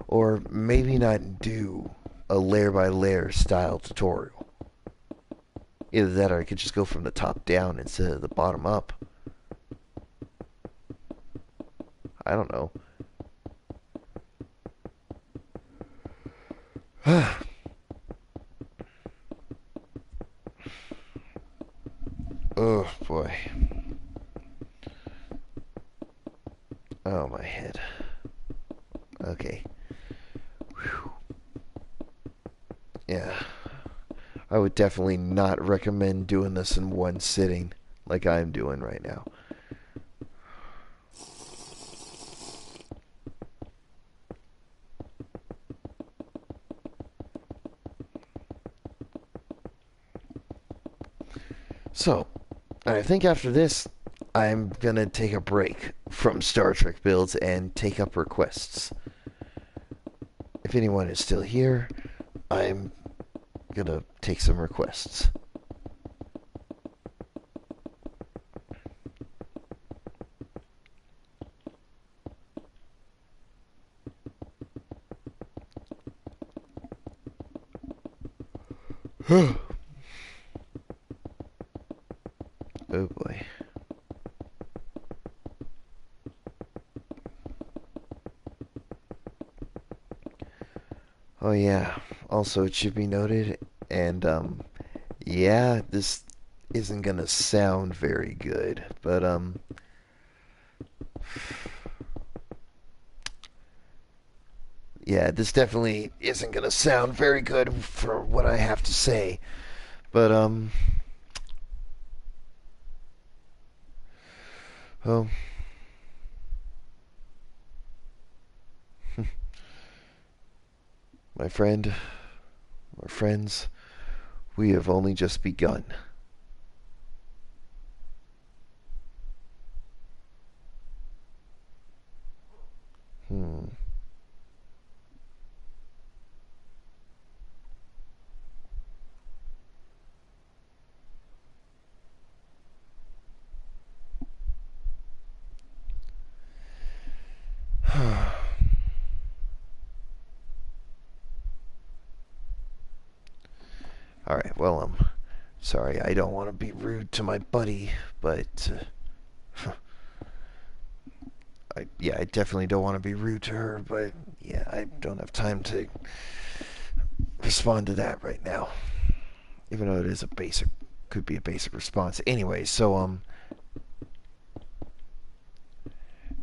or maybe not do a layer by layer style tutorial. Either that or I could just go from the top down instead of the bottom up. I don't know. Oh boy. Oh, my head. Okay. Whew. Yeah. I would definitely not recommend doing this in one sitting like I'm doing right now. So, I think after this, I'm gonna take a break from Star Trek builds and take up requests. If anyone is still here, I'm gonna take some requests. Oh boy. Oh yeah. Also, it should be noted, and yeah, this isn't gonna sound very good, but yeah, this definitely isn't gonna sound very good for what I have to say, but oh, my friend, my friends, we have only just begun. Hmm. All right. Well, sorry. I don't want to be rude to my buddy, but Yeah, I definitely don't want to be rude to her, but yeah, I don't have time to respond to that right now. Even though it is a basic, could be a basic response. Anyway, so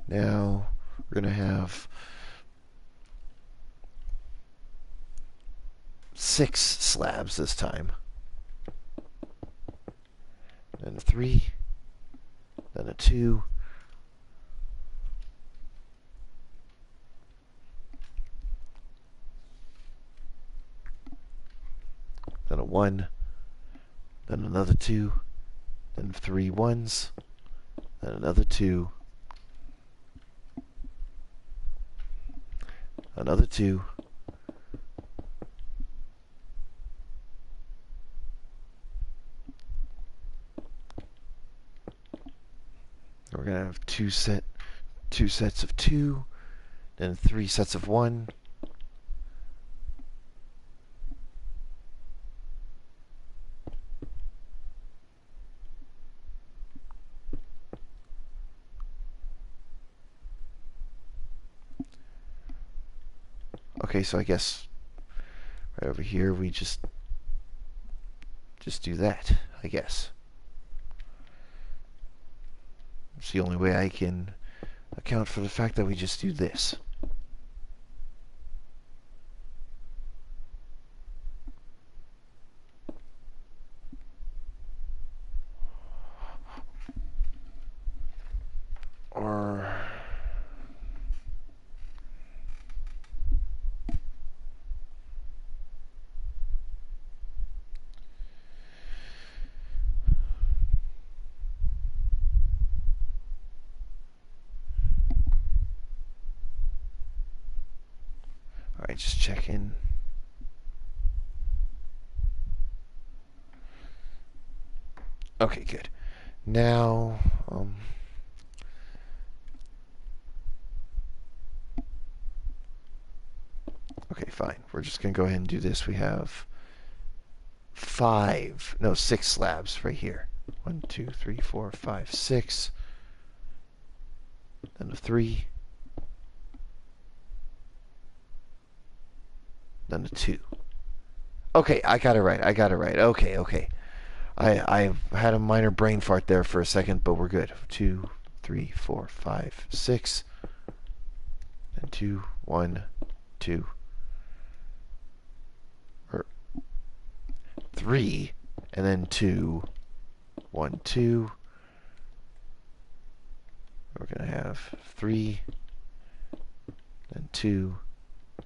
now we're gonna have 6 slabs this time. Then a 3, then a 2, then a 1, then another 2, then 3 1s, then another 2, another 2, we're gonna have two sets of 2, then 3 sets of 1. Okay, so I guess right over here we just do that, I guess. It's the only way I can account for the fact that we just do this. Or alright, just check in. Okay, good. Now, okay, fine. We're just gonna go ahead and do this. We have 6 slabs right here. 1, 2, 3, 4, 5, 6. Then a 3. Then a 2. Okay, I got it right. Okay, okay. I had a minor brain fart there for a second, but we're good. 2, 3, 4, 5, 6. And 2, 1, 2. Or 3. And then 2, 1, 2. We're going to have 3. Then 2.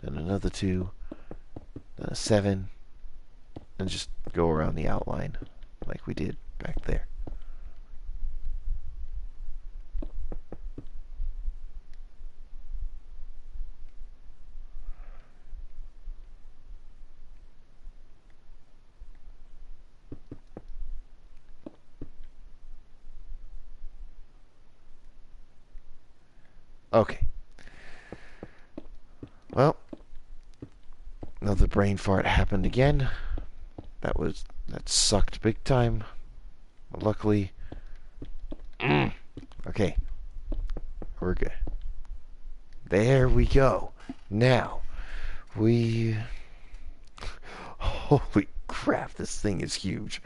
Then another 2. Then a 7. And just go around the outline like we did back there. Okay. Well, another brain fart happened again. That sucked big time. Luckily, okay, we're good. There we go. Now, holy crap, this thing is huge.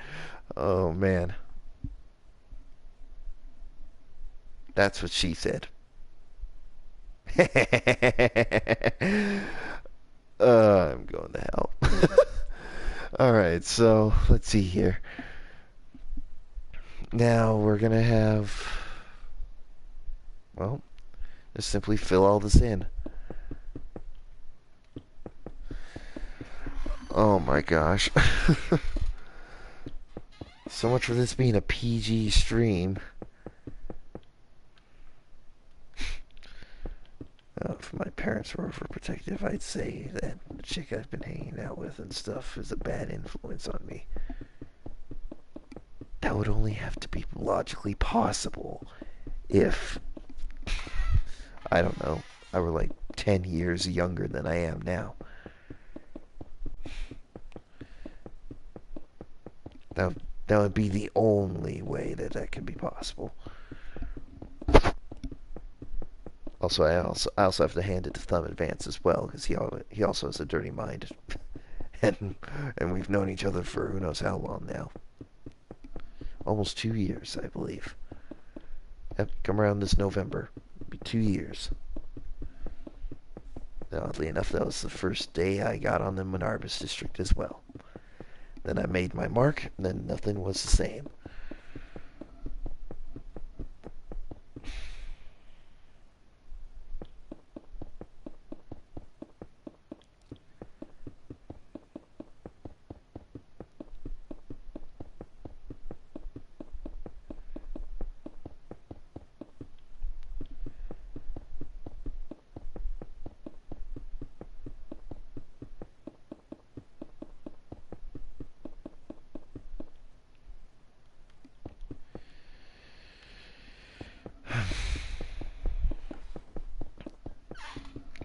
Oh man. That's what she said. I'm going to hell. Alright, so let's see here. Now we're going to have, well, just simply fill all this in. Oh my gosh. So much for this being a PG stream. If my parents were overprotective, I'd say that the chick I've been hanging out with and stuff is a bad influence on me. That would only have to be logically possible if, I don't know, I were like 10 years younger than I am now. That would be the only way that could be possible. I also have to hand it to Thumb Advance as well because he also has a dirty mind, and and we've known each other for who knows how long now, almost 2 years, I believe. Yep, come around this November, it'll be 2 years. Now, oddly enough, that was the first day I got on the Monarbus district as well. Then I made my mark, and then nothing was the same.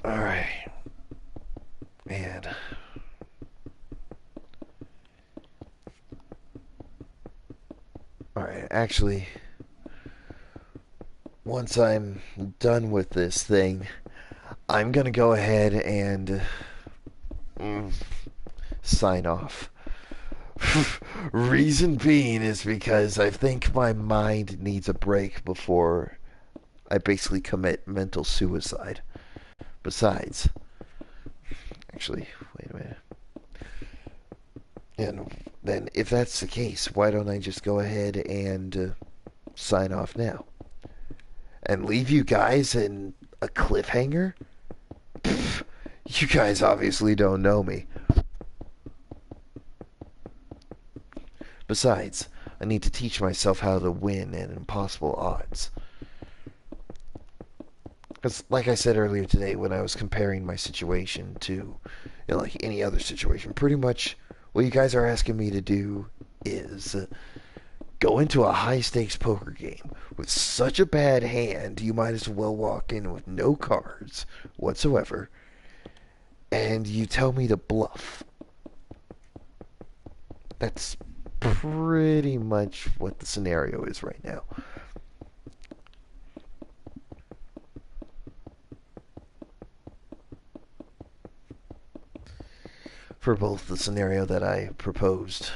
Alright. Man. Alright, actually, once I'm done with this thing, I'm gonna go ahead and mm, sign off. Reason being is because I think my mind needs a break before I basically commit mental suicide. Besides, actually, wait a minute. And then, if that's the case, why don't I just go ahead and sign off now? And leave you guys in a cliffhanger? Pfft, you guys obviously don't know me. Besides, I need to teach myself how to win at impossible odds. Because, like I said earlier today, when I was comparing my situation to, like any other situation, pretty much what you guys are asking me to do is go into a high stakes poker game with such a bad hand, you might as well walk in with no cards whatsoever, and you tell me to bluff. That's pretty much what the scenario is right now. For both the scenario that I proposed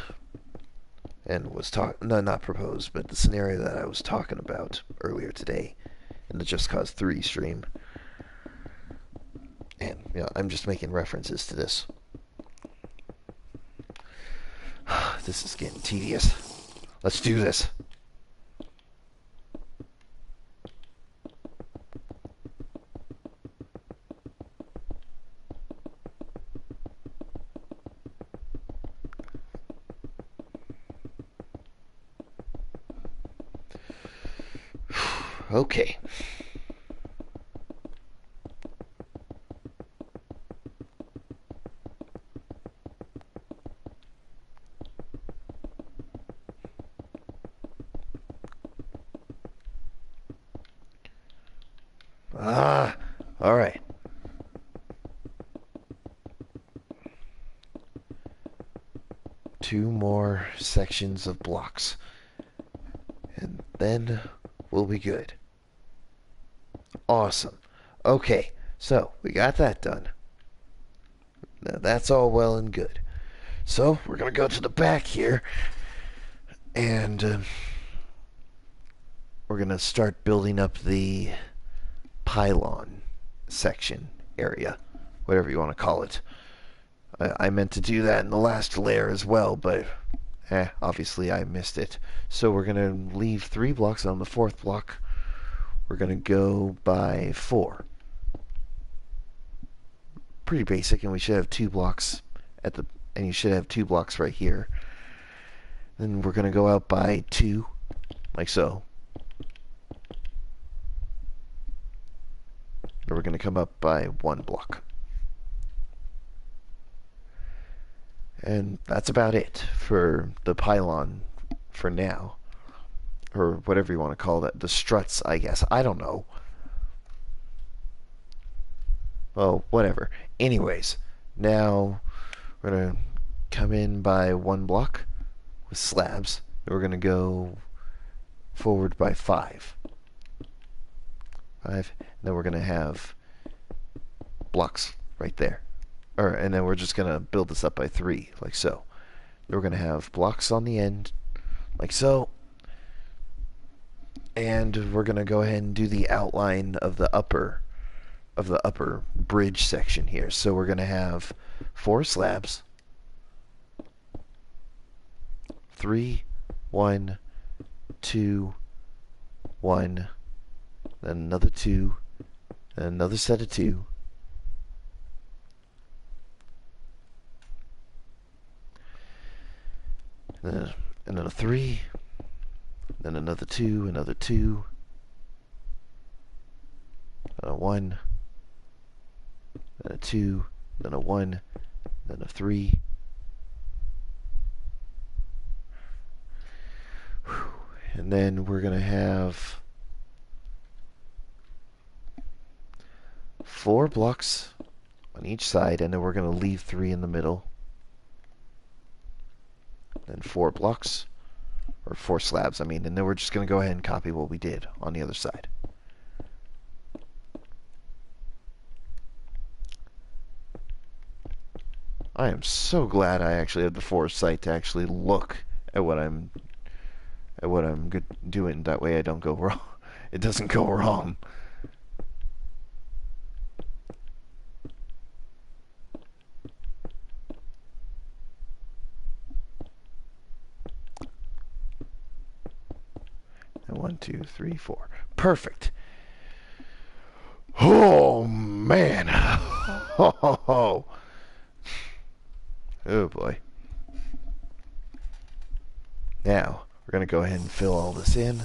and was no, not proposed, but the scenario that I was talking about earlier today in the Just Cause 3 stream. And, I'm just making references to this. This is getting tedious. Let's do this. Okay. All right. Two more sections of blocks, and then we'll be good. Awesome. Okay, so we got that done. Now that's all well and good. So we're gonna go to the back here, and we're gonna start building up the pylon section area, whatever you want to call it. I meant to do that in the last layer as well, but obviously I missed it. So we're gonna leave 3 blocks on the 4th block. We're gonna go by 4. Pretty basic, and we should have 2 blocks and you should have 2 blocks right here. Then we're gonna go out by 2, like so. And we're gonna come up by 1 block. And that's about it for the pylon for now. Or whatever you want to call that. The struts, I guess. I don't know. Well, whatever. Anyways, now we're going to come in by 1 block with slabs. And we're going to go forward by 5. 5. And then we're going to have blocks right there. And then we're just going to build this up by 3, like so. Then we're going to have blocks on the end, like so. And we're going to go ahead and do the outline of the upper bridge section here. So we're going to have 4 slabs. 3, 1, 2, 1, then another 2, then another set of 2. Then another 3, then another 2, another 2, then a 1, then a 2, then a 1, then a 3. And then we're going to have 4 blocks on each side, and then we're going to leave 3 in the middle. Then 4 blocks, or 4 slabs, I mean, and then we're just going to go ahead and copy what we did on the other side. I am so glad I actually had the foresight to actually look at what I'm doing. That way I don't go wrong. It doesn't go wrong. And 1, 2, 3, 4. Perfect. Oh man. Oh boy. Now we're going to go ahead and fill all this in.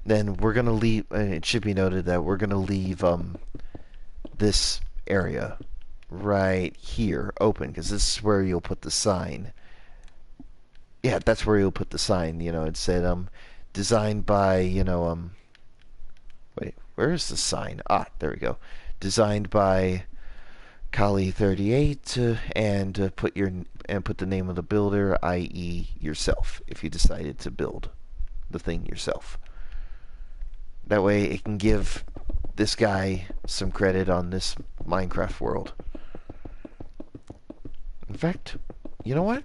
Then we're going to leave, it should be noted that we're going to leave this area right here open, because this is where you'll put the sign. Yeah, that's where you'll put the sign. You know, it said designed by, wait, where is the sign? Ah, there we go. Designed by Kali 38, and put the name of the builder, i.e. yourself, if you decided to build the thing yourself. That way it can give this guy some credit on this Minecraft world. In fact, you know what?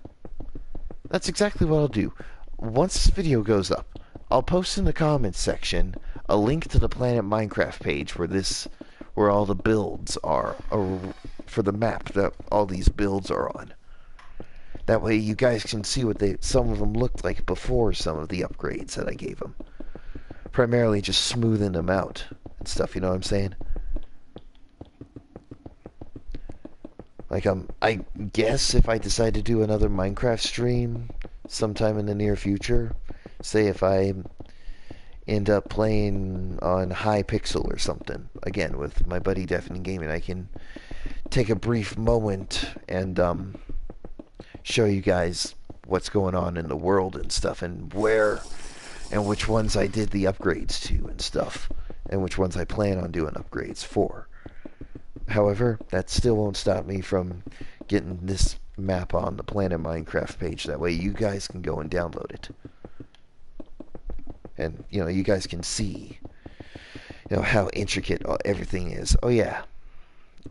That's exactly what I'll do. Once this video goes up, I'll post in the comments section a link to the Planet Minecraft page where all the builds are, or for the map that all these builds are on. That way you guys can see what some of them looked like before some of the upgrades that I gave them. Primarily just smoothing them out and stuff, you know what I'm saying? Like, I guess if I decide to do another Minecraft stream sometime in the near future, say if I end up playing on Hypixel or something, again, with my buddy Deafening Gaming, I can take a brief moment and show you guys what's going on in the world and stuff, and where and which ones I did the upgrades to and stuff, and which ones I plan on doing upgrades for. However, that still won't stop me from getting this map on the Planet Minecraft page. That way you guys can go and download it. And, you guys can see, how intricate everything is. Oh, yeah.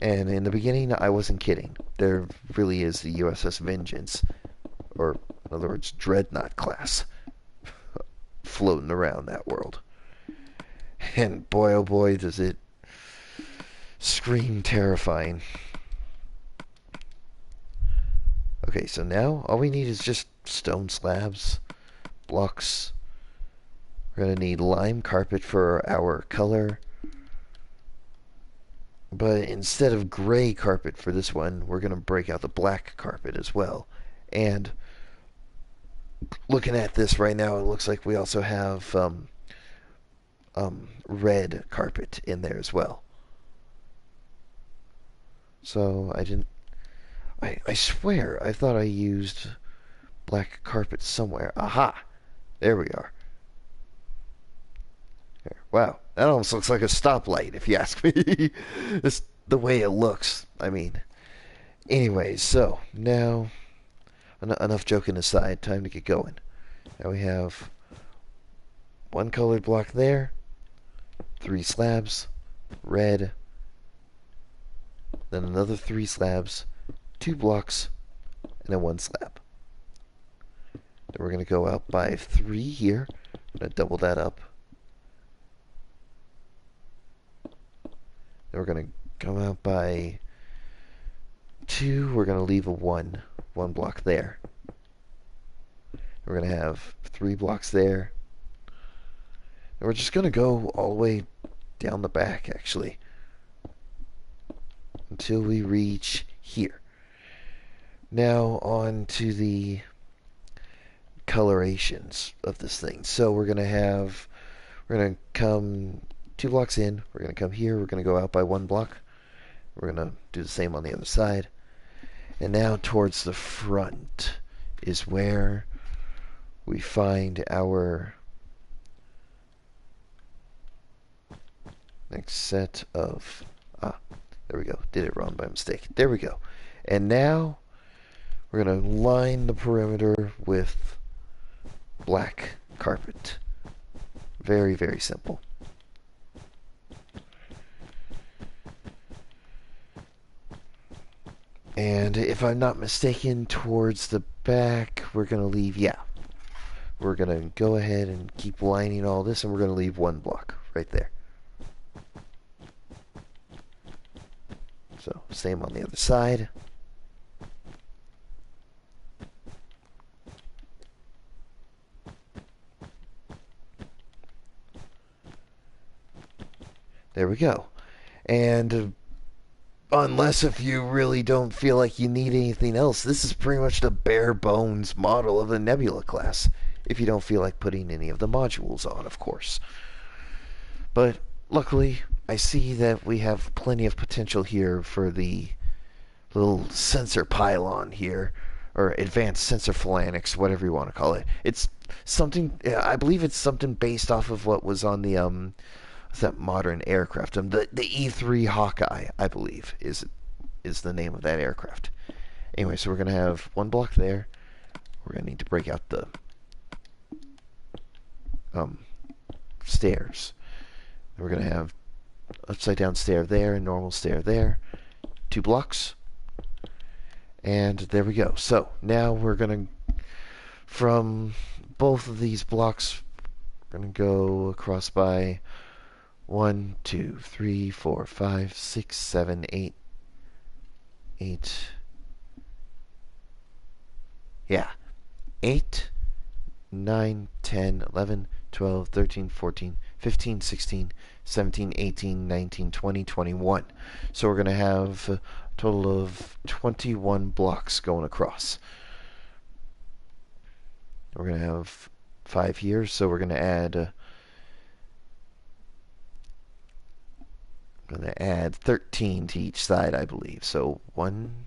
And in the beginning, I wasn't kidding. There really is the USS Vengeance, or, in other words, Dreadnought class, floating around that world. And boy, oh boy, does it scream terrifying. Okay, so now all we need is just stone slabs, blocks. We're going to need lime carpet for our color. But instead of gray carpet for this one, we're going to break out the black carpet as well. And looking at this right now, it looks like we also have red carpet in there as well. So I swear I thought I used black carpet somewhere. Aha! There we are. There. Wow, that almost looks like a stoplight if you ask me. It's the way it looks. I mean, anyways, so now enough joking aside, time to get going. Now we have one colored block there, 3 slabs, red, then another 3 slabs, 2 blocks, and then 1 slab. Then we're going to go out by 3 here. I'm going to double that up. Then we're going to come out by 2. We're going to leave a 1 block there. We're going to have 3 blocks there. And we're just going to go all the way down the back, actually, until we reach here. Now on to the colorations of this thing. So we're going to come 2 blocks in. We're going to come here. We're going to go out by 1 block. We're going to do the same on the other side. And now towards the front is where we find our next set of, there we go, did it wrong by mistake. There we go. And now we're going to line the perimeter with black carpet. Very, very simple. And if I'm not mistaken, towards the back, we're going to leave, we're going to go ahead and keep lining all this, and we're going to leave 1 block right there. So, same on the other side. There we go. And unless if you really don't feel like you need anything else, this is pretty much the bare bones model of the Nebula class. If you don't feel like putting any of the modules on, of course. But luckily, I see that we have plenty of potential here for the little sensor pylon here, or advanced sensor phalanx, whatever you want to call it. It's something, I believe it's something based off of what was on the, what's that modern aircraft? The E3 Hawkeye, I believe, is the name of that aircraft. Anyway, so we're going to have 1 block there. We're going to need to break out the stairs. We're going to have upside down stair there and normal stair there. 2 blocks. And there we go. So now we're going to, from both of these blocks, we're going to go across by 1, 2, 3, 4, 5, 6, 7, 8. Yeah. 8, 9, 10, 11, 12, 13, 14, 15, 16, 17, 18, 19, 20, 21. So we're going to have a total of 21 blocks going across. We're going to have 5 here, so we're going to add 13 to each side, I believe. So 1,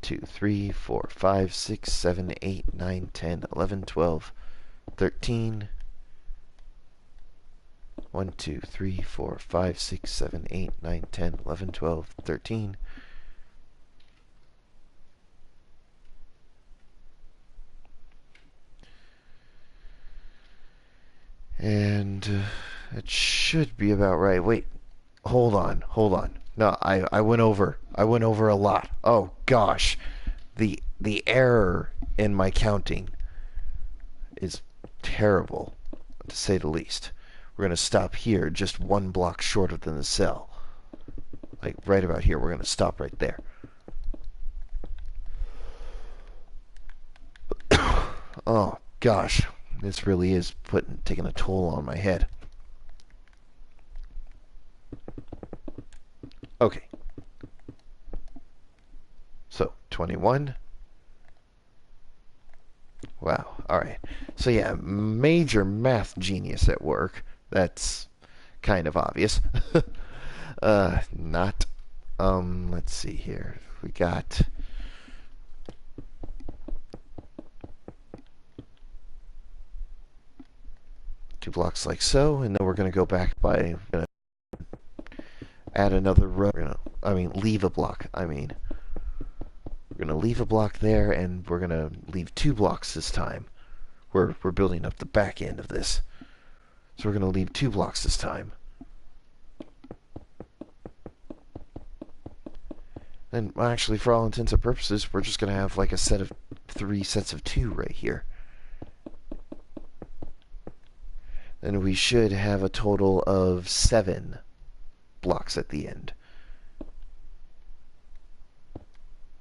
2, 3, 4, 5, 6, 7, 8, 9, 10, 11, 12, 13. 1, 2, 3, 4, 5, 6, 7, 8, 9, 10, 11, 12, 13. And it should be about right. Wait, hold on. No, I went over a lot. Oh gosh, the error in my counting is terrible, to say the least. We're going to stop here, just 1 block shorter than the cell. Like right about here, we're going to stop right there. Oh gosh, this really is taking a toll on my head. Okay. So, 21. Wow, alright. So yeah, major math genius at work. That's kind of obvious. Not. Let's see here. We got 2 blocks like so, and then we're going to go back by add another row. Leave a block. We're going to leave a block there, and we're going to leave 2 blocks this time. we're building up the back end of this. So we're going to leave 2 blocks this time. And actually, for all intents and purposes, we're just going to have like a set of 3 sets of 2 right here. Then we should have a total of 7 blocks at the end.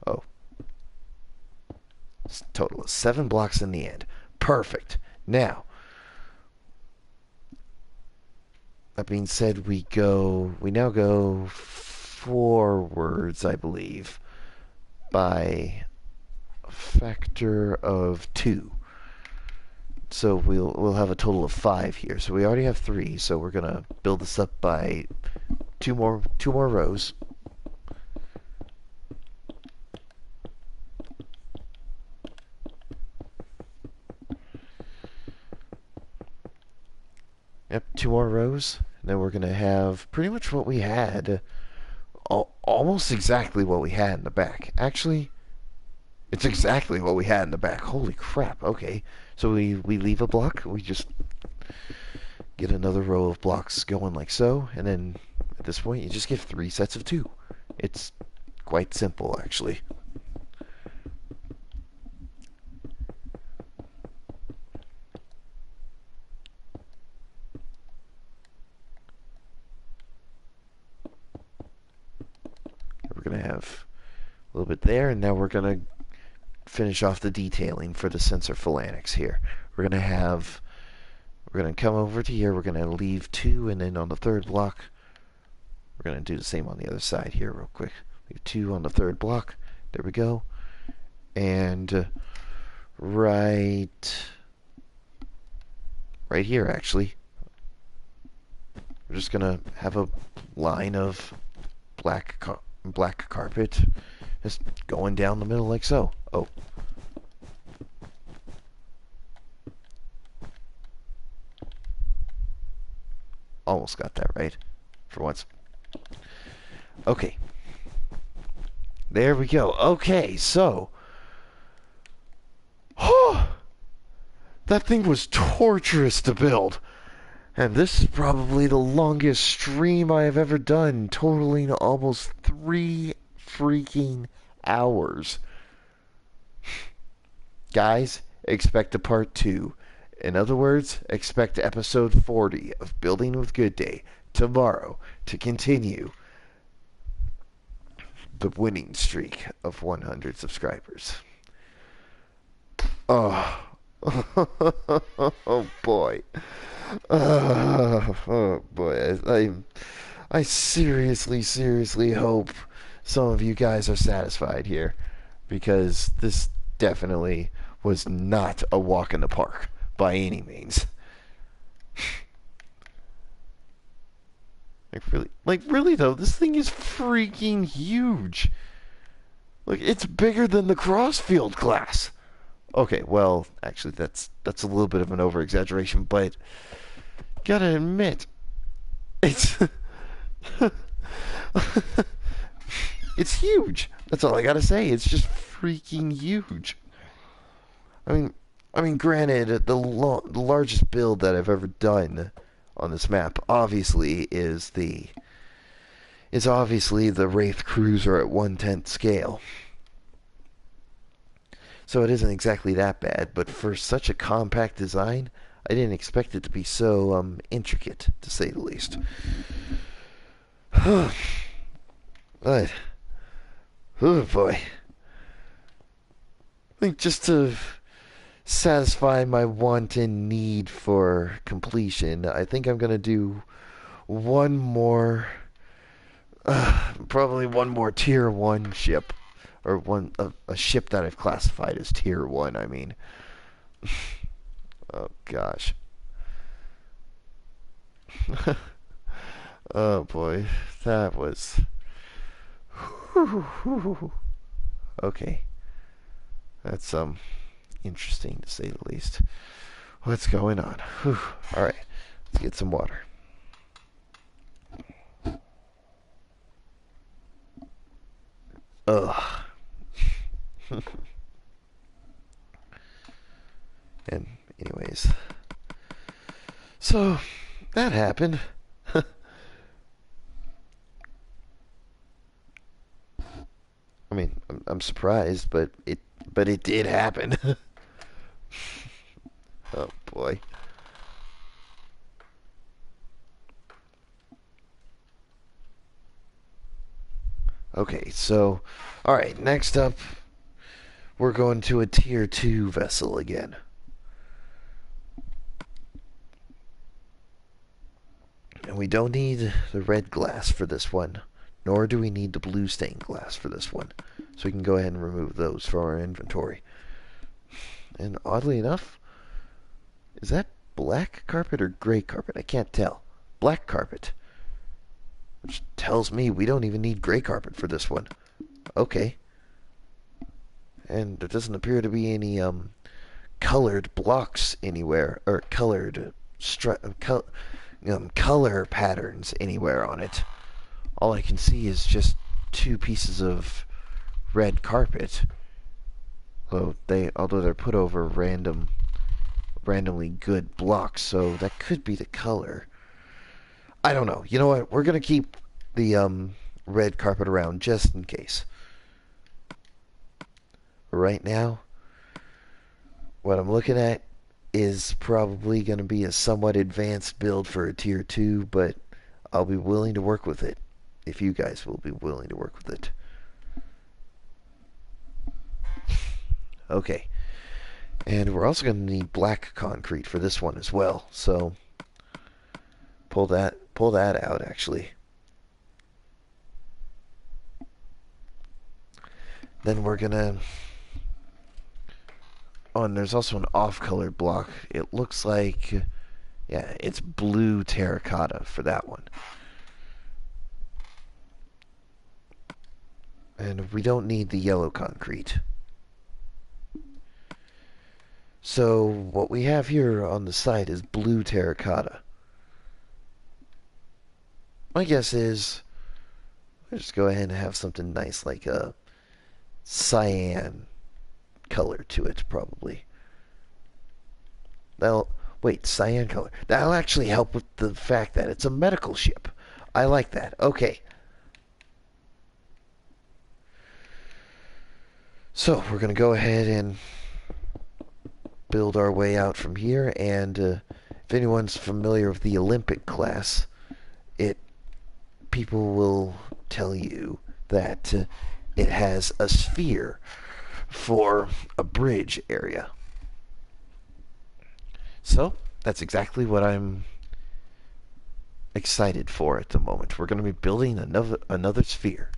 Oh. Total of 7 blocks in the end. Perfect. Now, that being said, we now go forwards, I believe, by a factor of 2. So we'll have a total of 5 here. So we already have 3, so we're gonna build this up by two more rows. Yep, 2 more rows. And then we're gonna have pretty much what we had, almost exactly what we had in the back. Actually, it's exactly what we had in the back. Holy crap! Okay, so we leave a block. We just get another row of blocks going like so, and then at this point you just give 3 sets of 2. It's quite simple, actually. We're going to have a little bit there, and now we're going to finish off the detailing for the sensor phalanx here. We're going to come over to here, we're going to leave 2, and then on the 3rd block, we're going to do the same on the other side here real quick. Leave 2 on the 3rd block. There we go. And right here, actually, we're just going to have a line of black carpet just going down the middle like so. Oh. Almost got that right for once. Okay. There we go. Okay, so that thing was torturous to build. And this is probably the longest stream I have ever done, totaling almost 3 freaking hours. Guys, expect a part 2. In other words, expect episode 40 of Building with Goodday tomorrow to continue the winning streak of 100 subscribers. Oh, oh boy. Oh boy. I seriously hope some of you guys are satisfied here, because this definitely was not a walk in the park by any means. Really though, this thing is freaking huge. Like, it's bigger than the Crossfield class. Okay, well, actually, that's a little bit of an over-exaggeration, but gotta admit, it's it's huge. That's all I gotta say. It's just freaking huge. I mean, granted, the largest build that I've ever done on this map obviously is the Wraith Cruiser at 1/10 scale. So it isn't exactly that bad, but for such a compact design, I didn't expect it to be so intricate, to say the least. But, oh boy. I think just to satisfy my wanton need for completion, I think I'm going to do one more, probably one more tier 1 ship. Or a ship that I've classified as tier 1, I mean. Oh, gosh. Oh, boy. That was... Okay. That's, interesting, to say the least. What's going on? Alright. Let's get some water. Ugh. And anyway, So, that happened. I mean, I'm surprised, but it did happen. Oh boy. Okay, so, alright, next up, we're going to a tier 2 vessel again. And we don't need the red glass for this one, nor do we need the blue stained glass for this one. So we can go ahead and remove those from our inventory. And oddly enough, is that black carpet or gray carpet? I can't tell. Black carpet. Which tells me we don't even need gray carpet for this one. Okay. And there doesn't appear to be any colored blocks anywhere, or colored color patterns anywhere on it. All I can see is just two pieces of red carpet. Although they're put over randomly good blocks, so that could be the color. I don't know. You know what? We're gonna keep the red carpet around just in case. Right now, what I'm looking at is probably going to be a somewhat advanced build for a tier 2, but I'll be willing to work with it if you guys will be willing to work with it. Okay. And we're also going to need black concrete for this one as well, so pull that out actually. Then we're going to Oh, and there's also an off-colored block. It looks like, yeah, it's blue terracotta for that one. And we don't need the yellow concrete. So what we have here on the site is blue terracotta. My guess is, let's just go ahead and have something nice like a cyan color to it, probably. Cyan color. That'll actually help with the fact that it's a medical ship. I like that. Okay. So, we're going to go ahead and build our way out from here, and if anyone's familiar with the Olympic class, people will tell you that it has a sphere for a bridge area. So, that's exactly what I'm excited for at the moment. We're going to be building another sphere.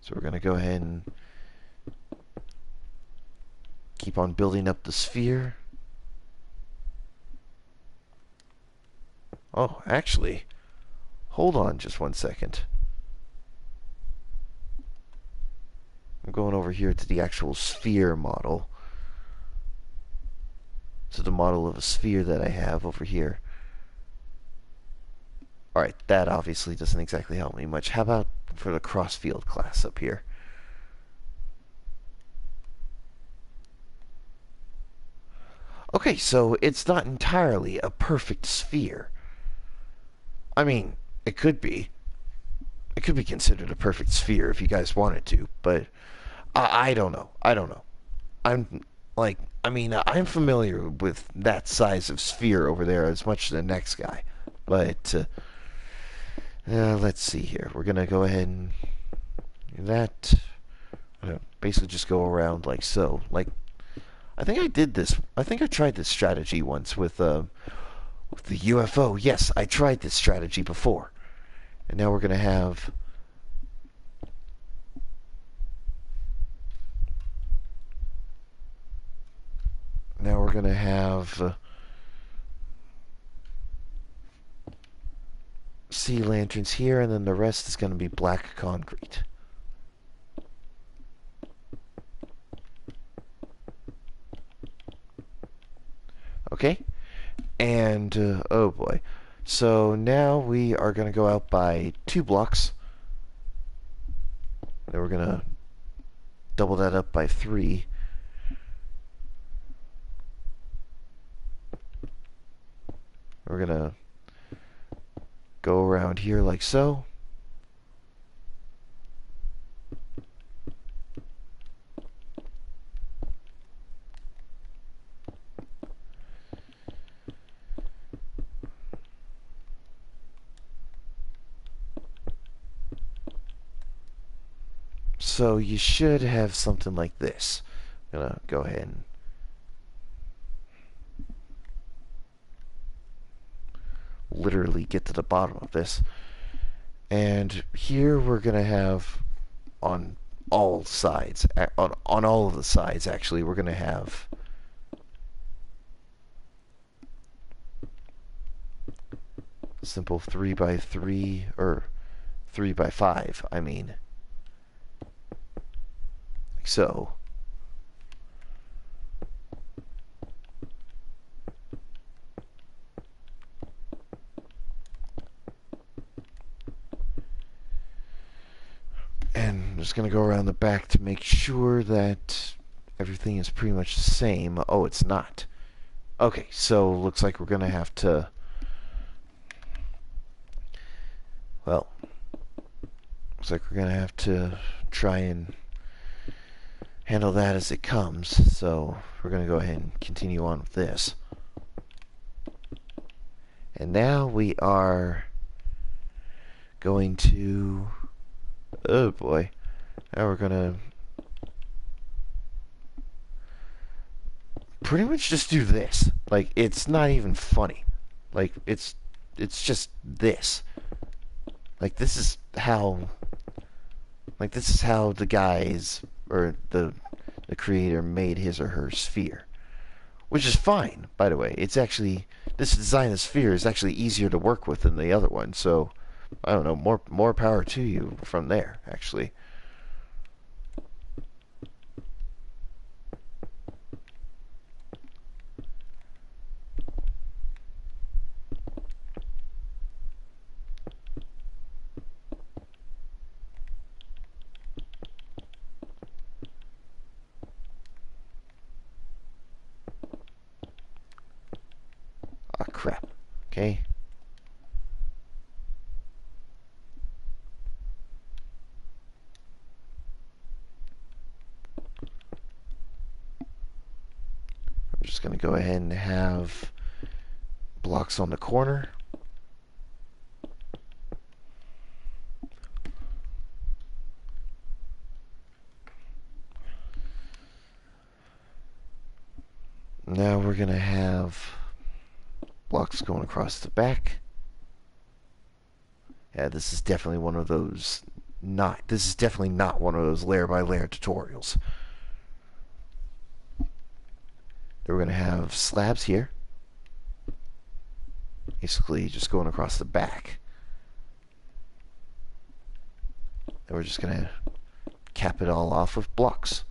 So we're going to go ahead and keep on building up the sphere. Oh, actually, hold on just one second. I'm going over here to the actual sphere model. To the model of a sphere that I have over here. Alright, that obviously doesn't exactly help me much. How about for the crossfield class up here? Okay, so it's not entirely a perfect sphere. I mean, it could be. It could be considered a perfect sphere if you guys wanted to, but I don't know. I don't know. I'm familiar with that size of sphere over there as much as the next guy. But, let's see here. We're going to go ahead and do that. Basically just go around like so. Like, I think I did this. I think I tried this strategy once with the UFO. Yes, I tried this strategy before. And now we're going to have... Now we're going to have sea lanterns here, and then the rest is going to be black concrete. Okay? And, oh boy. So now we are going to go out by 2 blocks. Then we're going to double that up by 3. We're going to go around here like so. So you should have something like this. I'm going to go ahead and literally get to the bottom of this. And here we're going to have on all sides, on all of the sides actually, we're going to have simple 3 by 3 or 3 by 5, I mean. Like so. And I'm just going to go around the back to make sure that everything is pretty much the same. Oh, it's not. Okay, so looks like we're going to have to, well, looks like we're going to have to try and handle that as it comes. So we're going to go ahead and continue on with this. And now we are going to, oh boy, now we're going to pretty much just do this. Like, it's not even funny. Like, it's just this. Like, this is how the guys, or the creator made his or her sphere. Which is fine, by the way. It's actually, this design of sphere is actually easier to work with than the other one, so I don't know, more power to you from there, actually. Ah, crap. Okay. I'm just going to go ahead and have blocks on the corner. Now we're going to have blocks going across the back. Yeah, this is definitely one of those this is definitely not one of those layer by layer tutorials. Then we're going to have slabs here. Basically just going across the back. And we're just going to cap it all off with blocks.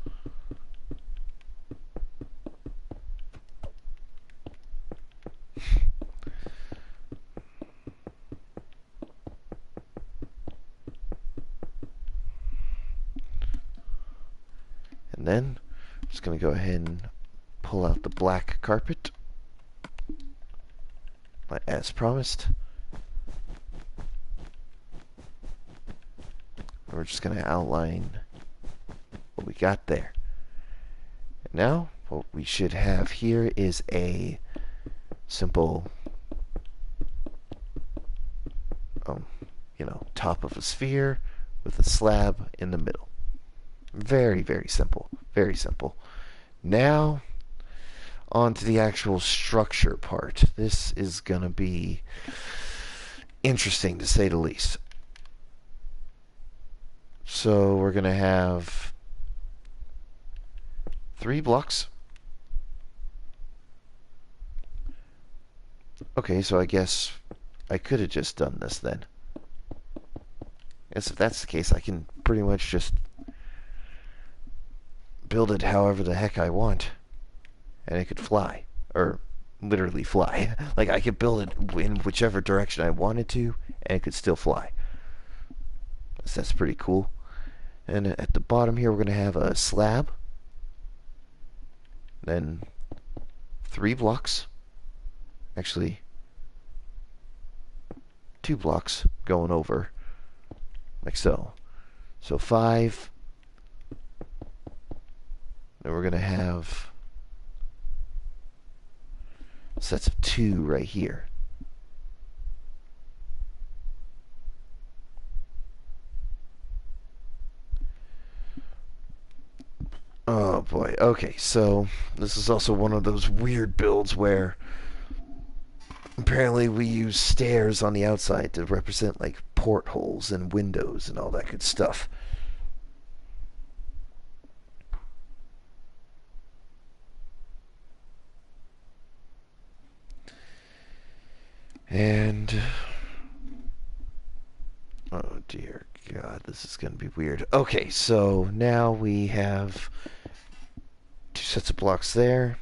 And then I'm just going to go ahead and pull out the black carpet as promised. We're just going to outline what we got there. And now what we should have here is a simple top of a sphere with a slab in the middle. Very, very simple. Very simple. Now, on to the actual structure part. This is going to be interesting, to say the least. So, we're going to have 3 blocks. Okay, so I guess I could have just done this then. I guess if that's the case, I can pretty much just build it however the heck I want. And it could fly. Or literally fly. Like, I could build it in whichever direction I wanted to, and it could still fly. So that's pretty cool. And at the bottom here, we're going to have a slab. Then 3 blocks. Actually, 2 blocks going over, like so. So 5. Then we're going to have sets of 2 right here. Oh boy. Okay, so this is also one of those weird builds where apparently we use stairs on the outside to represent like portholes and windows and all that good stuff. And oh dear God, this is going to be weird. Okay, so now we have 2 sets of blocks there.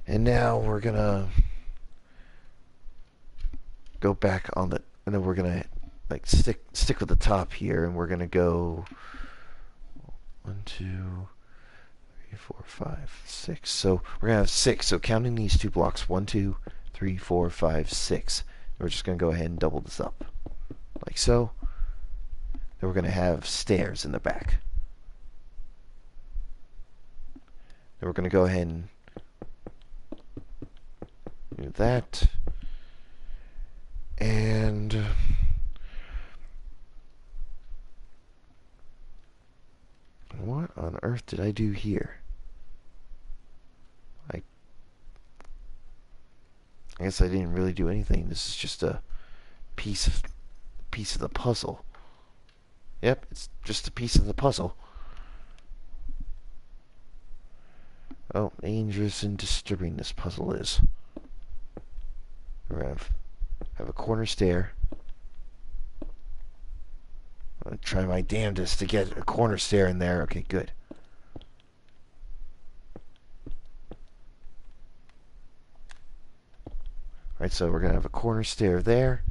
And now we're gonna go back on the, and then we're gonna like stick with the top here, and we're gonna go 1, 2, 3, 4, 5, 6. So we're gonna have 6. So counting these 2 blocks, 1, 2, 3, 4, 5, 6. We're just gonna go ahead and double this up, like so. Then we're gonna have stairs in the back. Then we're gonna go ahead and do that. And what on earth did I do here? I guess I didn't really do anything. This is just a piece of the puzzle. Yep, it's just a piece of the puzzle. Oh, dangerous and disturbing this puzzle is. We're gonna have a corner stair. I'm gonna try my damnedest to get a corner stair in there. Okay, good. Alright, so we're gonna have a corner stair there.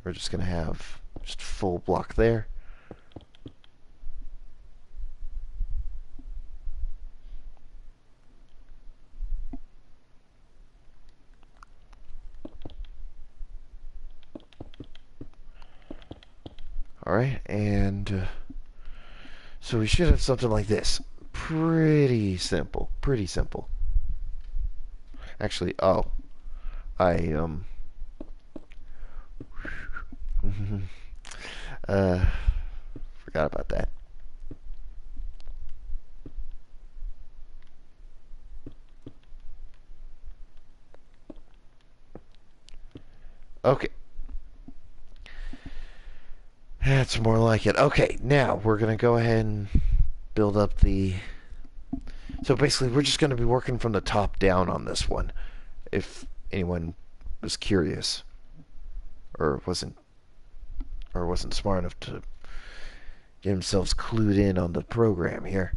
We're just gonna have just full block there. Alright, and so we should have something like this. Pretty simple. Pretty simple. Actually, oh, I forgot about that. Okay. That's more like it. Okay, now we're going to go ahead and build up the... So basically, we're just going to be working from the top down on this one, if anyone was curious or wasn't smart enough to get themselves clued in on the program here.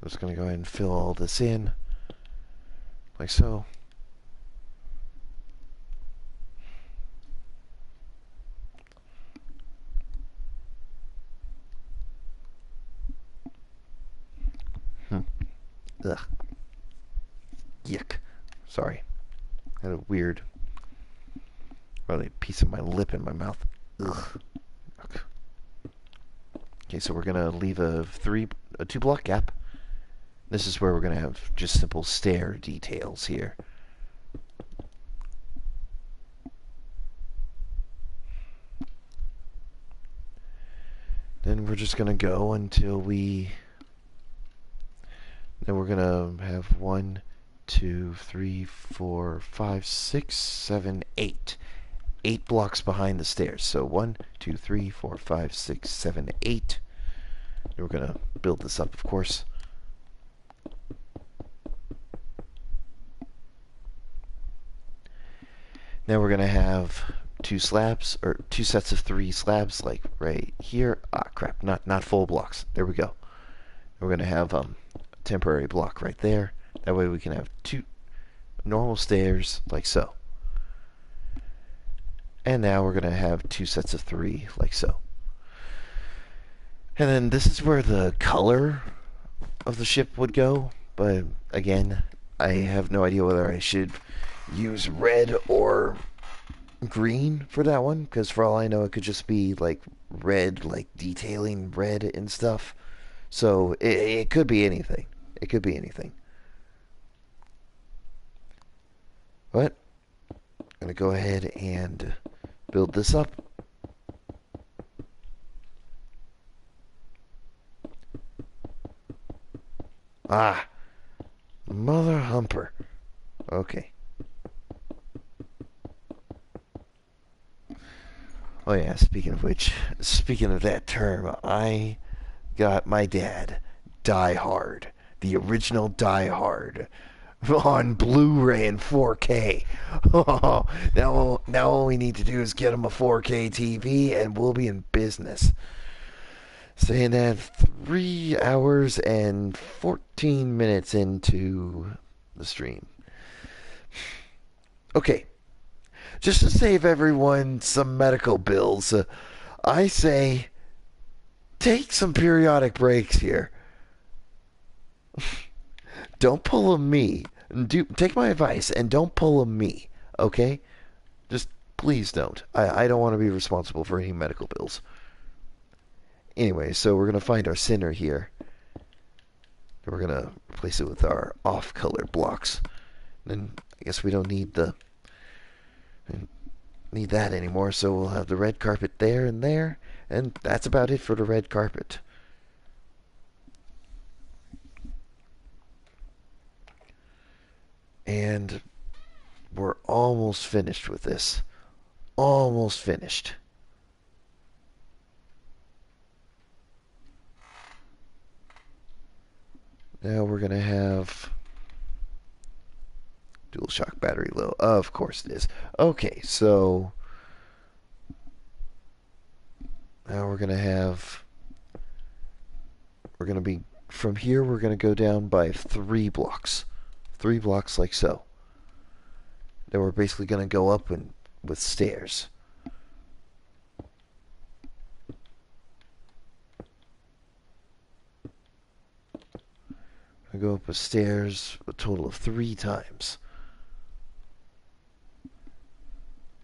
I'm just going to go ahead and fill all this in, like so. Ugh. Yuck. Sorry. I had a weird, probably piece of my lip in my mouth. Ugh. Okay, so we're gonna leave a 2 block gap. This is where we're gonna have just simple stair details here. Then we're just gonna go until we... Then we're gonna have 1, 2, 3, 4, 5, 6, 7, 8. 8 blocks behind the stairs. So 1, 2, 3, 4, 5, 6, 7, 8. And we're gonna build this up, of course. Now we're going to have two slabs, or two sets of three slabs, like right here. Ah, crap, not full blocks. There we go. We're going to have a temporary block right there. That way we can have two normal stairs, like so. And now we're going to have two sets of three, like so. And then this is where the color of the ship would go. But again, I have no idea whether I should use red or green for that one, because for all I know it could just be like red, like detailing red and stuff. So it could be anything. It could be anything. But I'm going to go ahead and build this up. Ah, mother humper. Okay. Oh yeah, speaking of which, speaking of that term, I got my dad Die Hard, the original Die Hard, on Blu-ray and 4K. Oh, now all we need to do is get him a 4K TV, and we'll be in business. Saying that 3 hours and 14 minutes into the stream. Okay, just to save everyone some medical bills, I say take some periodic breaks here. Don't pull a me. Take my advice and don't pull a me, okay? Just please don't. I don't want to be responsible for any medical bills. Anyway, so we're going to find our center here. We're going to replace it with our off-color blocks. Then I guess we don't need that anymore, so we'll have the red carpet there, and that's about it for the red carpet. And we're almost finished with this. Almost finished. Now we're going to have dual shock battery low. Of course it is. Okay, so now we're going to be, from here we're going to go down by 3 blocks. 3 blocks like so. Then we're basically going to go up with stairs. I go up with stairs a total of 3 times.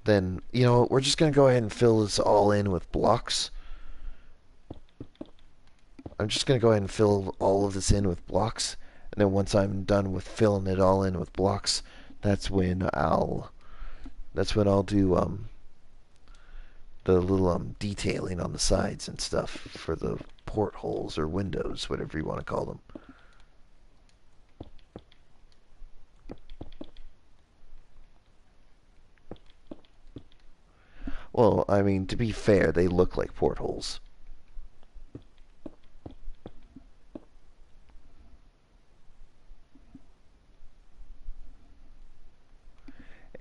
Then, you know, we're just going to go ahead and fill this all in with blocks. I'm just going to go ahead and fill all of this in with blocks. And then once I'm done with filling it all in with blocks, that's when I'll do the little detailing on the sides and stuff for the portholes or windows, whatever you want to call them. Well, I mean, to be fair, they look like portholes.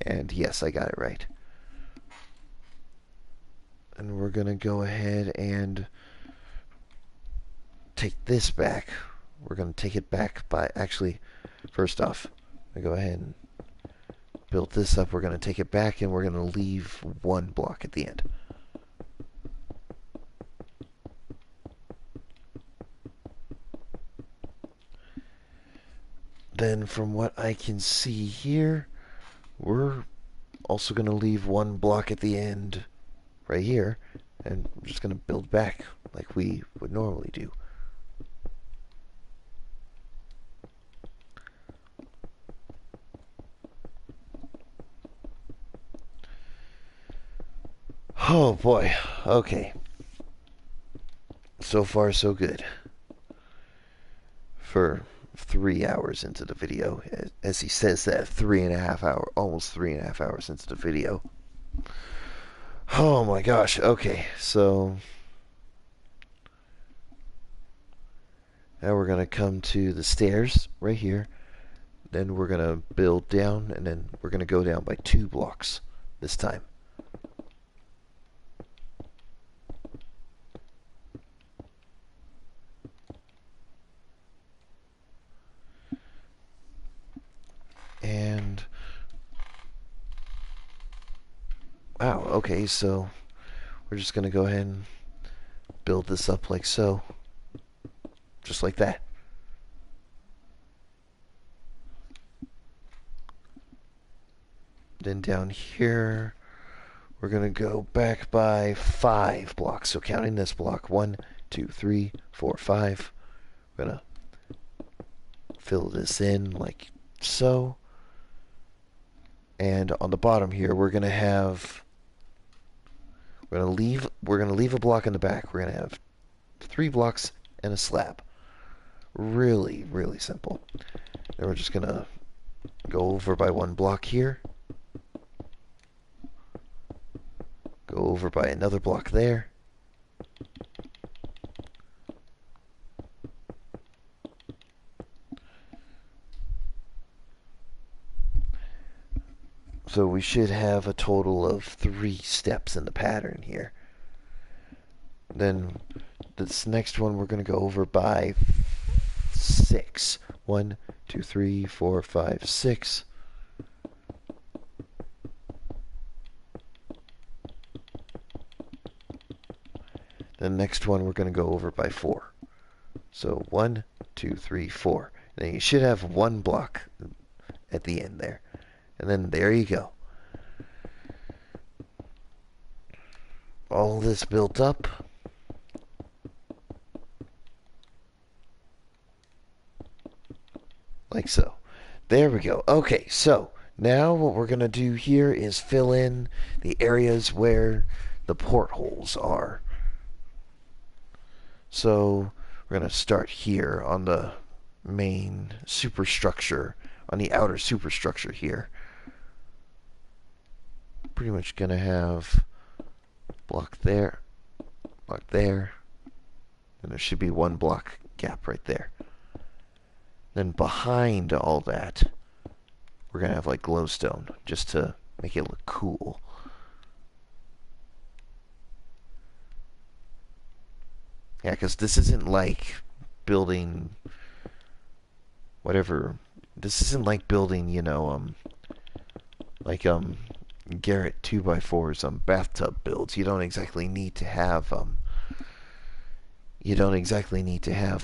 And yes, I got it right. And we're going to go ahead and take this back. We're going to take it back by, actually, first off, I go ahead and build this up. We're going to take it back, and we're going to leave 1 block at the end. Then from what I can see here, we're also going to leave 1 block at the end right here, and we're just going to build back like we would normally do. Oh boy, okay. So far so good. For 3 hours into the video, as he says that, 3.5 hours, almost 3.5 hours into the video. Oh my gosh, okay, so now we're going to come to the stairs right here. Then we're going to build down, and then we're going to go down by 2 blocks this time. And wow, okay, so we're just gonna go ahead and build this up like so. Just like that. Then down here, we're going to go back by 5 blocks. So counting this block, 1, 2, 3, 4, 5. We're going to fill this in like so. And on the bottom here, we're going to have, we're going to leave a block in the back. We're going to have 3 blocks and a slab. Really, really simple. Then we're just going to go over by 1 block here. Go over by another block there. So we should have a total of 3 steps in the pattern here. Then this next one we're going to go over by 6. 1, 2, 3, 4, 5, 6. The next one we're going to go over by 4. So 1, 2, 3, 4. And then you should have 1 block at the end there. And then there you go. All this built up. Like so. There we go. Okay, so now what we're going to do here is fill in the areas where the portholes are. So we're going to start here on the main superstructure, on the outer superstructure here. Pretty much going to have block there, and there should be 1 block gap right there. Then behind all that, we're going to have like glowstone, just to make it look cool. Yeah, because this isn't like building whatever. This isn't like building, you know, like Garrett 2x4's bathtub builds. You don't exactly need to have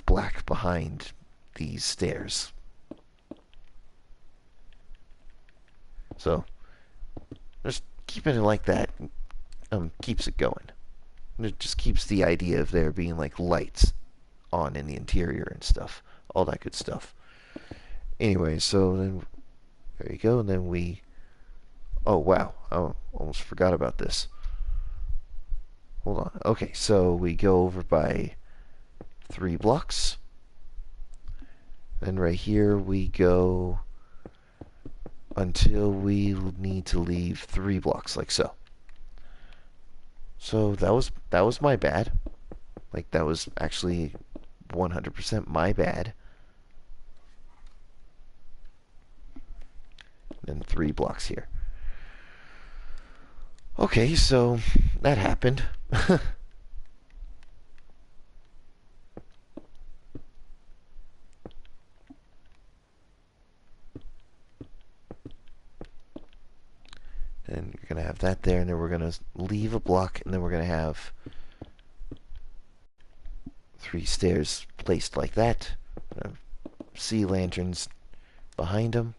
black behind these stairs. So just keeping it like that keeps it going. And it just keeps the idea of there being like lights on in the interior and stuff, all that good stuff. Anyway, so then there you go, and then we. Oh wow, I almost forgot about this. Hold on. Okay, so we go over by 3 blocks. Then right here we go until we need to leave 3 blocks, like so. So that was my bad. Like, that was actually 100% my bad. Then 3 blocks here. Okay, so that happened. And you're going to have that there, and then we're going to leave a block, and then we're going to have 3 stairs placed like that. Sea lanterns behind them.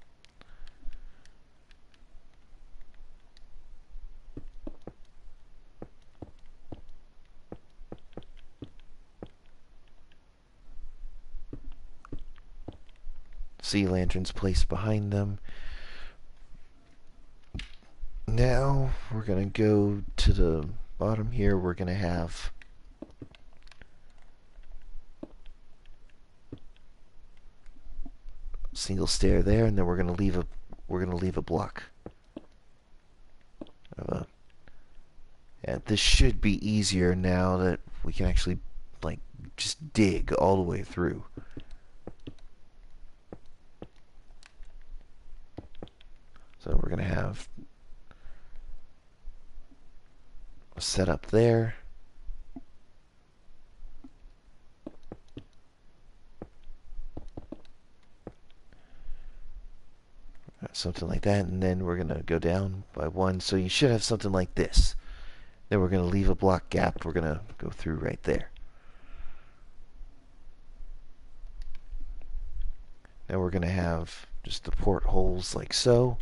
Sea lanterns placed behind them. Now we're going to go to the bottom here. We're going to have a single stair there, and then we're going to leave a block. Yeah, this should be easier now that we can actually like just dig all the way through. So we're going to have set up there. Something like that, and then we're going to go down by one. So you should have something like this. Then we're going to leave a block gap. We're going to go through right there. Now we're going to have just the portholes like so.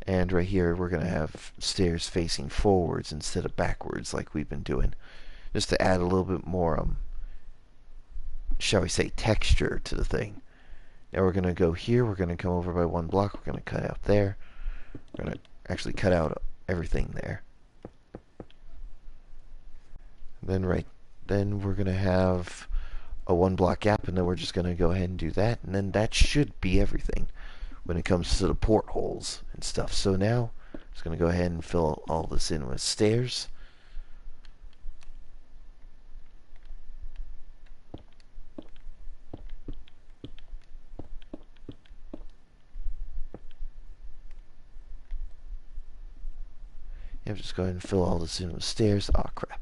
And right here we're going to have stairs facing forwards instead of backwards like we've been doing. Just to add a little bit more, shall we say, texture to the thing. Now we're going to go here. We're going to come over by one block. We're going to cut out there. We're going to actually cut out everything there. Then we're going to have a one block gap, and then we're just going to go ahead and do that, and then that should be everything when it comes to the portholes and stuff. So now I'm just going to go ahead and fill all this in with stairs. Yeah, just go ahead and fill all this in with stairs. Oh crap.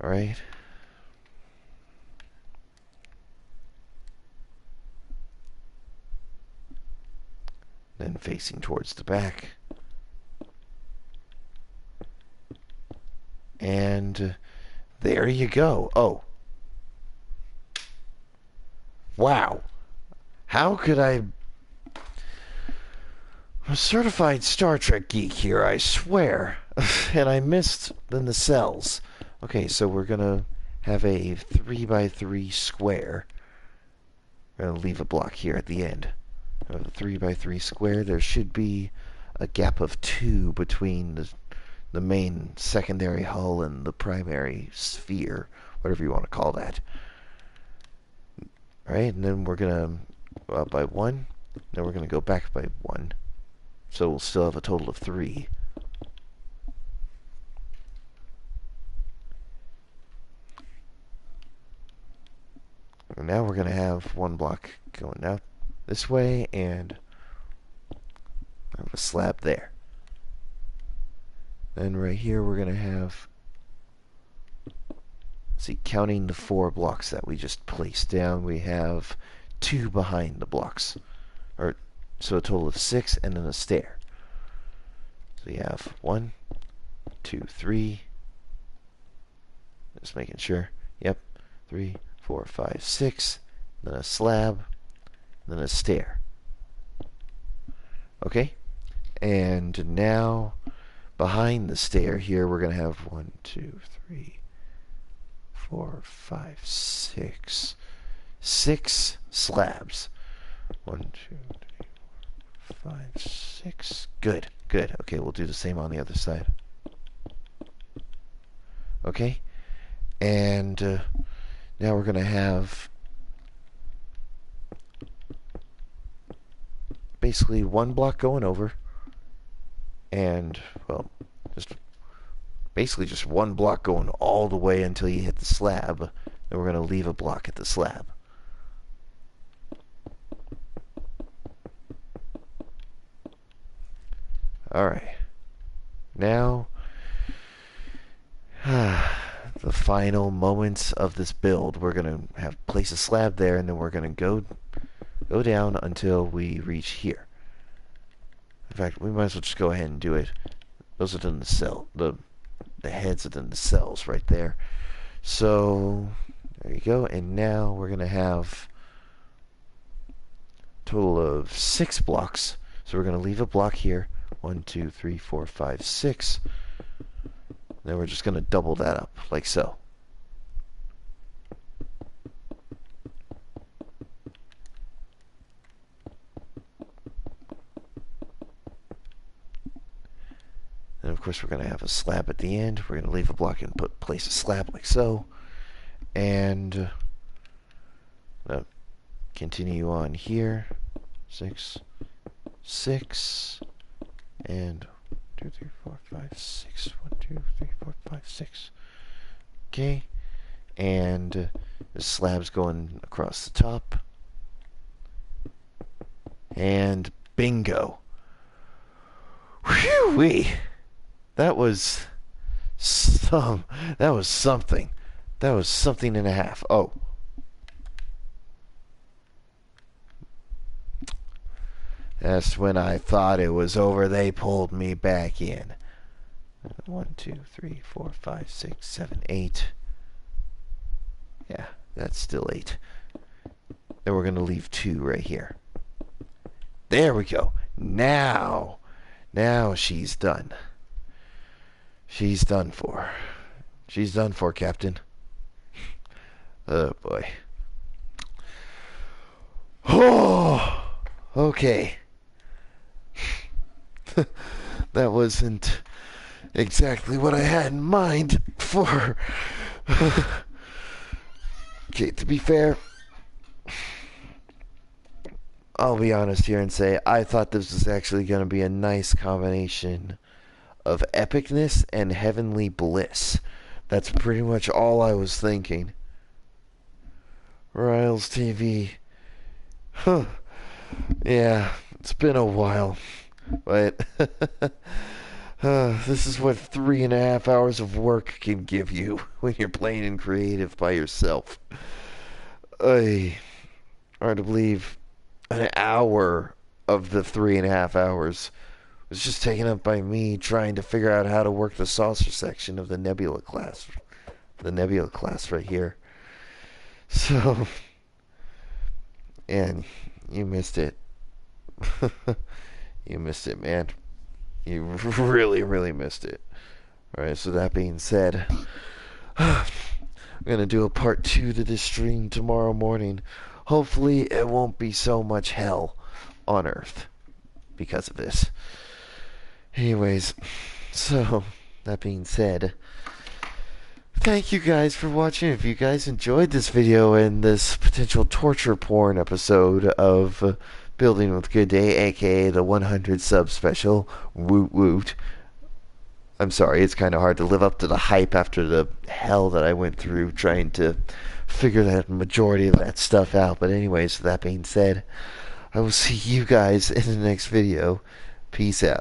Alright. Then facing towards the back. And there you go. Oh. Wow. How could I'm a certified Star Trek geek here, I swear. And I missed the nacelles. Okay, so we're going to have a 3x3 square. We're going to leave a block here at the end. A 3x3 square. There should be a gap of 2 between the main secondary hull and the primary sphere, whatever you want to call that. Alright, and then we're going to go up by 1. Then we're going to go back by 1. So we'll still have a total of 3. And now we're going to have one block going out this way and have a slab there. Then right here we're going to have, see, counting the 4 blocks that we just placed down, we have 2 behind the blocks. So a total of 6 and then a stair. So you have 1, 2, 3. Just making sure. Yep. 3, 4, 5, 6. Then a slab. Then a stair. Okay. And now behind the stair here we're going to have 1, 2, 3, 4, 5, 6. 6 slabs. 1, 2, 3, 4, 5, 6. Good, good. Okay, we'll do the same on the other side. Okay, and now we're going to have basically one block going over, and, well, basically just one block going all the way until you hit the slab. Then we're going to leave a block at the slab. Alright. Now, the final moments of this build. We're going to have place a slab there, and then we're going to go down until we reach here. In fact, we might as well just go ahead and do it. Those are the nacelle, the heads of the nacelles right there. So, there you go. And now we're going to have a total of 6 blocks. So we're going to leave a block here. 1, 2, 3, 4, 5, 6. Then we're just going to double that up, like so. And of course we're going to have a slab at the end. We're going to leave a block and place a slab like so. And continue on here. 6, 6, and 2, 3, 4, 5, 6. 1, 2, 3, 4, 5, 6. Okay. And the slab's going across the top. And bingo. Whew-wee. That was that was something. That was something and a half. Oh. That's when I thought it was over. They pulled me back in. 1, 2, 3, 4, 5, 6, 7, 8. Yeah, that's still 8. Then we're going to leave 2 right here. There we go. Now she's done. She's done for. She's done for, Captain. Oh, boy. Oh, okay. That wasn't exactly what I had in mind for. Okay, to be fair, I'll be honest here and say I thought this was actually going to be a nice combination of epicness and heavenly bliss. That's pretty much all I was thinking. Riles TV. Huh. Yeah, it's been a while. But this is what 3.5 hours of work can give you when you're playing in creative by yourself. Hard to believe an hour of the 3.5 hours was just taken up by me trying to figure out how to work the saucer section of the Nebula class. The Nebula class right here. So, and you missed it. You missed it, man. You really, really missed it. Alright, so that being said, I'm going to do a part 2 to this stream tomorrow morning. Hopefully it won't be so much hell on Earth because of this. Anyways, so, that being said, thank you guys for watching. If you guys enjoyed this video and this potential torture porn episode of Building with Good Day, aka the 100 sub special, woot woot. I'm sorry, it's kind of hard to live up to the hype after the hell that I went through trying to figure that majority of that stuff out. But anyways, that being said, I will see you guys in the next video. Peace out.